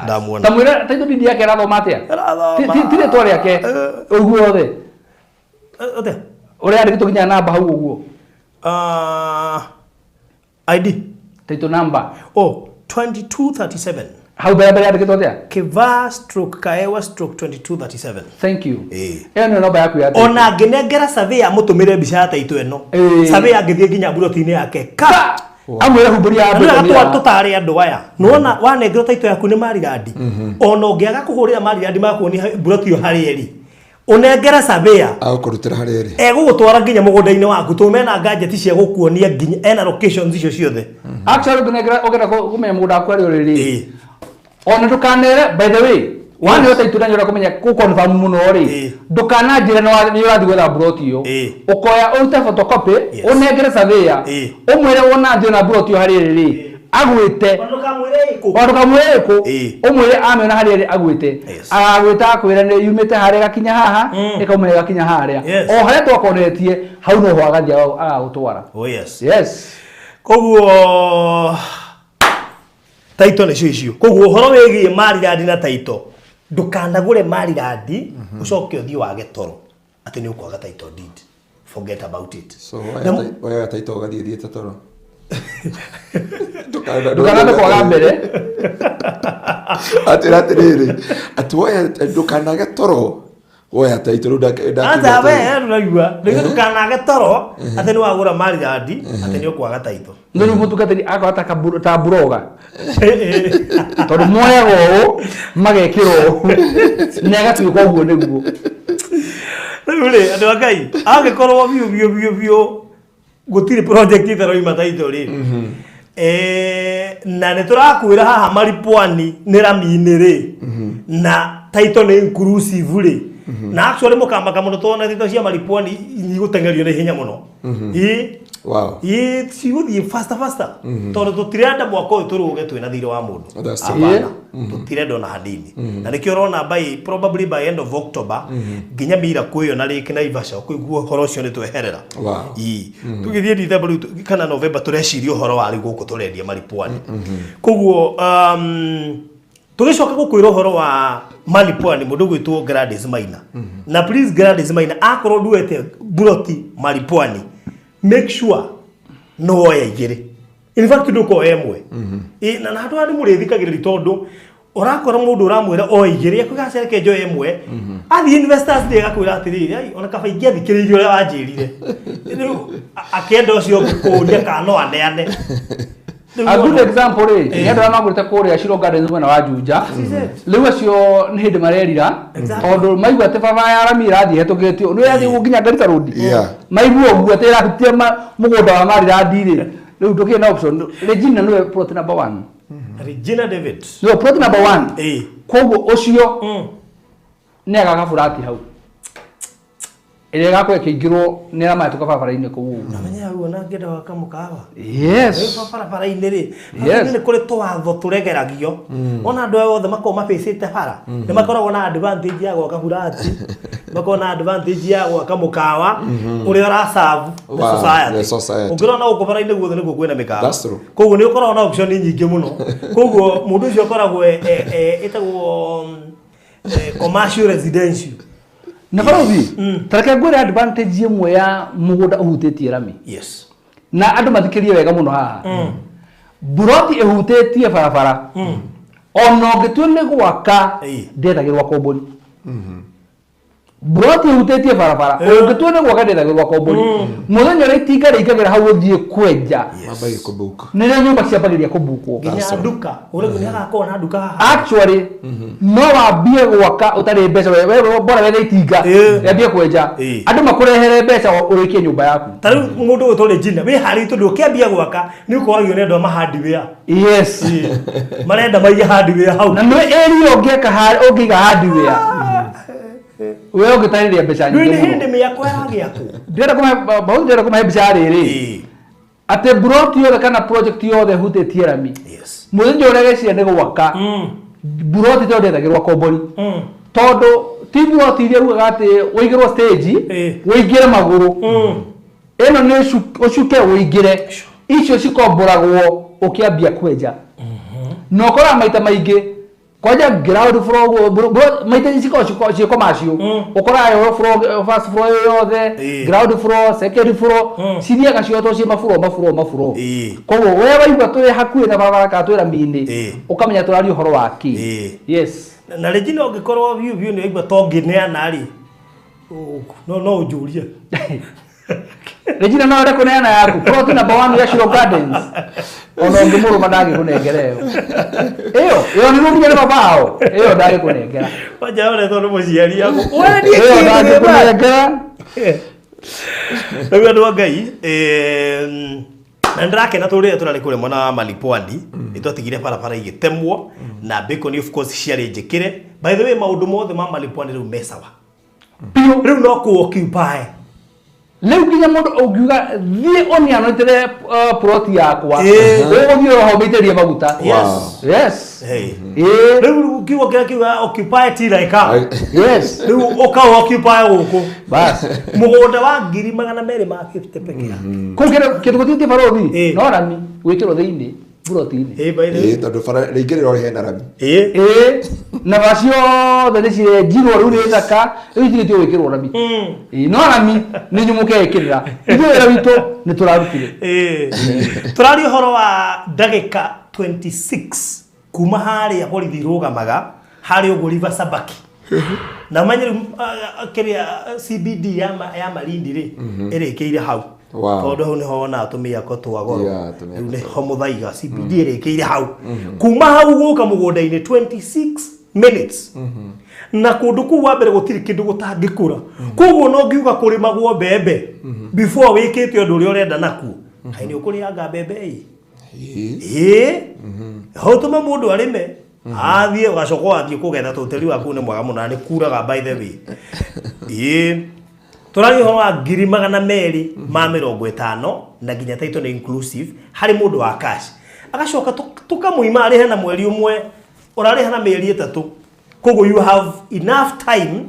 ndamuona. Tamwira taito didi yake rathoma atia. Tire twari yake uguo othe. Othe. Ore ari tukinya namba hau uguo. ID. Taito number. 2237. How bere ari kitwatia? Kiva/Kaewa/2237. Thank you. Eno namba yaku ya. Ona ngenengera survey amutumire mbica ya taito eno. Survey angithie nginya buroti-ini yake. Amwira humburia andu tutari andu aya nuona wanengero taito yaku ni marigadi ona ungiaga kuhurira marigadi makuoni buroti yo hari eri unengera surveyor akurutira hari eri egugutwara nginya mugunda-ini waku tumena gadget cia gukuonia nginya ena locations icio ciothe actually unengera ogera kumenya mugunda waku ari riri ona ndukanere by the way wani yo taito nyora kumenya ku confirm muno ri ndukana njira no wathi gwetha buroti yo ukoya uta photocopy unengere surveyor umwire wona ndio na buroti yo hari riri agwite warukamwire ku umwire amena hari riri agwite agwita akwira ni yumite hari gakinya haha ikaumire gakinya haria o haria twakonetie hau no ho agathia agagutwara. Yes koguo taito ni cio koguo uhoro wigie marigadi na taito ndukanagure marigadi ucoke uthii wage toro ati ni ukwaga taito deed, forget about it. So why taito gathie toro ndukanabe kwaga mbere atiriri atwoya ndukanage toro woya taito anda we nuragua ndukanage toro ati ni wagura marigadi ati ni ukwaga taito ndu mutugatiri akwata ta buroga tondu moyago magekiro nega tuko guo niguo rĩu andu akai agikorwo biu gutiri project itaro imataito ri na ne turakwira haha maripwani ni ramini ri na taito ni inclusive ri na actually mukamba kamuno tona thito cia maripwani igutengerio ni hinya muno Wow. Ciguthie faster tondu tutirenda mwaka uyu turuge twina thire wa mundu. That's true. Tutirenda ona hanini na nikio rona probably by end of October nginya mira kuyo na riki na Ivasha kuigua horo cio ni tweherera. Tugithie December kana November tureciria horo wari guku turendia Malipwani. Koguo tugicoka gukwira horo wa Malipwani mundu gwitwo Gladys Maina. Na please Gladys Maina akorwo duete buroti Malipwani, make sure no oya igire. In fact nduko emwe. Na nadu ari murithikagiriri tondu urakora mundu uramwira oya igire akugacereke njo emwe. Athi investors ndi gakwira atiriri ai ona kaba ingia thikiririo ria wanjirire. Akenda ucio kuria kana aneane. A good example ni andu arĩa magũrĩte kũrĩa Shiro Gardens mwena wa Juja rĩu acio nĩ hĩndĩ marerira tondũ maigua atĩ baba ya Arami ĩrathiĩ hetũkĩtio nĩ yathiĩ nginya Garissa Road maigua ũguo atĩ ĩrahutia mũgũnda wa Marirandi rĩu ndũkĩrĩ na option. Regina nĩwe plot number 1. Regina David nĩwe plot number 1 koguo ũcio nĩ agagabũrati hau ĩrĩa gakwe kĩingĩrwo nĩ aramahĩtũka barabara-inĩ kũu. Namenya uona ngenda waka mũkawa. Yes. Barabara-inĩ rĩ nĩ kũrĩ tũwatho tũregeragio ona andũ othe makorwo mabĩcĩte bara nĩ makoragwo na advantage ya gwaka burati makoragwo na advantage ya gwaka mũkawa ũrĩa ũraserve society. Ũngĩrona gũkũ bara-inĩ guothe nĩguo kwĩna mĩkawa koguo nĩ ũkoragwo na option nyingĩ mũno koguo mũndũ ũcio akoragwo ĩtagwo commercial residential. Na barothi tareke ngwĩre advantage ĩmwe ya mũgũnda ũhutĩtie Rami. Yes. Na andũ mathikirie wega mũno haha. Buroti ĩhutĩtie barabara. Ona ũngĩtua nĩ gwaka ndethagĩrwo komboni. Buroti ĩhutĩtie barabara. Ũngĩtua nĩ gwaka ndethagĩrwo komboni. Mũthenya ũrĩa itinga rĩingagĩra hau ũthiĩ kwenja. Mambagia kũbuka. Nĩ nyũmba ciambagĩria kũbukwo. Nginya nduka. Ũrĩa nĩ agakorwo na nduka haha. Actually no wambie gwaka ũtarĩ mbeca wewe bora wethe itinga yambie kwenja. Andũ makũrehere mbeca ũrĩkie nyũmba yaku. Ta rĩu mũndũ ũyũ tũrĩ Regina wĩ harĩ tondũ ũkĩambia gwaka nĩ ũkoragio nĩ andũ a hardware. Yes. Marenda maige hardware hau. Na nĩ area ũngĩiga hardware. Wewe ũngĩtarĩria mbeca nyingĩ mũno. Nĩ hĩndĩ mĩako yaragĩakwo. Ndĩrenda kũmahe mbica rĩrĩ. Atĩ buroti yothe kana project yothe hutĩtie Rami. Yes. Mũthenya ũrĩa geciria nĩ gwaka. Buroti to ndethagĩrwo komboni. Tondũ ti buroti iria ugaga atĩ ũigĩrwo stage ũingĩre magũrũ. Ĩno nĩ ũcuke ũingĩre. Icio cikomboragwo ũkĩambia kwenja. Na ũkoraga maita maingĩ kwanja ground floor maita cikoragwo macio ũkoraga first floor yothe ground floor second floor cithiaga ciotwo ciĩ maburo. Koguo we waigua tũrĩ hakuhĩ na barabara kana twĩ Rami-inĩ ũkamenya tũraria ũhoro waki. Yes. Na Regina ũngĩkorwo view nĩ waigua tongĩneana rĩ no ũnjũrie. Regina no ĩrĩ kũneana yaku plot number 1 ya Shiro Gardens ona ũngĩmũrũma ndangĩkũnengera ĩyo nĩ rũmia rwa bao ĩyo ndangĩkũnengera wanja ũrĩa tondũ mũciari yaku ĩyo ndangĩkũnengera. Rĩu andũ a Ngai na ndĩrakena tũrĩa tũrarĩ kũrĩa mwena wa Malipwani nĩtwatigire barabara igĩtemwo na Bacon of course ciarĩ njĩkĩre. By the way maũndũ mothe ma Malipwani rĩu mesawa rĩu no kũ-occupy. Leo nginya mũndũ ũngiuga thiĩ ũnianĩtĩre plot yakwa ũgũthiĩ ũhomeithĩrie maguta. Yes. Rĩu kiugo kĩrĩa kiuga occupy ti like how. Yes. Rĩu ũka-occupy gũkũ bas mũgũnda wa 250 peke yake. Kũu kĩndũ gũthiĩtie barothi no Rami gwĩkĩrwo thĩinĩ buroti-inĩ. Tondũ bara rĩingĩrĩro hena Rami. Na bacio thĩ nĩ cirenjirwo rĩu nĩ thaka rĩu itigĩtio gwĩkĩrwo Rami. No Rami nĩ nyũmũke ĩkĩrĩra ithuĩ wĩra witũ nĩ tũrarutire. Tũraria ũhoro wa ndagĩka 26 kuma harĩa borithi irũgamaga harĩa ũguo River Sabaki. Na manyĩrĩ kĩrĩa CBD ya Malindi rĩ ĩrĩkĩire hau. Tondũ hau nĩho wona atumia ko twagoro rĩu nĩho mũthaiga CBD ĩrĩkĩire hau. Kuma hau gũka mũgũnda-inĩ 26 minutes. Na kũndũ kũu wa mbere gũtirĩ kĩndũ gũtangĩkũra. Koguo no ngiuga kũrĩmagwo mbembe before wĩkĩte ũndũ ũrĩa ũrenda nakuo. Kaĩ nĩ ũkũrĩanga mbembe ho tũma mũndũ arĩme athiĩ ũgacoka athiĩ kũgetha tũtĩri waku nĩ mwega mũno nĩ kuraga by the way. Tũraria ũhoro wa 250 na nginya title ni inclusive hari mundu wa cash agacoka tukamuima arihe na mweri umwe urariha na mieri 3 kogo you have enough time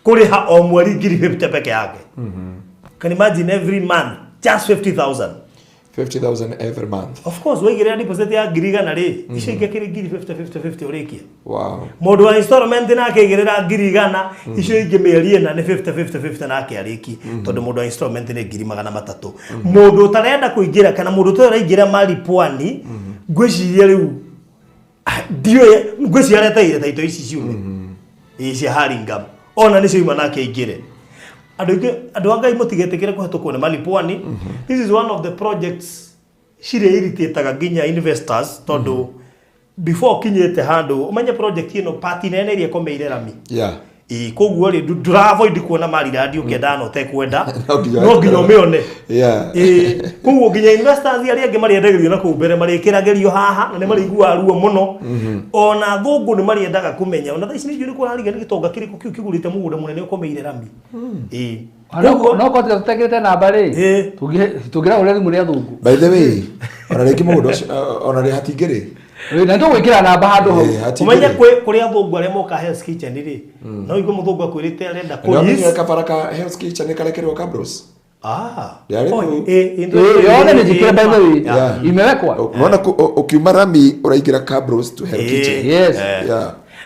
kuriha o mweri 50 peke yake. Can imagine every month just 50,000 every month. Of course weigire deposit ya giriga na ri icio ingekire 50 urikia. Wow. Mundu wa installment na akigirira girigana icio ingi mieri na ni 50 na akiariki tondu mundu wa installment ni 300. Mundu utarenda kuingira kana mundu utaraingira mali pwani ngwiciria riu dio ngwiciria taito ici ciume ici haringam ona ni ciuma nake ingire andu anga imotigetekere kuhatukwo ni mali pwani. This is one of the projects shire irritataga ginya investors tondu before kinyete handu umenye project ino party nene iria komeire rami koguo ri nduravoid kuona mali radio kenda no tekwenda no nginya umeone koguo nginya investors aria angi mariendagirio na kumbere marikiragerio haha na ni marigua ruo muno ona thungu ni mariendaga kumenya ona thaisi ni kurariga ni gitonga kiriku kiu kigurite mugunda munene ukomeire rami no ko tutegete namba ri tugira uri thimu ria thungu by the way ona ringi mugunda ona ri hatingiri na ndo gwikira namba handu hau umenya kuri athungu aria moka Hell's Kitchen ri no igwe muthungu akwirite arenda police kabaraka Hell's Kitchen karekerwa Cabros yone ni jikira by the way imewekwa unaona ukiuma rami uraingira Cabros to Hell's Kitchen. Yes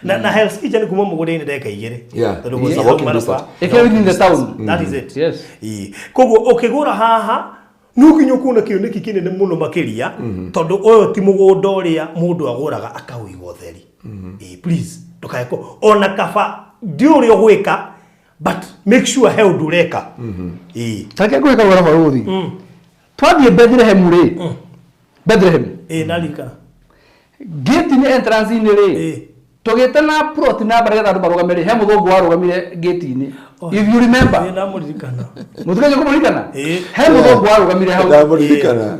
na Hell's Kitchen kuma mugunda-ini ndeka igire tondu was walking distance within the town. That is it. Yes koguo ukigura haha nukinyo kuna kioneki kinene muno makiria tondu oyo ti mugunda uria mundu aguraga akawiga utheri. Please ndukayeko ona kaba ndiuri ogwika but make sure hell dureka. Take gwika wala baruthi twathie Bethlehem ri Bethlehem nalika gate ni entrance ni ri tugite na plot na barega andu barugamire he muthungu warugamire gate ni if you remember na muririkana mutukaje kumurikana he muthungu warugamire hau na muririkana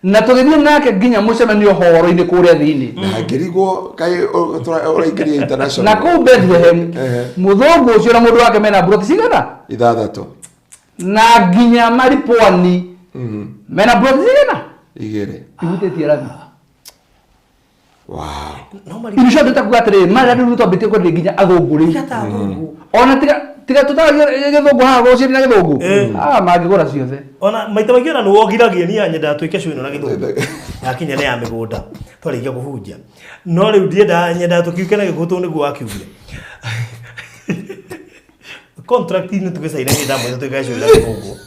na tugithie nake nginya mucemanio horo-ini kuria thini na ngirigwo kai uraikiria international na ku Bethlehem muthungu ucio na mundu wake mena plot cigana 6 na nginya mari pwani mena plot cigana 2 igitetie rathi. wow normally irisho ndetakuga atiri mari andu twambite ko nginya athunguri ona tiga tutagira githungu haha gociri na githungu mangigura ciothe ona maita maingi ona nuwogiragia ni anya ndatuike cuino na githungu yakinya ni ya migunda twarikia kuhunjia no riu ndienda nyenda tukiuke na gikutu niguo akiugire contract ni tugicaina ni ndamo tuike cuino na githungu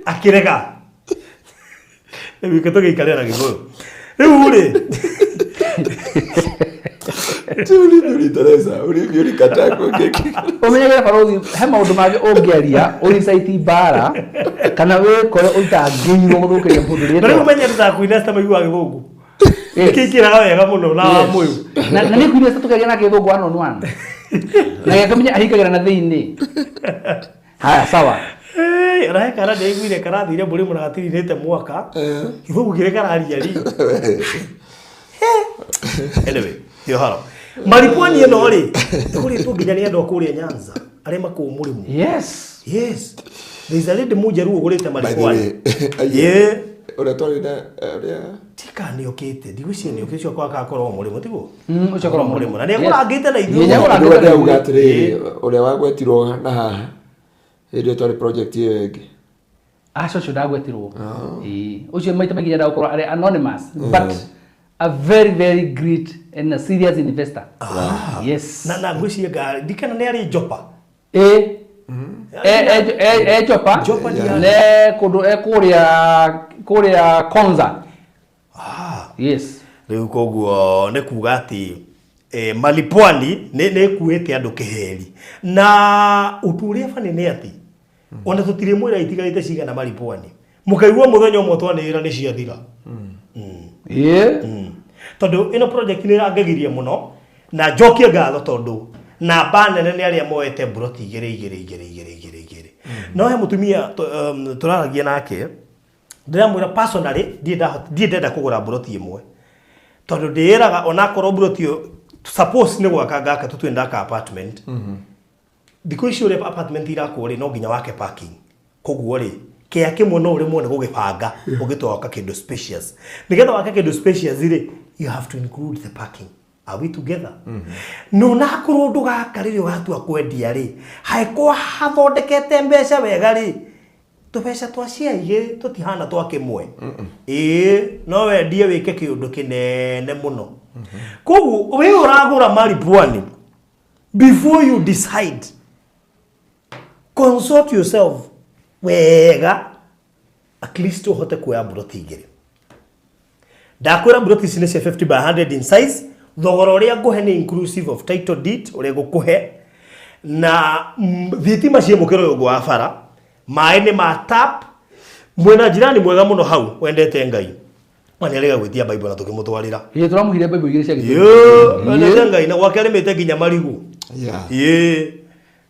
akirega riu gitugiikaria na githungu riu ri tuli Teresa uri katako keki umenyagera baruthi he maundu mangi ungiaria uri site bara kana we kore utangirwo guthukiria mundu ri riu umenya tutakuina sta maigua githungu kikira wega muno na muyu na ni kuina sta tukagia na githungu ano nwana na yakamenya ahikagira na thiini haya sawa rahe kana ndeiguire karathire mburi muragatirinite mwaka githungu kire kararia ri anyway yo haro maripwani eno ri kuri tu nginya ni andu akuria Nyanza aria maku murimu. Yes there is a lady muja ru ugurite maripwani ora tori na tika ni okite digwicie ni okite kwa akakoro murimu tigo ucio korwo murimu na ni kurangite na ithu ndio ugatiri uria wagwetirwo na haha iri tori project iyo ingi acio ndagwetirwo ucio maita maingi nda ukorwo ari anonymous but a very great and a serious investor. Yes. Na ngwiciria ngari dikana ni ari Jopa. Jopa. Jopa ni le kundu kuria Konza. Yes. Riu koguo ne kuga ati malipwani ne kuete andu kiheri na uturia fani ne ati ona tutire mwira itigarite cigana malipwani mukaigwa muthenya umwe twanira ni ciathira tondu ino project ni rangagirie muno na njokie ngatho tondu na banene ni aria moete broti igere no he mutumia turaragia nake ndiramwira personally ndienda kugura broti imwe tondu ndiraga ona korwo broti suppose ni gwaka ngaka tutwenda ka apartment because your apartment irakwo ri no nginya wake parking koguo ri kia kimwe no uri mwone gugipanga ugitwaka kindu spacious nigetha waka kindu spacious ri you have to include the parking. Are we together? No na kurundu gaka riri watua kwendia ri haikwa hathondekete mbeca wega ri tubeca twaciaige tutihana twa kimwe no wendie wike kiundu kinene muno koguo we uragura mali pwani before you decide consult yourself wega at least uhote kuya broti igiri ndakwira broti ici ni cia 50 by 100 in size thogora uria nguhe ni inclusive of title deed uria gukuhe na thitima cia mukiro yogo wa bara mai ni ma tap mwena jirani mwega muno hau wendete ngai manialega gwitia bible na tukimutwarira turamuhire bible igiri cia gityo wendete ngai na gwake arimite nginya marigu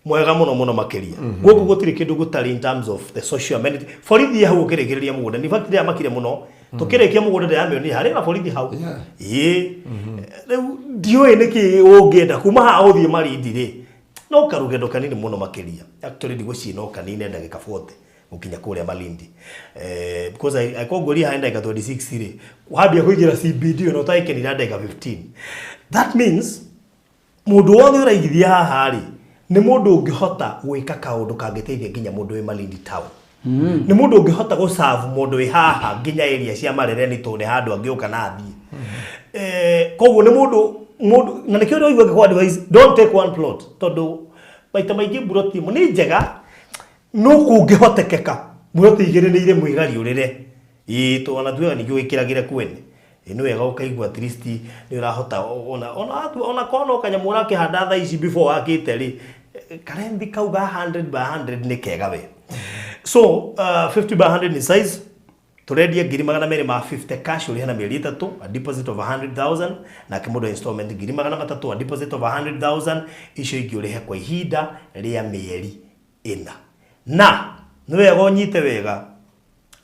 mwega muno makiria guku gutiri kindu gutari in terms of the social amenity borithi hau ukirigiria mugunda ni fact ya makire muno tukirikia mugunda ya mioni hari na borithi hau dio niki ungenda kuma ha uthie marindi ri no karugendo kanini muno makiria actually ndigwici no kanini ndagika 40 ukinya kuria Malindi because I kongoria haenda ika 26 ri wabia kuingira CBD no taike ni ndagika 15 that means mundu wothe uraigithia haha ri ni mundu ungihota gwika kaundu kangiteithia nginya mundu we Malindi town ni mundu ungihota go serve mundu we haha nginya area cia Marere ni tone handu angiuka na athie koguo ni mundu na nikio ndio igwe kwa advice don't take one plot tondu baita maingi buroti mu ni njega no kungihotekeka buroti igire ni ire mwigari urire to ona tuega ni gwikiragire kwene ino wega ukaigwa at least ni urahota ona kono kanyamura ke handa tha ici before akite ri karendi kauga 100 by 100 ni kega we so 50 by 100 ni size turedia ngiri magana mere ma 50 cash uri hana mieri 3 a deposit of 100,000 na kimudo installment ngiri magana 3 a deposit of 100,000 icio ingi uri he kwa ihinda ria mieri 4 na niwe gonyite wega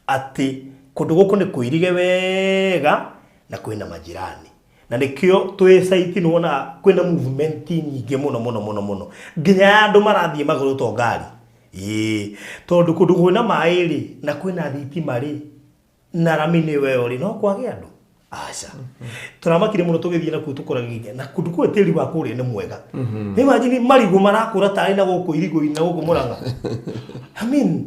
ati kundu guku ni kuirige wega na kwina majirani na nikio twi site ni wona kwina movement nyingi muno nginya andu marathie maguru to ngari tondu kundu kwina mairi na kwina thitima ri na ramini we ri no kwage andu aca turamakire muno tugithie na kutukoraginya na kundu kwe tiri wa kuri ni mwega imagine marigu marakura tari na guku irigu ina guku Murang'a I mean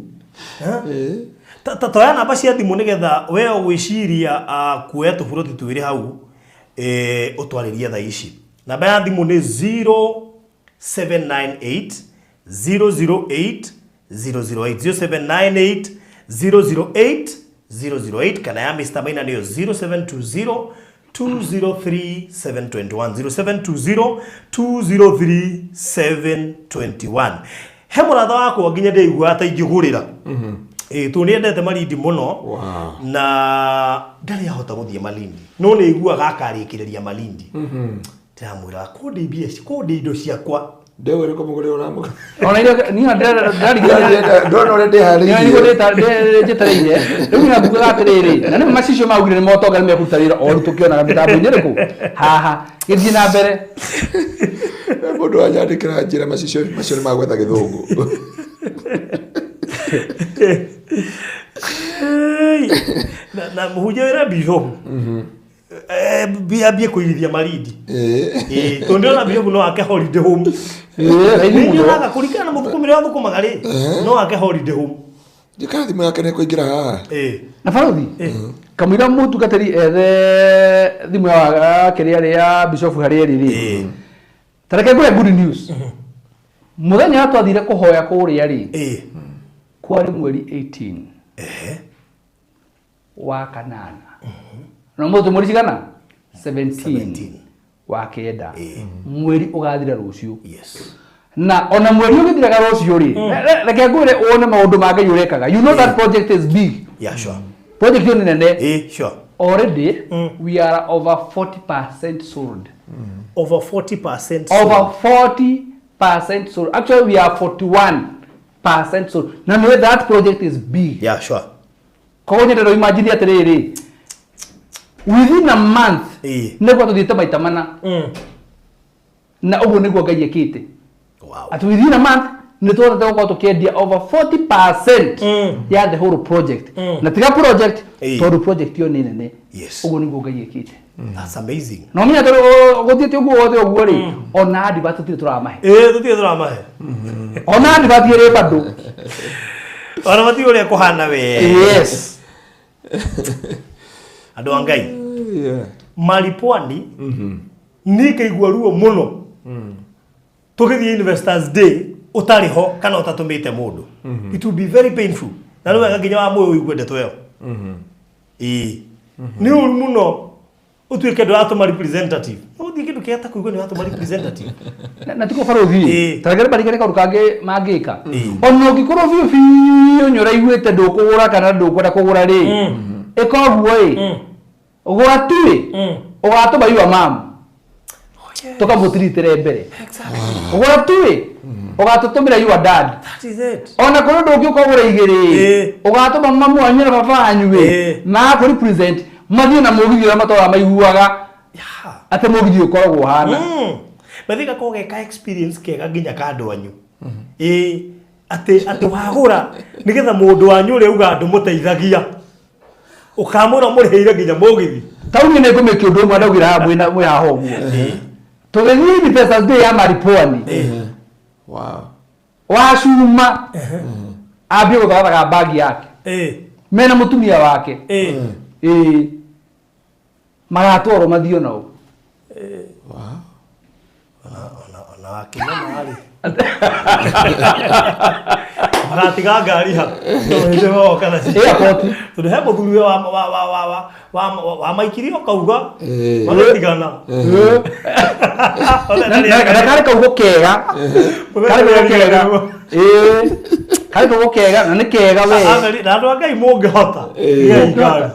toya namba cia thimu nigetha we gwiciria kuoya tuburoti twiri hau utwariria tha ici namba ya thimu ni 0798 008 008 0798 008 kana ya Mr. Maina niyo 0720 203 721 0720 203 721 he muratha wako nginya ndeigua ata ingigurira tu ni endete Malindi muno na ndari ahota guthie Malindi no ni igua gakarikireria Malindi ndamwira kundeibia indo ciakwa ndewe riko mugure uramuka ona ira ni ndara ndona ore de hari ni ngode tarde jetarire riu ni abuga gatiriri na ni macicio maugire ni motonga ni mekutarira oru tukiona mitambo nyeriku haha githie na mbere mundu anyandikira njira macicio macio magwetha githungu na muhujera biho biabie kuirithia Malindi tondu na biho no ake holiday home ni naga kurikana na muthukumire wa thukumaga ri no ake holiday home jikathi mu yake ne kuingira haha na farothi kamwira mutu gatari ethe thimu ya keria ya Bishop Hareri ri tareke ngure good news muthenya atwathire kuhoya kuria ri kwari mweri 18 wa kanana no mutu mweri cigana 17 wa kenda mweri ugathira rucio na ona mweri ugithiraga rucio ri reke ngure one maundu ma Ngai urekaga you know that project is big sure project ni nene sure already we are over 40% sold over 40% over 40% sold actually we are 41% sold na know that project is big sure kwa hiyo ndio imagine atiriri within a month nego tuthiite maita mana na uguo niguo Ngai ekite wow at within a month nĩ twotete gũkorwo tũkĩendia over 40% ya the whole project na tiga project tondũ project yo nĩ nene ũguo nĩguo Ngai ĩkĩte. That's amazing. No mimi ndo gũthiĩte ũguo wothe ũguo rĩ ona advert tũtirĩ tũramahe. Tũtirĩ tũramahe. Ona advert ĩrĩ bado. Ona mati ũrĩa kũhana we. Yes. Andũ a Ngai. Maripwani nĩ kaigua ruo mũno. Tũgĩthiĩ Investors Day utari ho kana utatumite mundu. It will be very painful. Na rĩu wega nginya wa moyo ũigwendetwo yo. Ni uru muno utuike ndo atoma representative. No ndi kindu kiata kuigwa ni atoma representative. Na tiko barothi. Taragere barigere kaundu kange mangika. Ono gikorwo biu nyora igwete ndukugura kana ndukwenda kugura ri. Ikoguo ugura tu ugatuma yua mamu. Tukamutiritere mbere. Ugura tu ugatutumira yua dad. That is it. Ona kono ndũngĩũka ũgũra igĩrĩ ũgatũma mamu wanyu na baba wanyu na kũ represent mathiĩ na mũgithi ũrĩa matwara maiguaga atĩ mũgithi ũkoragwo hana mathika kogeka experience kega nginya kandu wanyu atĩ wagũra nĩgetha mũndũ wanyu ũrĩa uga andũ mũteithagia ũkamũra mũrĩhĩire nginya mũgithi tauni nĩ ngũmĩkia ũndũ ũmwe ndaugĩra haha mwĩ haha ũguo tũgĩthiĩ Investors Day ya Maripwani wacuma ambie gũthagaga bagi yake mena mũtumia wake magatwarwo mathio nao ona wakenya marĩ magatiga ngari ha ndio kana airport tondũ he mũthuri wa maikiri okauga magatigana kare kaugo kega kare kaugo kega na nĩ kega we na andũ a Ngai mũngĩhota gĩai ngari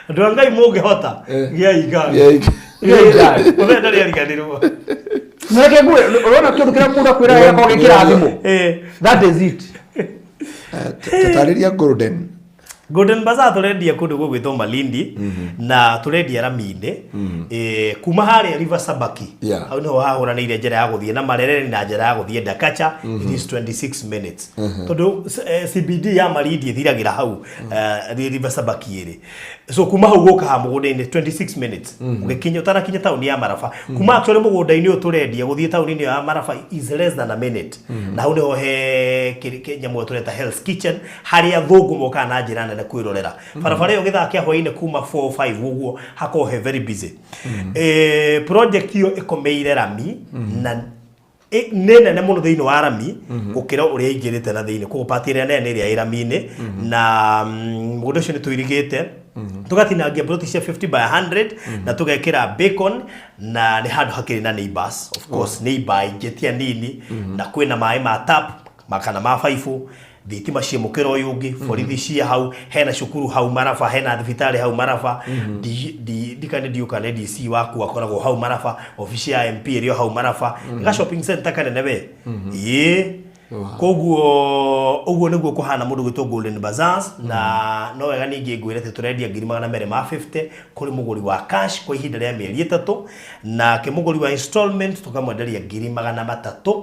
andũ a Ngai mũngĩhota gĩai ngari ũrenda rĩariganĩrwo Nake ngwe urona kindu kira muda kwira yako gikira thimu that is it tutariria Golden Bazaar turendia kundu gwitwo Malindi na turendia Raminde kuma haria River Sabaki hau niho hahũranĩire njĩra ya gũthiĩ na Marereni na njĩra ya gũthiĩ Ndakacha it is 26 minutes tondu CBD ya Malindi ithiragira hau River Sabaki ĩrĩ so kuma hau gũka ha mũgũnda-inĩ 26 minutes ũgĩkinya utanakinya tauni ya Maraba kuma actually mũgũnda-inĩ ũyũ turendia gũthiĩ tauni-inĩ ya Maraba is less than a minute na hau niho he nyamũ tureta Hell's Kitchen haria thũngũ moka na njĩra nene kwirorera barabara yo githakia hwaine kuma 4-5 uguo hako he very busy project yo ikomeire Rami na nene muno thiini wa Rami gukira uria ingirite na thiini ko patire nene iria Rami-ini na mũgũnda ũcio nĩ tuirigite tugatinangia plot cia 50 by 100 na tugekira bacon na ni handu hakiri na neighbors of course neighbor ingetia nini na kwina maĩ ma tap makana ma faifu thitima cia mukira uyu ungi borithi cia hau hena cukuru hau Maraba hena thibitari hau Maraba dikane diukane DC waku akoragwo hau Maraba ofisi ya MP ĩrĩ hau Maraba ga shopping center kanene we koguo uguo niguo kuhana mundu gwitwo Golden Bazaar na no wega ningi ngwire te turendia 250 kuri muguri wa cash kwa ihinda rĩa mĩeri 3 na kimuguri wa installment tukamwenderia 300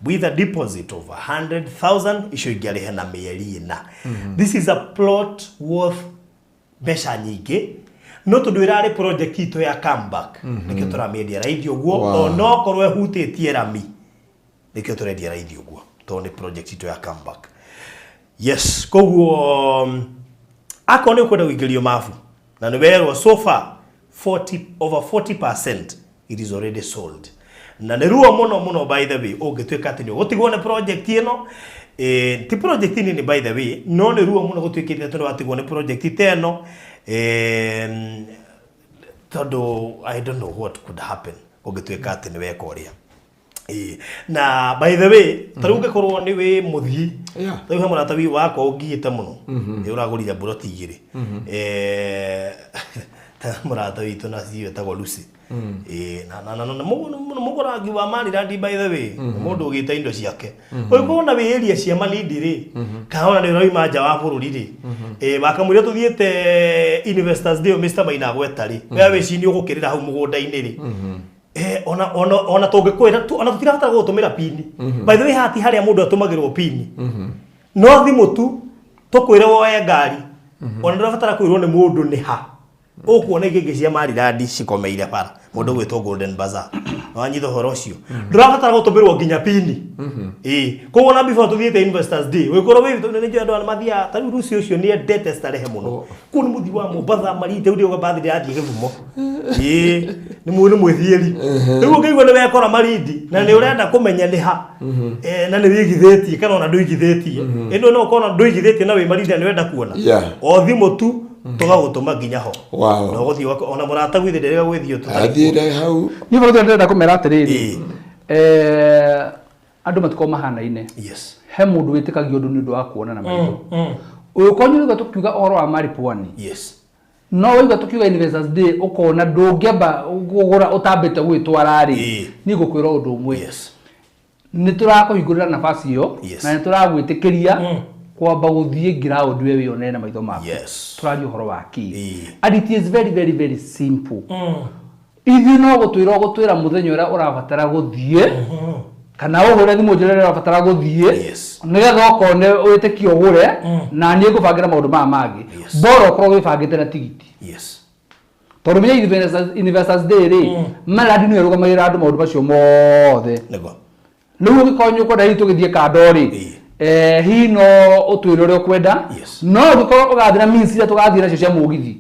with a deposit of 100,000 icio ingĩarĩhe na mĩeri 4 this is a plot worth mbeca nyingĩ no tondũ ĩrarĩ project itũ ya comeback nĩkĩo tũramĩendia raithi ũguo ono korwo hutĩtie Rami nĩkĩo tũrendia raithi ũguo tondũ nĩ project itũ ya comeback yes koguo akoo nĩ ũkwenda gũingĩrio mabu na nĩ werwo so far over 40% it is already sold na nĩ ruo mũno by the way ũngĩtuĩka atĩ nĩ ũgũtigwo nĩ project ĩno ti project nini by the way no nĩ ruo mũno gũtuĩkĩte atĩ nĩ watigwo nĩ project ĩno tondũ I don't know what could happen ũngĩtuĩka atĩ nĩ weka ũrĩa na by the way tarĩu ũngĩkorwo nĩ wĩ mũthii tarĩu he mũrata wakwa ũngiĩte mũno nĩ ũragũrire buroti igĩrĩ mũrata witũ na ciĩ wetagwo Lucy na mũgũrangi wa Malindi by the way mũndũ ũgĩte indo ciake ũngĩkorwo na wĩ area cia Malindi rĩ kana nĩ ũrauma nja wa bũrũri rĩ wakamwĩra tũthiĩte Investors Day Mr. Maina gweta rĩ we wĩciria ũgũkĩrĩra hau mũgũnda-inĩ rĩ ona tũngĩkwĩra ona tũtirabatara gũtũmĩra pini. By the way hati harĩa mũndũ atũmagĩrwo pini. No thimũ tu tũkwĩre woe ngari. Ona ndĩrabatara kwĩrwo nĩ mũndũ nĩ ha. Ũkuona igĩngĩ cia Mariladi cikomeire bara. Mũndũ gwĩtwo Golden Bazaar. Wanyitho horo ũcio. Ndĩrabatara gũtũmĩrwo nginya pini. Koguo na before tuthiĩte Investors Day. Wĩkorwo wĩ nĩ njũ andũ arĩa mathiaga ta rĩu Rucio ũcio nĩ endete starehe mũno. Kũu nĩ mũthi wa Mombasa Malindi ũrĩa ũga birthday athiĩ Gĩthumo. Nĩ mwĩthiĩri. Rĩu ũngĩigua nĩ wekora Malindi na nĩ ũrenda kũmenya nĩ ha. Na nĩ wĩigithĩtie kana ona ndũigithĩtie. Ĩno no ũkona ndũigithĩtie na wĩ Malindi nĩ wenda kuona. O thimũ tu tugagutuma nginya ho. Wow. No guthii ona murata gwithe ndega gwithio athire hau. Ni bado ndenda kumera atiriri. Andu matuko mahana-ine. Yes. He mundu witikagio undu ni undu wa kuona na maitho. Uyu konyu niga tukiuga oro wa mari pwani. Yes. No wiga tukiuga Investors Day ukona ndungeba gugura utambite gwitwara ri. Ni gukwira undu umwe. Yes. Ni turakuhingurira nafasi iyo na ni turagwitikiria kwamba guthie ground we wionene na maitho maku. Yes. Turario horo waki. And it is very very very simple. Ithi no gutwira muthenya ura urabatara guthie. Kana uhore thimu njere urabatara guthie. Yes. Nigetha ukone witikio ugure na nie ngubangira maundu ma magi. Bora ukorwo wibangite na tigiti. Yes. Tondu menya Investors Day ri Maradi ni rugamirira andu maundu macio mothe. Nego. Riu gikonyo ko ndari tugithie kandori. Hi no utwire uri ukwenda. No ugikorwo ugathira means ira tugathira cio cia mugithi.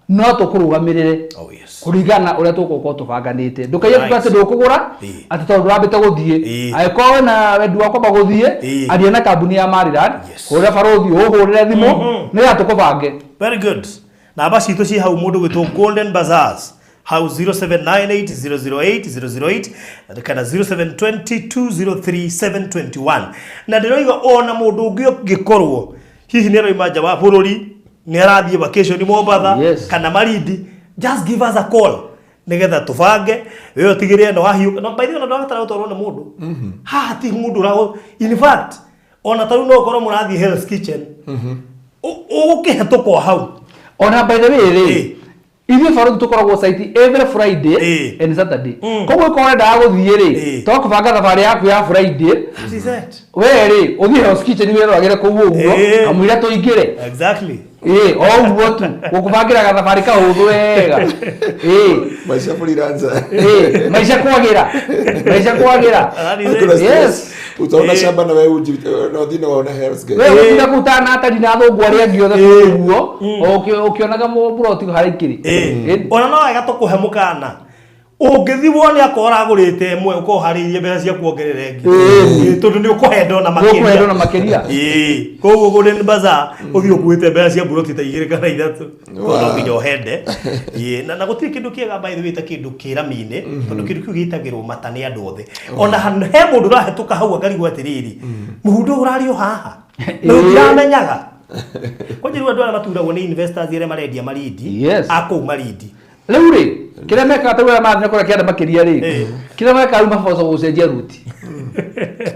No tukurugamirire. Oh yes. Kurigana uria tugukorwo tubanganite. Ndukaiye kugate ndukugura ati tondu urambite guthie. Aiko na wendu wako baguthie aria na kambuni ya Marilad. Kuria barothi uhurire thimu ni ya tukubange. Very good. Na basi ito ci hau mundu gwitwo Golden Bazaars. Hau 0798008008 kana 0722037721 na ndiroiga ona mundu ungi ngikorwo hihi ni roima nja wa bururi ni arathie vacation Mombasa kana Malindi, just give us a call nigetha tubange wewe tigire no wahiu no by the way no ndakatara gutwarwo ni mundu ha ti mundu rago in fact ona taru no korwo murathie Hell's Kitchen ukihituko hau ona by the way Ithi faru tukoragwo site every Friday and Saturday. Koguo ko wenda guthie ri to kubanga thabari yaku ya Friday. We ri uthie Hell's Kitchen wero agire kuguo uguo amwira tuingire. Exactly. Uguo tu gukubangira thabari ka huthu wega. Maisha freelancer. Maisha kwagira. Yes. Utaona shamba na wewe no thina waona Hell's Gate. Wewe unataka kutana hata ni nathungu aria giothe uguo. Ukionaga mũburoti harikiri. Ona no wega tukuhemukana. Ungithibwo ni akora agurite mwe uko haririe mbeca cia kuongerera ingi. Tondu ni ukuhendo na makiria. Ukuhendo na makiria. Koguo Golden Bazaar uthio kuite mbeca cia buroti ta 2 kana 3. Kono nginya hende. Na gutiri kindu kiega by the way ta kindu kiramine. Tondu kindu kiu gitagirwo mata ni andu othe. Ona he mundu rahetuka hau agarigwo atiriri. Muhundo urario haha. No ndamenyaga. Kwaje andu arĩa maturagwo ni investors iria marendia Malindi. Akũ Malindi. Riu ri kira meka atawira mathina kora kianda makiria ri kira meka aruma bozo gucenjia ruti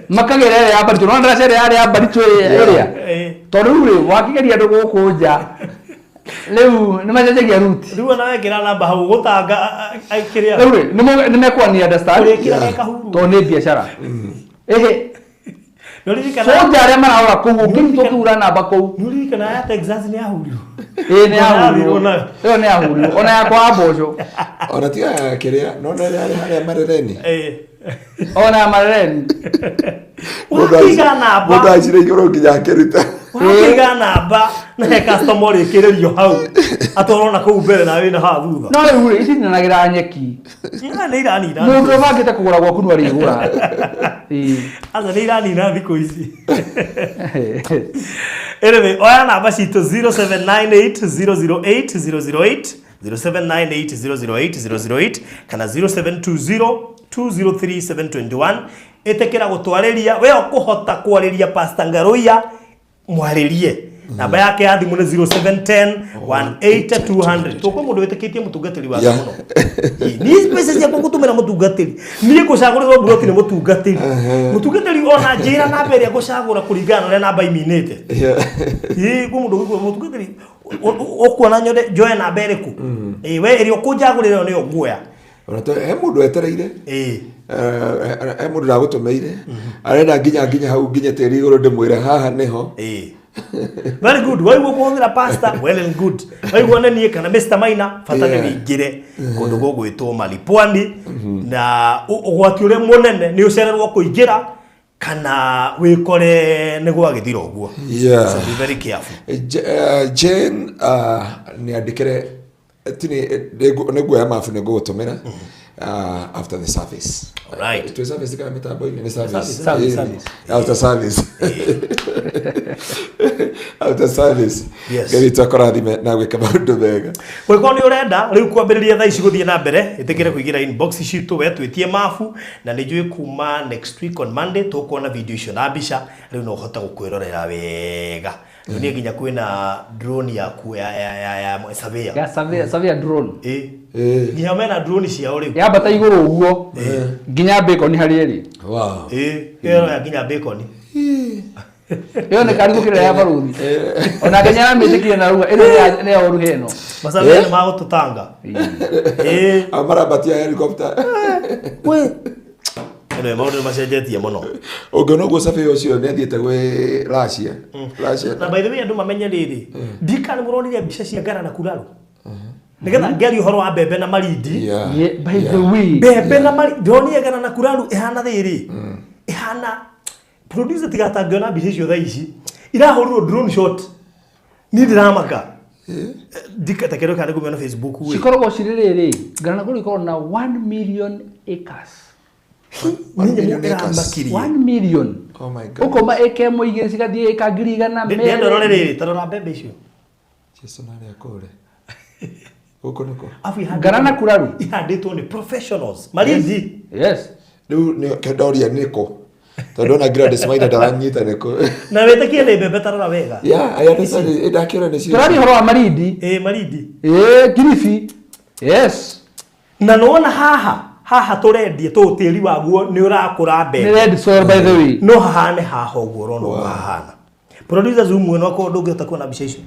makagera ya bari no ndara cere ya bari twe area tondu ri wakigeria andu guku nja riu ni macenjagia ruti riu na wekira namba hau gutanga aikiria riu ri ni mekwa ni understand to ni biashara soja aria marahora kuu kinto kura namba kuu nuri kana ya Texas ni ahurio ni ahurio yo ni ahurio ona yakwa abojo ona tia kiria no na haria marereni ona marereni ukiga namba boda acire igoro nginya kirita ukiga namba na customer ikirerio hau atorona kuu mbere na wina ha thutha no riu ici ninagira nyeki ni irani mundu bangite kugura gwaku no ari igura aza ni irani na thiko ici anyway oya namba citu 0798008008 0798008008 kana 0720203721 etekera gutwariria we okuhota kwariria Pastor Ngaruya mwaririe namba yake ya thimu ni 0710180200 toko mundu wetikitie mutungatiri wa muno ni spaces ya gutumira mutungatiri ni gucagurira buroti ni mutungatiri ona njira na mbere gucagura kuringana na namba iminite ku mundu mutungatiri okuona nyode joe na mbere ku we eri okujagurira ni oguya he mundu etereire he mundu ndagutumeire arenda nginya hau nginya tiri iguru ndimwire haha niho very good waigua kuhũthĩra pastor well and good waigua nanie kana Mr Maina bata nĩ wĩingĩre kũndũ gũgwĩtwo Malipwani na ũgwati ũrĩa mũnene nĩ ũcererwo kũingĩra kana wĩkore nĩ gwagĩthira ũguo so be very careful. Jane nĩ andĩkĩre nĩ guoya mabu nĩ ngũgũtũmĩra after the service. Right. To service kama mitambo-inĩ nĩ service. After service. After service. Yes. Ngai twakorathime na gwĩka maũndũ mega. Wĩkoro nĩ ũrenda rĩu kwambĩrĩria thaa ici gũthiĩ na mbere ĩtĩkĩre kũingĩra inbox citũ we twĩtie mabu na nĩ njũĩ kuma next week on Monday tũkuona video icio na mbica rĩu no ũhota gũkwĩrorera wega. Nĩ nginya kwĩna drone yaku ya surveyor. Ya surveyor drone. Nginya mena drone ciao rĩu. Ya bata igũrũ ũguo. Nginya bacon harĩ eri. Wow. Ĩyo ya nginya bacon. Ĩyo nĩ karigu kĩrĩa ya baruthi. Ona Kenya amĩtĩkire na ruga ĩno nĩ ya oruhe ĩno. Masawe nĩ magũtũtanga. Amarabatia helicopter. We. Ĩno maũndũ macenjetie mũno. Ũngĩona ũguo cabe ũcio nĩ athiĩte gwĩ Russia. Na by the way andũ mamenye rĩrĩ. Ndika nĩ mũronire mbica cia Ngara na Kuraru. Nigetha ngĩaria ũhoro wa mbembe na marindi. By the way. Mbembe na marindi. Ndĩronire Ngara na Kuraru ĩhana rĩrĩ. Ĩhana producer tigatangĩona mbica icio thaa ici. Irahũrirwo drone shot. Niĩ ndĩramaka. Ndikatakĩrwo kana kumĩona Facebook we. Cikoragwo cirĩ rĩrĩ. Ngara na Kuraru ikoragwo na 1 million acres. 1 million. Oh my God. Ukoma eke mũigĩrĩ cigathiĩ eka ngiri igana mere. Nĩ ndorore rĩrĩ tarora mbembe icio. Jesu nari akore. Huko niko. Ngara na Kuraru ihandĩtwo nĩ professionals. Marindi. Yes. Rĩu nĩ kendoria nĩko. Tondũ na Gladys Maina ndaranyita nĩko. Na wĩtĩkie nĩ mbembe tarora wega. I understand. Ndakĩona nĩ cio. Tũrari horo wa marindi. Marindi. Kilifi. Yes. Na nona haha tũrendie tũ tĩri waguo nĩ ũrakũra mbembe. Nĩ red soil by the way. No hahane haha ũguo ũrona hahana. Producer zoom mwena wako ndũngĩhota kuona mbica icio.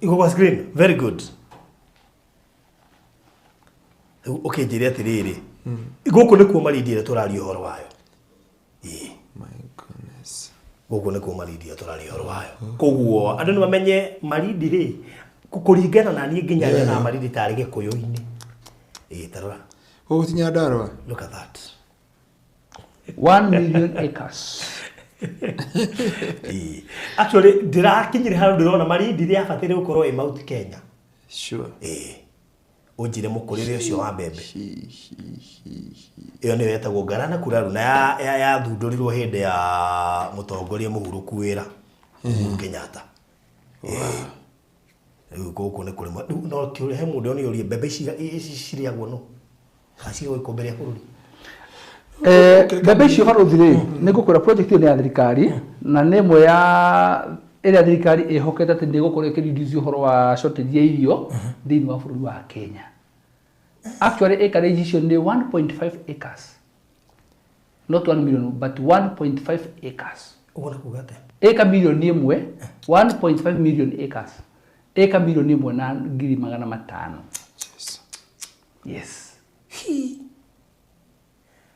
Iko kwa screen. Very good. Okay, njĩre atĩrĩrĩ. Gũkũ nĩ kuo marindi ĩrĩa tũraria ũhoro wayo. My goodness. Gũkũ nĩ kuo marindi ĩrĩa tũraria ũhoro wayo. Koguo andũ nĩ mamenye marindi rĩ kũringana na niĩ nginya na marindi tarĩ Gĩkũyũ-inĩ. Tarora. Ti Nyandarua. Look at that. 1 million acres. Actually ndĩrakinyire handũ ndĩrona marindi ĩrĩa yabatĩire gũkorwo ĩ Mount Kenya. Sure. Ũnjire mũkũrĩre ũcio wa mbembe. Ĩyo nĩyo yetagwo Ngara na Kuraru na yathundũrirwo hĩndĩ ya mũtongoria mũhurũku wĩra Kenyatta. Rĩu gũkũ nĩ kũrĩma. Rĩu no kĩũria he mũndũ nĩ ũrie mbembe ici cirĩagwo no. Kacigo ikombe rĩa bũrũri. Mbembe icio baruthi rĩ nĩ ngũkwĩra project ĩyo nĩ ya thirikari na nĩ ĩmwe ya ĩrĩa thirikari ĩhokete atĩ nĩ gũkorwo ĩkĩreduce ũhoro wa shortage ya irio thĩinĩ wa bũrũri wa Kenya. Actually acreage icio nĩ 1.5 acres. Not 1 million but 1.5 acres. Ũguo nĩ kuuga Eka milioni ĩmwe 1.5 million acres. Eka milioni ĩmwe na ngiri magana matano. Yes.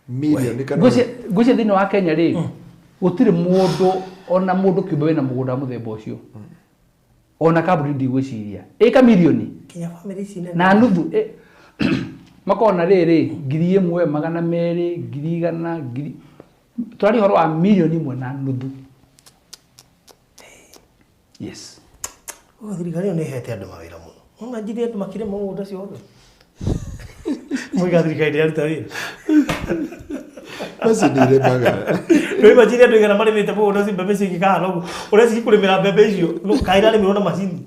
Milioni kana. Gucia thĩinĩ wa Kenya rĩ gũtirĩ mũndũ ona mũndũ kĩũmbe wĩna mũgũnda mũthemba ũcio. Ona kambuni ndigwĩciria. Eka milioni. Kenya family ici na nuthu makona rĩrĩ ngiri ĩmwe magana merĩ ngiri igana ngiri tũrari horo wa milioni ĩmwe na nuthu. Yes. Thirikari ĩyo nĩ ĩhete andũ mawĩra mũno. Ona njithia andũ makĩrĩ mũgũnda ciothe. Mũiga thirikari ndĩraruta wĩra. Basi ndire baga. Rĩu imagine andũ igana marĩmĩte mũgũnda ũcio mbembe cingĩkahana ũguo. Ũrĩa cikũrĩmĩra mbembe icio kaĩra rĩmĩrwo na macini.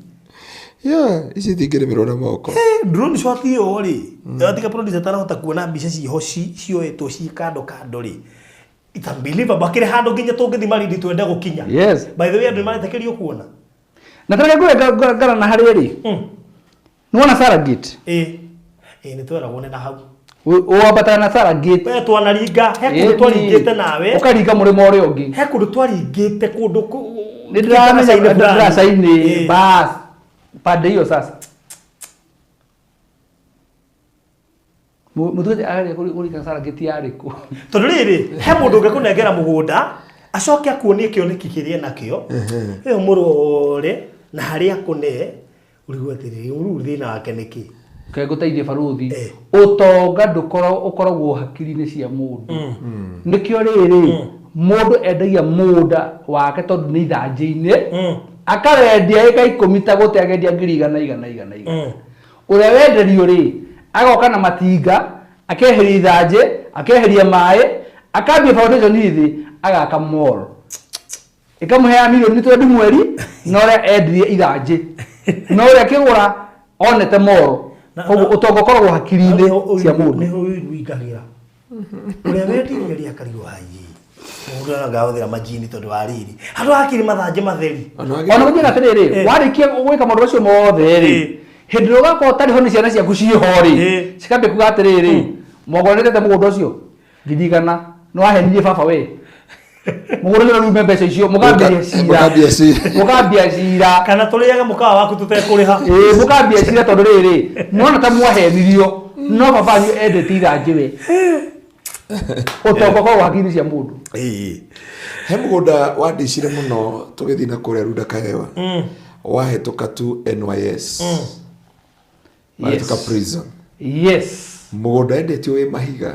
Ici tingĩrĩmĩrwo na moko. Drone shot iyo rĩ. Yatika producer tarahota kuona mbica ciho cioetwo ci kando rĩ. It's unbelievable. Bakĩrĩ handũ nginya tũngĩthi marindi twende gũkinya. Yes. By the way andũ maretekerio kuona. Na tena Ngara na harĩ rĩ. Nĩwona Saragate? Nĩ tweragwo nĩ na hau. Ũwambatana na Saragate. We twanaringa he kũndũ twaringĩte nawe. Ũkaringa mũrĩmo ũrĩa ũngĩ. He kũndũ twaringĩte kũndũ nĩndĩramenya ndĩracainĩ bas pande hiyo sasa. Mutuge ari kuri kasara geti yariko. Tondu riri he mundu ungikunengera mugunda acoke akuonie kioneki kiria nakio. Iyo murore na haria kune urigwetire uru thina wake niki. Kae guteithie baruthi. Utonga ukoragwo hakiri-ini cia mundu. Nikio riri mundu endagia munda wake tondu ni thanji-ini. Akarendia eka 10 ta guti agendia 100 uria wenderio ri agoka na matinga akeheria ithanji akeheria mai akambia foundation hithi agaka mall ikamuhea milioni 20 mweri no ria endirie ithanji no ria kigura onete mall koguo utonga ukoragwo hakiri-ini cia mundu niho wigagira uria wendirie ria karigwo hayi mundu ngahũthĩra majini tondu wa riri handu hakiri mathanji matheri ona gũthiĩ atĩrĩrĩ warĩkia gwĩka maũndũ macio mothe rĩ hĩndĩ ĩrĩa ũgakorwo ũtarĩ ho nĩ ciana ciaku ciĩ ho rĩ cikambia kuga atĩrĩrĩ mũgonete mũgũnda ũcio ndirigana nĩ wahenirie baba we mũgũnda ũcio rume mbeca icio mũkambia cira kana tũrĩage mũkawa waku tũtekũrĩha mũkambia cira tondũ rĩrĩ nĩwona ta mwahenirio no baba wanyu endete ithanjĩ we utonga kwa hakiri cia mundu he mugunda wandicire muno tugithii na kuria Runda Kahewa wahetuka tu NYS wahetuka prison mugunda endetio wi mahiga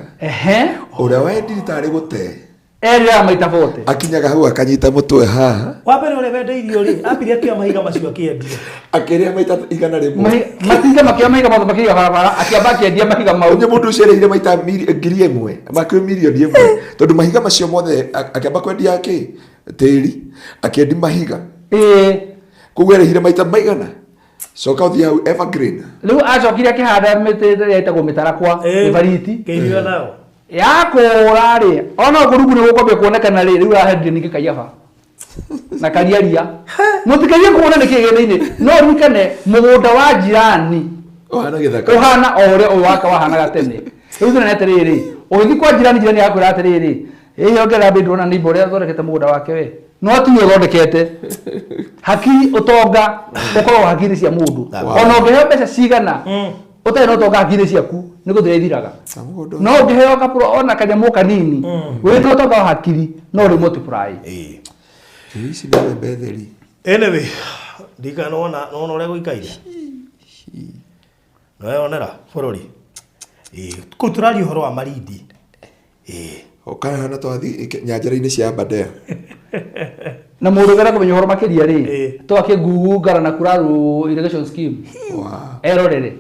uria wendiri tari gute era maita bote akinyaga hau akanyita mutwe haha wa mbere ule wendeirio ri ambiria kia mahiga macio akiendia akiria maita igana rimwe matinga makia mahiga mothe makiga barabara akiamba akiendia mahiga mau unye mundu ucereire maita ngiri ĩmwe makio milioni ĩmwe tondu mahiga macio mothe akiamba kwendia yake tĩri akiendi mahiga koguo erehire maita maigana coka uthi hau Evergreen riu acokire akihanda miti yetagwo mitarakwa ibariti keirio nao yakora ri ona gurugu ni gukombe kuonekana ri riu ahendia ningi kaiyafa na kariaria mutikarie kuona nikigene-ini no rikane mugunda wa jirani ohana githaka ohana ore o waka wahana gatene riu thina netiriri ugithi kwa jirani yaku ratiriri yongera bindu na nibo ria thondekete mugunda wake we no tiwe thondekete hakiri utonga ukorwo hakiri cia mundu ona ungiheo mbeca cigana utari no utonga hakiri ciaku ni guthira ithiraga no ungiheo kapuro ona kanyamu kanini witwo utonga wa hakiri no ri multiply ici nĩ mbetheri anyway ndika nona uria guikaire no yonera bururi ku turari horo wa Malindi okana twathi nyanjara-inĩ cia Aberdare na mundu gara kumenya horo makiria ri twake Google Garana Kuraru irrigation scheme erorere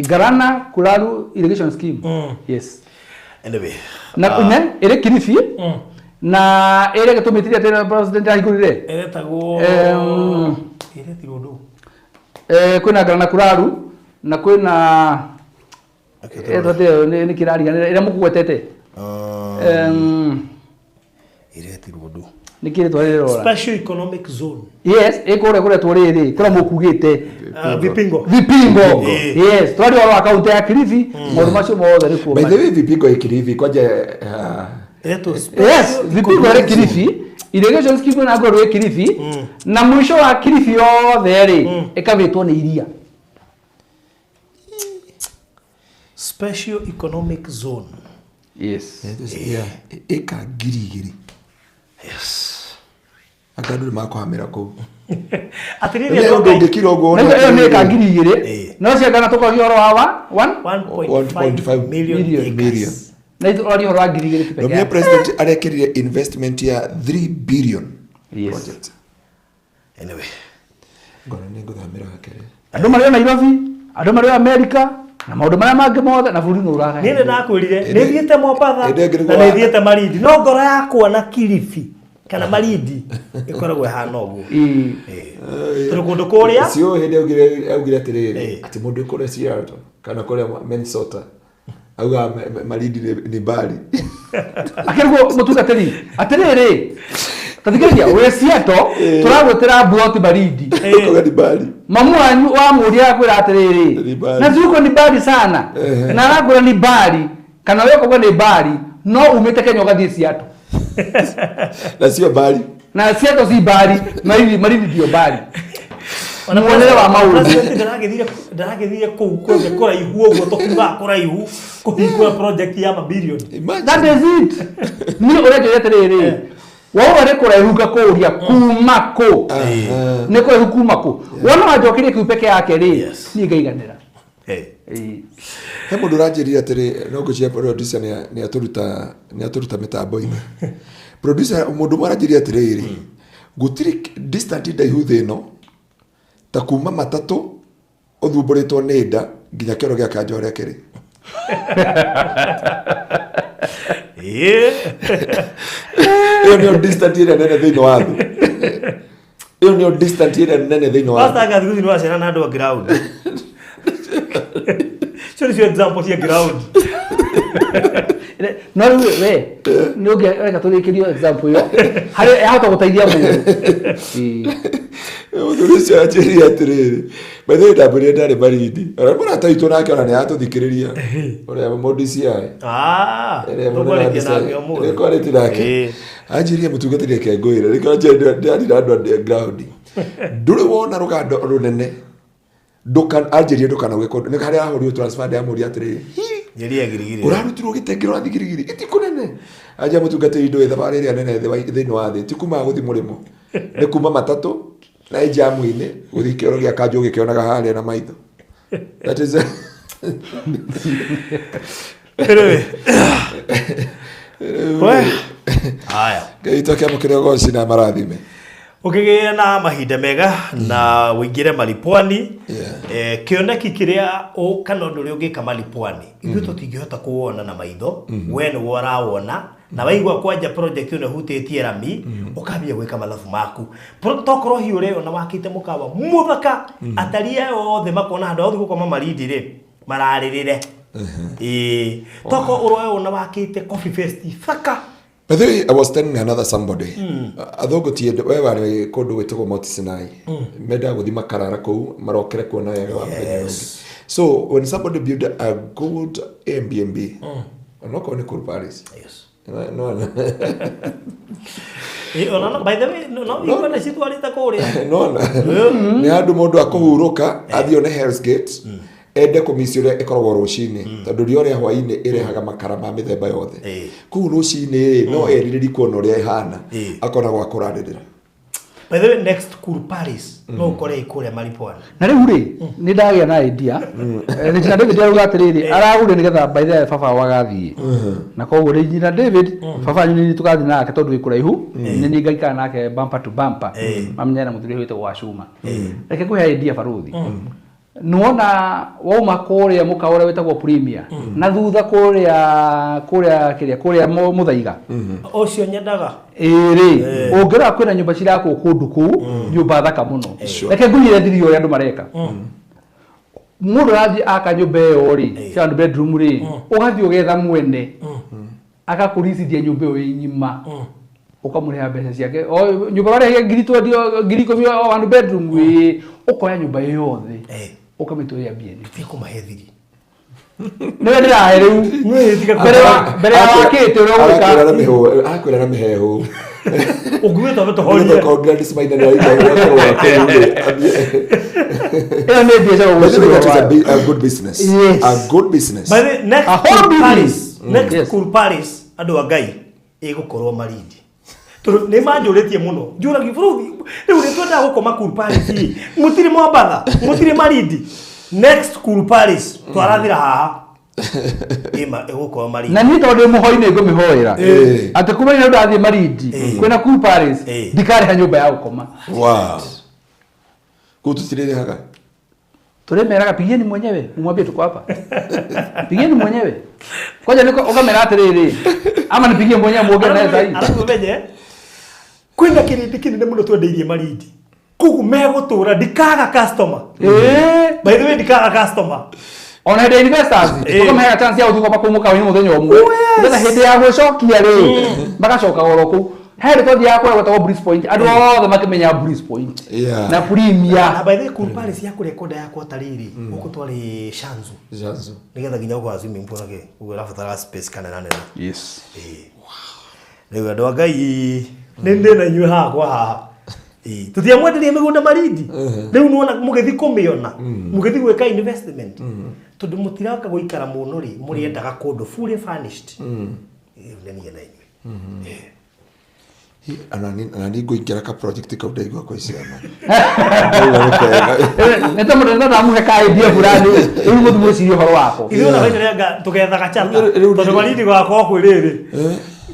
Garana Kuraru irrigation scheme yes anyway na ire Kilifi na ere getumitiria tena president ahigurire eretagwo eretirwo ndu kwina Garana Kuraru na kwina ni kirari ira mukugwetete iretirwo ndu nikire twarira special economic zone yes kure twariri kura mukugite vipingo yes twari wa account ya Kilifi maundu macio mothe ni kuo by the way vipingo ya Kilifi kwaje yes vipingo ya Kilifi irrigation scheme na ngoro ya Kilifi na mwisho wa Kilifi yothe ri ikavitwo ni iria special economic zone yes eka ngiri yes akandu makwamira ku atiriri ndio ndikira ugo no ni eka ngiri igiri no cia ngana tukogia horo wa 1.5 million na itu ori horo wa ngiri igiri tu pekee no president arekirire investment ya 3 billion project anyway ngona ningo thamira akere andu mari Nairobi andu mari America na maundu maria mangi mothe na buri nuraga nini nakwirire ni thiete Mombasa na ni thiete Malindi no ngoro yakwa na Kilifi kana Malindi ikoragwo hana uguo turu kundu kuria sio hende augire atiriri ati mundu kuria Seattle kana kuria Minnesota auga Malindi ni mbali akirwo mutungatiri atiriri tathikiriria we Seattle turagwetera Brought Malindi kuga ni mbali mamu wanyu wa muria akwira atiriri na zuko ni mbali sana na aragura ni mbali kana wewe kwa ni mbali no umete Kenya ugathie Seattle na sio mbali na Seattle si mbali Malindi ndio mbali muonere wa maũndũ ndaragethire kũra ihu ũguo tũkuga kũra ihu kũhingũra project ya mabilioni. That is it. Niĩ ũrĩa atĩrĩrĩ wao nĩ kũra ihu ngakũria kuma kũ nĩ kũra ihu kuma kũ wona wanjokirie kiu peke yake rĩ niĩ ngaiganĩra. He mũndũ ũranjĩrire atĩrĩ no ngũcia producer nĩ atũruta mĩtambo-inĩ. Producer mũndũ maranjĩrire atĩrĩrĩ gũtirĩ distance ndaihu thĩ ĩno ta kuma matatũ ũthumbũrĩtwo nĩ nda nginya kĩoro gĩa kanja ũrĩa kĩrĩ. Iyo nĩyo distance ĩrĩa nene thĩinĩ wa thĩ. Iyo nĩyo distance ĩrĩa nene thĩinĩ wa thĩ. Basta gathiguthi nĩ wacera na andũ a ground. Cio example cia ground. No we nĩ ũngĩreka tũrĩkĩrio example ĩyo harĩa yahota gũteithia mũndũ. Mũndũ ũcio anjĩrire atĩrĩrĩ bethe ndambũrire ndarĩ marindi ũrĩa mũrataitwo nake ona nĩ atũthikĩrĩria ũrĩa mũndũ ciaĩ nĩkwarĩti nake anjĩrire mũtungatĩri akengũĩra nĩkĩanjĩrire andũ a ground ndũrĩ wona rũgando rũnene anjĩrire ndũkanauge kũndũ nĩ harĩa ahũrirwo transfer ya mũria atĩrĩrĩ ũrarutirwo gĩtengero rathi girigiri itikunene anja mũtungatĩri ndũĩ thabarĩ ĩrĩa nene thĩinĩ wa thĩ ti kuma gũthi mũrĩmo nĩ kuma matatũ na jamu-inĩ gũthi kĩoro gĩa kanjũ gĩkĩonaga harĩa na maitho. That is haya gĩito kĩa mũkĩrĩa goci na marathime ũkĩgĩa na mahinda mega na wĩingĩre Malipwani kĩoneki kĩrĩa kana ũndũ ũrĩa ũngĩka Malipwani ithuĩ tũtingĩhota kuwona na maitho we nĩ worawona na waigua kwanja project ĩno hutĩtie rami ũkambia gwĩka mathabu maku tokorwo hiũ rĩo na wakĩte mũkawa mũthaka ataria yothe makona handũ othe gũkoma marindi rĩ mararĩrĩre toko ũroe na wakĩte coffee fest thaka. By the way, I was telling another somebody. Athogotie we wari kundu gwitagwo Mount Sinai. Menda guthi makarara kuu marokere kuona wega wa Kenya. So when somebody build a good Airbnb, I'm not going to call Paris. Yes. No. By the way, no, you want to sit wali takore. No. Ni andu mundu akuhuruka athio ne Hell's Gate. Ende komisione ekoragwo rucini tondu rio ria hwaini irehaga makara ma mithemba yothe kuu rucini no eririri kuona uria ihana akona gwa kuranirira. By the way, next cool Paris no ukore ikuria Malipwani na riu ri ni ndagia na idea ni Jina David aruga atiriri aragure nigetha by the baba wagathie na koguo ri Jina David baba ni tugathi nake tondu ikuraihu ni ngaikara nake bumper to bumper mamenyana muthiri hwite gwa cuma reke kuhe idea baruthi nuona wauma kuria mukaore wetagwo Premier na thutha kuria muthaiga ucio nyendaga ri ungira kwina nyumba cirakwo kundu kuu nyumba thaka muno reke ngunyire thirio ria andu mareka mundu rathi aka nyumba iyo ri cia bedroom ri ugathi ugetha mwene akakuricithia nyumba iyo inyima ukamuriha mbeca ciake nyumba wari ngiri 10 o one bedroom wi ukoya nyumba iyo yothe ukamitoya bieni tiko mahethiri niwe ndirahe riu mbere ya wakite uria akwira na mihehu ugweta beto hoye ko Gladys Maina ni a good business. A good business. By the next cool Paris adu agai igukorwo marindi turu ni manjuretie muno njura gifuruthi riu ni twenda gukoma cool Paris mutiri mwambatha mutiri marindi next cool Paris twarathira haha ima igukorwo marindi na ni tondu muhoine ngumihoera ati kuma ni ndathie marindi kwina cool Paris ndikari ha nyumba ya gukoma. Wow. Kututirire haga tulimeraga pigeni mwenyewe umwambie tuko hapa pigeni mwenyewe kwaje niko ukamera atiriri ama nipigie mwenyewe muoge naye sai alafu benye kwenda kirindi kinene muno twendeirie marindi kugu megutura ndikaga customer by the way ndikaga customer ona the investors ukamera chance ya uthiko bakumuka wini muthenya omwe ndana hindi ya gwicokia ri bagacoka goroku hele to dia kwa wetagwo Breeze Point andu othe makimenya Breeze Point na Premier na by the way cool Paris ya kurekoda yakwa tariri uko twari Shanzu nigetha ginya kwa swimming pool nake ugera fatara space kana nane yes wow leo ndo ngai ninde na nyu ha kwa ha tutiamwenderia migunda marindi riu nuona mugithi kumiona mugithi gwika investment tondu mutiraka guikara muno ri muriendaga kundu fully furnished nenie na inywe anani nguingira ka project kau ndaigua kwa ciana neta murenga na muhe ka idea fulani riu muthumu cirio horo wako ithuĩ ona wenderenga tugethaga chata tondu marindi gwakwa kwi riri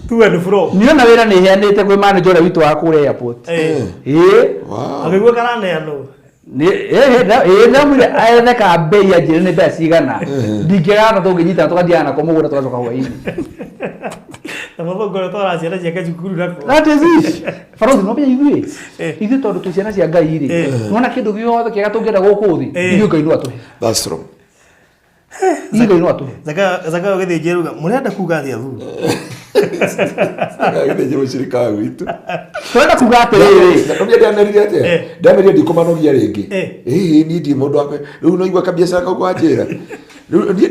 to and fro niona wira ni heanite kwi manager ule witu wa kule airport agigwe karaneano na mwire aetheka bei ya njire ni mbeca cigana ndingĩgana tũngĩnyita tũgathiana kwa mũgũnda tũgacoka hwainĩ na mũthũngũ twara ciana ciake cukuru nako that is it Farothi no bia ithuĩ tondũ twĩ ciana cia Ngai rĩ nona kĩndũ gĩothe kĩega tũngĩenda gũkũ thĩ ithuĩ Ngai no atũhe that's wrong Ngai no atũhe zaka ũgĩthĩnjia ruga mũrenda kuga atĩa thutha agĩthĩnjia mũcirika witũ twenda kuga atĩrĩrĩ nĩ ndamerire atĩa ndamerire ndikumanogia rĩngĩ niĩ ndi mũndũ wakwe rĩu no igua kabiacara kau kwa njĩra rĩu ndiĩ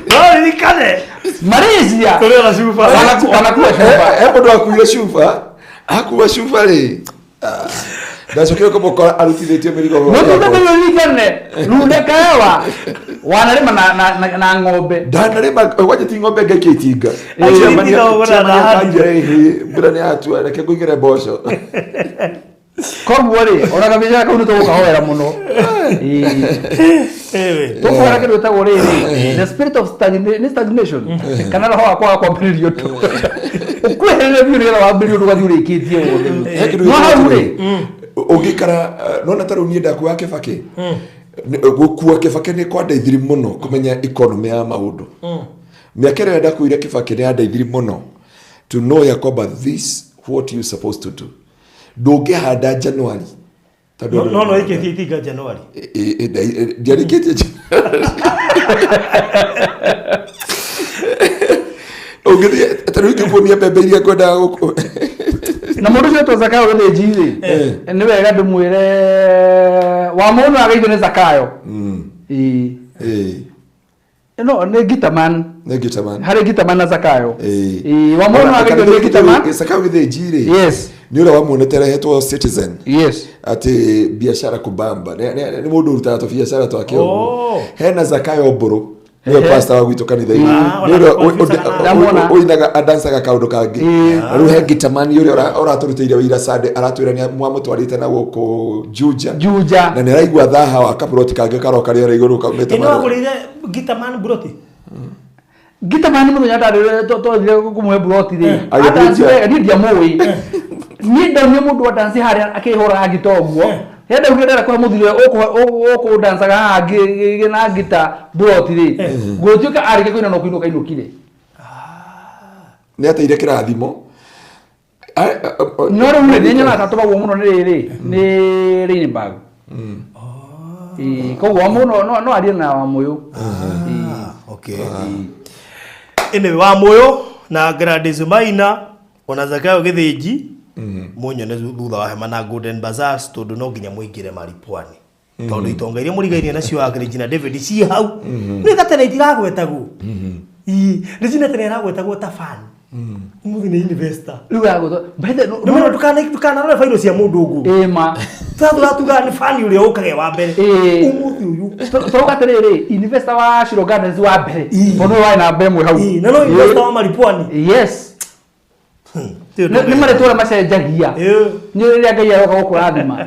no ririkane Malaysia tũrĩ ona cuba wanakuwa cuba mũndũ akuire cuba akuua cuba rĩ ndacokire kũmũkora arutithĩtie mĩrigo Nĩtũrikane rundekawa wanarĩma na ng'ombe ndanarĩma wajĩti ng'ombe ngaikia itinga mbura nĩ yatua reke ngũigĩre mboco koguo rĩ ona kabiacara kau nĩtũgũkahoera mũno tũkwara kĩndũ gĩtagwo rĩrĩ the spirit of stagnation kana roho wa kwaga kwambĩrĩria ũndũ ũkwĩhĩrĩria biũ nĩgetha wambĩrĩrie ũndũ ũgathiĩ ũrĩkĩtie wothe no hau rĩ ũngĩikara nona ta rĩu niĩ ndakuaga Kĩbakĩ gũkua Kĩbakĩ nĩ kwandeithirie mũno kũmenya economy ya maũndũ mĩaka ĩrĩa ndakuire Kĩbakĩ nĩ yandeithirie mũno to know ya kwamba this what you supposed to do ndũngĩhanda January no ikĩtie itinga January ndiarĩkĩtie ũngĩthiĩ ta rĩu ingĩkuonia mbembe iria ngwendaga gũkũ na mũndũ ũcio Zakayo gĩthĩnji rĩ nĩ wega ndĩmwĩre wa mũndũ agaithio nĩ Zakayo no nĩ Gitaman harĩ Gitaman na Zakayo wa mũndũ agaithio nĩ Gitaman Zakayo gĩthĩnji rĩ yes nĩ ũrĩa wamuonete rehetwo Citizen yes atĩ biashara kubamba nĩ mũndũ ũrutaga tũbiacara twake ũguo hena Zakayo Mbũrũ nĩwe pastor wa gwitũ kanitha-inĩ ũinaga adansaga kaũndũ kangĩ rĩu he Gitaman ũrĩa ũratũrutĩire wĩira Sunday aratwĩra nĩ mwamũtwarĩte na gũkũ Juja na nĩ araigua thaha wa kaburoti kangĩ karoka rĩera igũrũ kaumĩte no agũrĩire Gitaman buroti Gitaman mũthenya ndarĩre twathire kũmũhe buroti rĩ atansiwe niĩ ndiamũĩ niĩ ndonire mũndũ wa dansi harĩa akĩhũra ngita ũguo henda ũngĩenda kwa mũthire ũkũ dansaga haha na ngita buroti rĩ gũtuĩka arĩke kũina no kũinũka inũkire nĩ ateire kĩrathimo no rĩu nĩ nyonaga tatũmagwo mũno nĩ rĩrĩ nĩ Rainbag koguo mũno no arie na Wamũyũ okay ene Wamũyũ na Gladys Maina ona Zakayo gĩthĩnji munyone thutha wa hema na Golden Bazaars tondu no nginya muingire Maripwani tondu itonga iria murigairie nacio Regina David ci hau ni gatene itiragwetagwo Regina tene iragwetagwo ta fan muthi ni investor riu agutho bethe no tukana rore failo cia mundu ungu ma tuga ni fan uri ukage wa mbere umuthi uyu toga terere investor wa Shiro Gardens wa mbere ono wa na mbere mwe hau na no investor wa Maripwani yes nĩ marĩtwa macenjagia nĩ rĩrĩa Ngai aroka gũkũrathima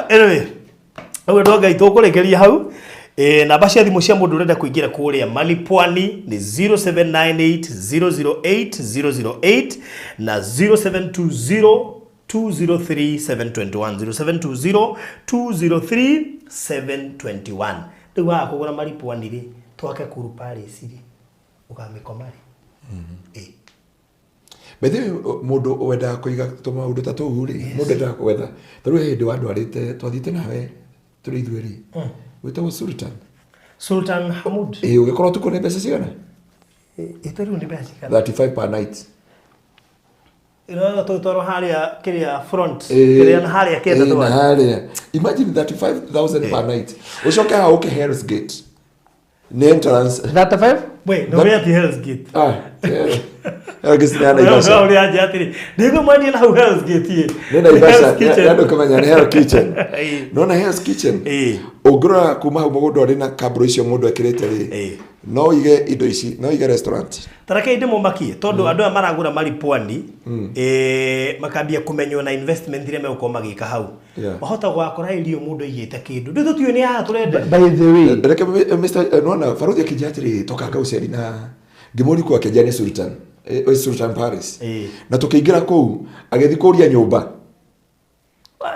anyway ũguo ndo Ngai tũkũrĩkĩria hau namba cia thimũ cia mũndũ ũrenda kũingĩra kũrĩa Maripwani nĩ 0798008008 na 0720203721 0720203721 rĩu waga kũgũra Maripwani rĩ twake Kuru Palace rĩ ũkamĩkoma rĩ bethe mũndũ wendaga kũiga tũmaũndũ ta tũu rĩ mũndũ endaga gwetha ta rĩu hĩndĩ wandwarĩte twathiĩte nawe tũrĩ ithuĩ rĩ wĩtagwo Sultan Hamud ũgĩkorwo tukũ nĩ mbeca cigana ĩtariũ nĩ mbeca cigana 35 per night ĩno tũtwarwo harĩa kĩrĩa front kĩrĩa na harĩa kĩenda twa harĩa imagine 35,000 per night ũcoke haha ũke Hell's Gate nĩ entrance 35 wait no we at Hell's Gate Kitchen na Naivasha. Uri aje atiri. Ndiko mwandi na Hell's Gate. Ni Naivasha. Yando kama nyane Hell's Kitchen. No na Hell's Kitchen. Ugura kuma mugundo ari na kabro icio mundu akirete ri. No ige indo ici, no ige restaurant. Tarake inde mumakie tondu andu maragura mari Pwani makambia kumenywo na investment ile meko magika hau. Mahota gwakora irio mundu igite kindu. Ndu tutio ni ha turende. By the way, reke Mr. Nona Faruthi akijatiri tokanga uceri na ngimuri kwa Kejani Sultan. Sultan Paris. Na tukiingira kuu agethi kuria nyumba.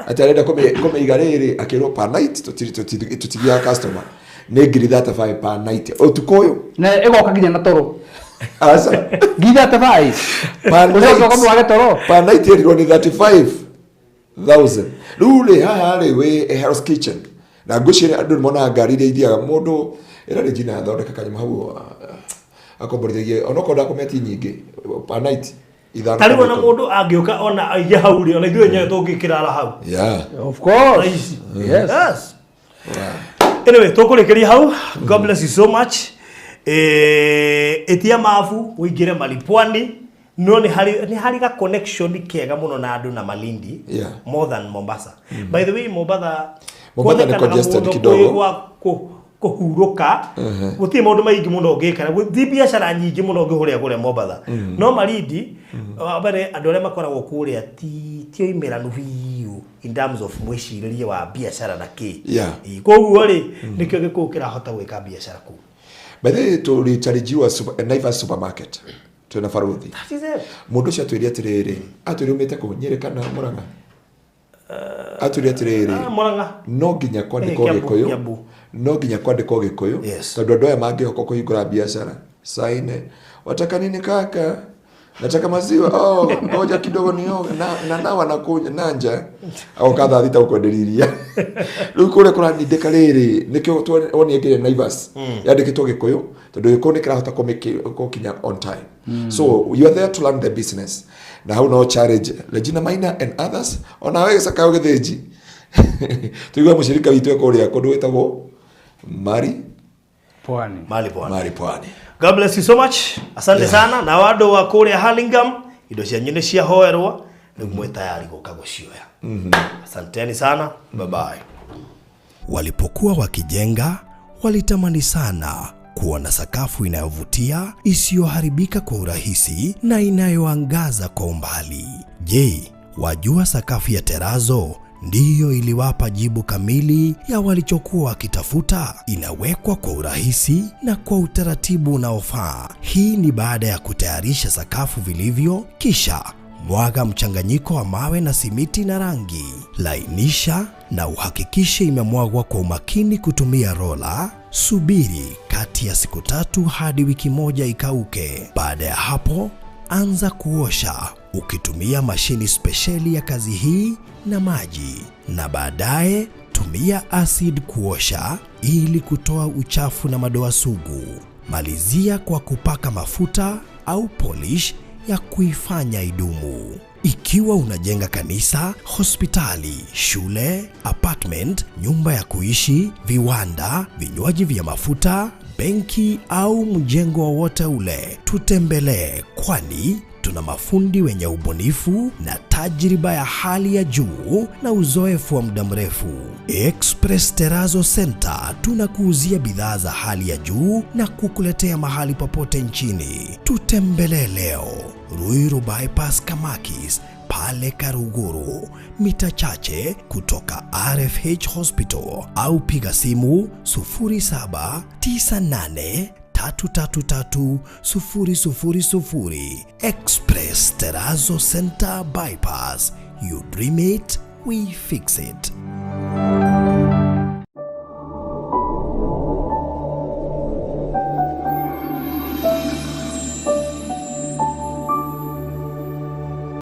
Atarenda kome igarere akero per night tutigia customer. Ne ngiri 35 per night. Otukoyo. Na egoka kinya na toro. Asa. Gida 35. Per night ero ni 35,000. Rule hale we a Hell's Kitchen. Na gushire andu mona ngari ria ithiaga mundu era regina thondeka kanyama hau akomborithie onokonda kometi nyingi per night ithano. Tariwo na mundu angioka ona aige hau ri ona ithuĩ nyayo tungikirara hau. Yeah. Of course. Yes. Anyway, tukurekeria hau. God bless you so much. Etia mafu uigire mali Pwani. No ni hari ga connection kega muno na andu na Malindi. More than Mombasa. By the way, Mombasa ni congested kidogo. Kuhuruka guti maundu maingi muno ngikara guti biashara nyingi muno ngihuria kure Mombasa no Malindi abare andu aria makoragwo kuria ti imeranu biu in terms of mwishiririe wa biashara na ki koguo ri nikio gikukira hota gwika biashara ku by the way to rechargewa Naivas supermarket tuna Faruthi mundu cia twiria tiriri atwiri umite kunyereka na Murang'a atwiri atiriri Murang'a no nginya kwandiko Gikuyu no nginya kwandiko Gikuyu tondu andu aya mangihoko kuhingura biashara saine wataka nini kaka nataka maziwa ngoja kidogo nioge na nawa nakunya nanja au kadha thita ukonderiria riu kure kurandika riri nikio twoni ngire Naivas yandikitwo Gikuyu tondu Gikuyu nikirahota kukinya on time so you are there to learn the business na how no challenge Regina Maina and others ona wewe saka ugetheji tuigwa mushirika witu kuria kundu wetagwo Mari Pwani. God bless you so much. Asante sana na wado wa kuria Hurlingham indo cia nyine cia hoerwa ni mwe tayari guka gucioya. Asanteni sana. Bye bye. Walipokuwa wakijenga walitamani sana kuona sakafu inayovutia isiyoharibika kwa urahisi na inayoangaza kwa umbali. Je, wajua sakafu ya Terazo ndiyo iliwapa jibu kamili ya walichokuwa wakitafuta? Inawekwa kwa urahisi na kwa utaratibu unaofaa. Hii ni baada ya kutayarisha sakafu vilivyo, kisha mwaga mchanganyiko wa mawe na simiti na rangi. Lainisha na uhakikishe imemwagwa kwa umakini kutumia rola. Subiri kati ya siku 3 hadi wiki 1 ikauke. Baada ya hapo, anza kuosha ukitumia mashini spesheli ya kazi hii na maji, na baadaye tumia acid kuosha ili kutoa uchafu na madoa sugu. Malizia kwa kupaka mafuta au polish ya kuifanya idumu. Ikiwa unajenga kanisa, hospitali, shule, apartment, nyumba ya kuishi, viwanda, vinywaji vya mafuta, benki au mjengo wowote ule, tutembelee, kwani tuna mafundi wenye ubunifu na tajriba ya hali ya juu na uzoefu wa muda mrefu. Express Terazo Center tunakuuzia bidhaa za hali ya juu na kukuletea mahali popote nchini. Tutembelee leo Ruiru Bypass Kamakis pale Karuguru, mita chache kutoka RFH Hospital, au piga simu 0798333000. Express Terazo Center Bypass. You dream it, we fix it.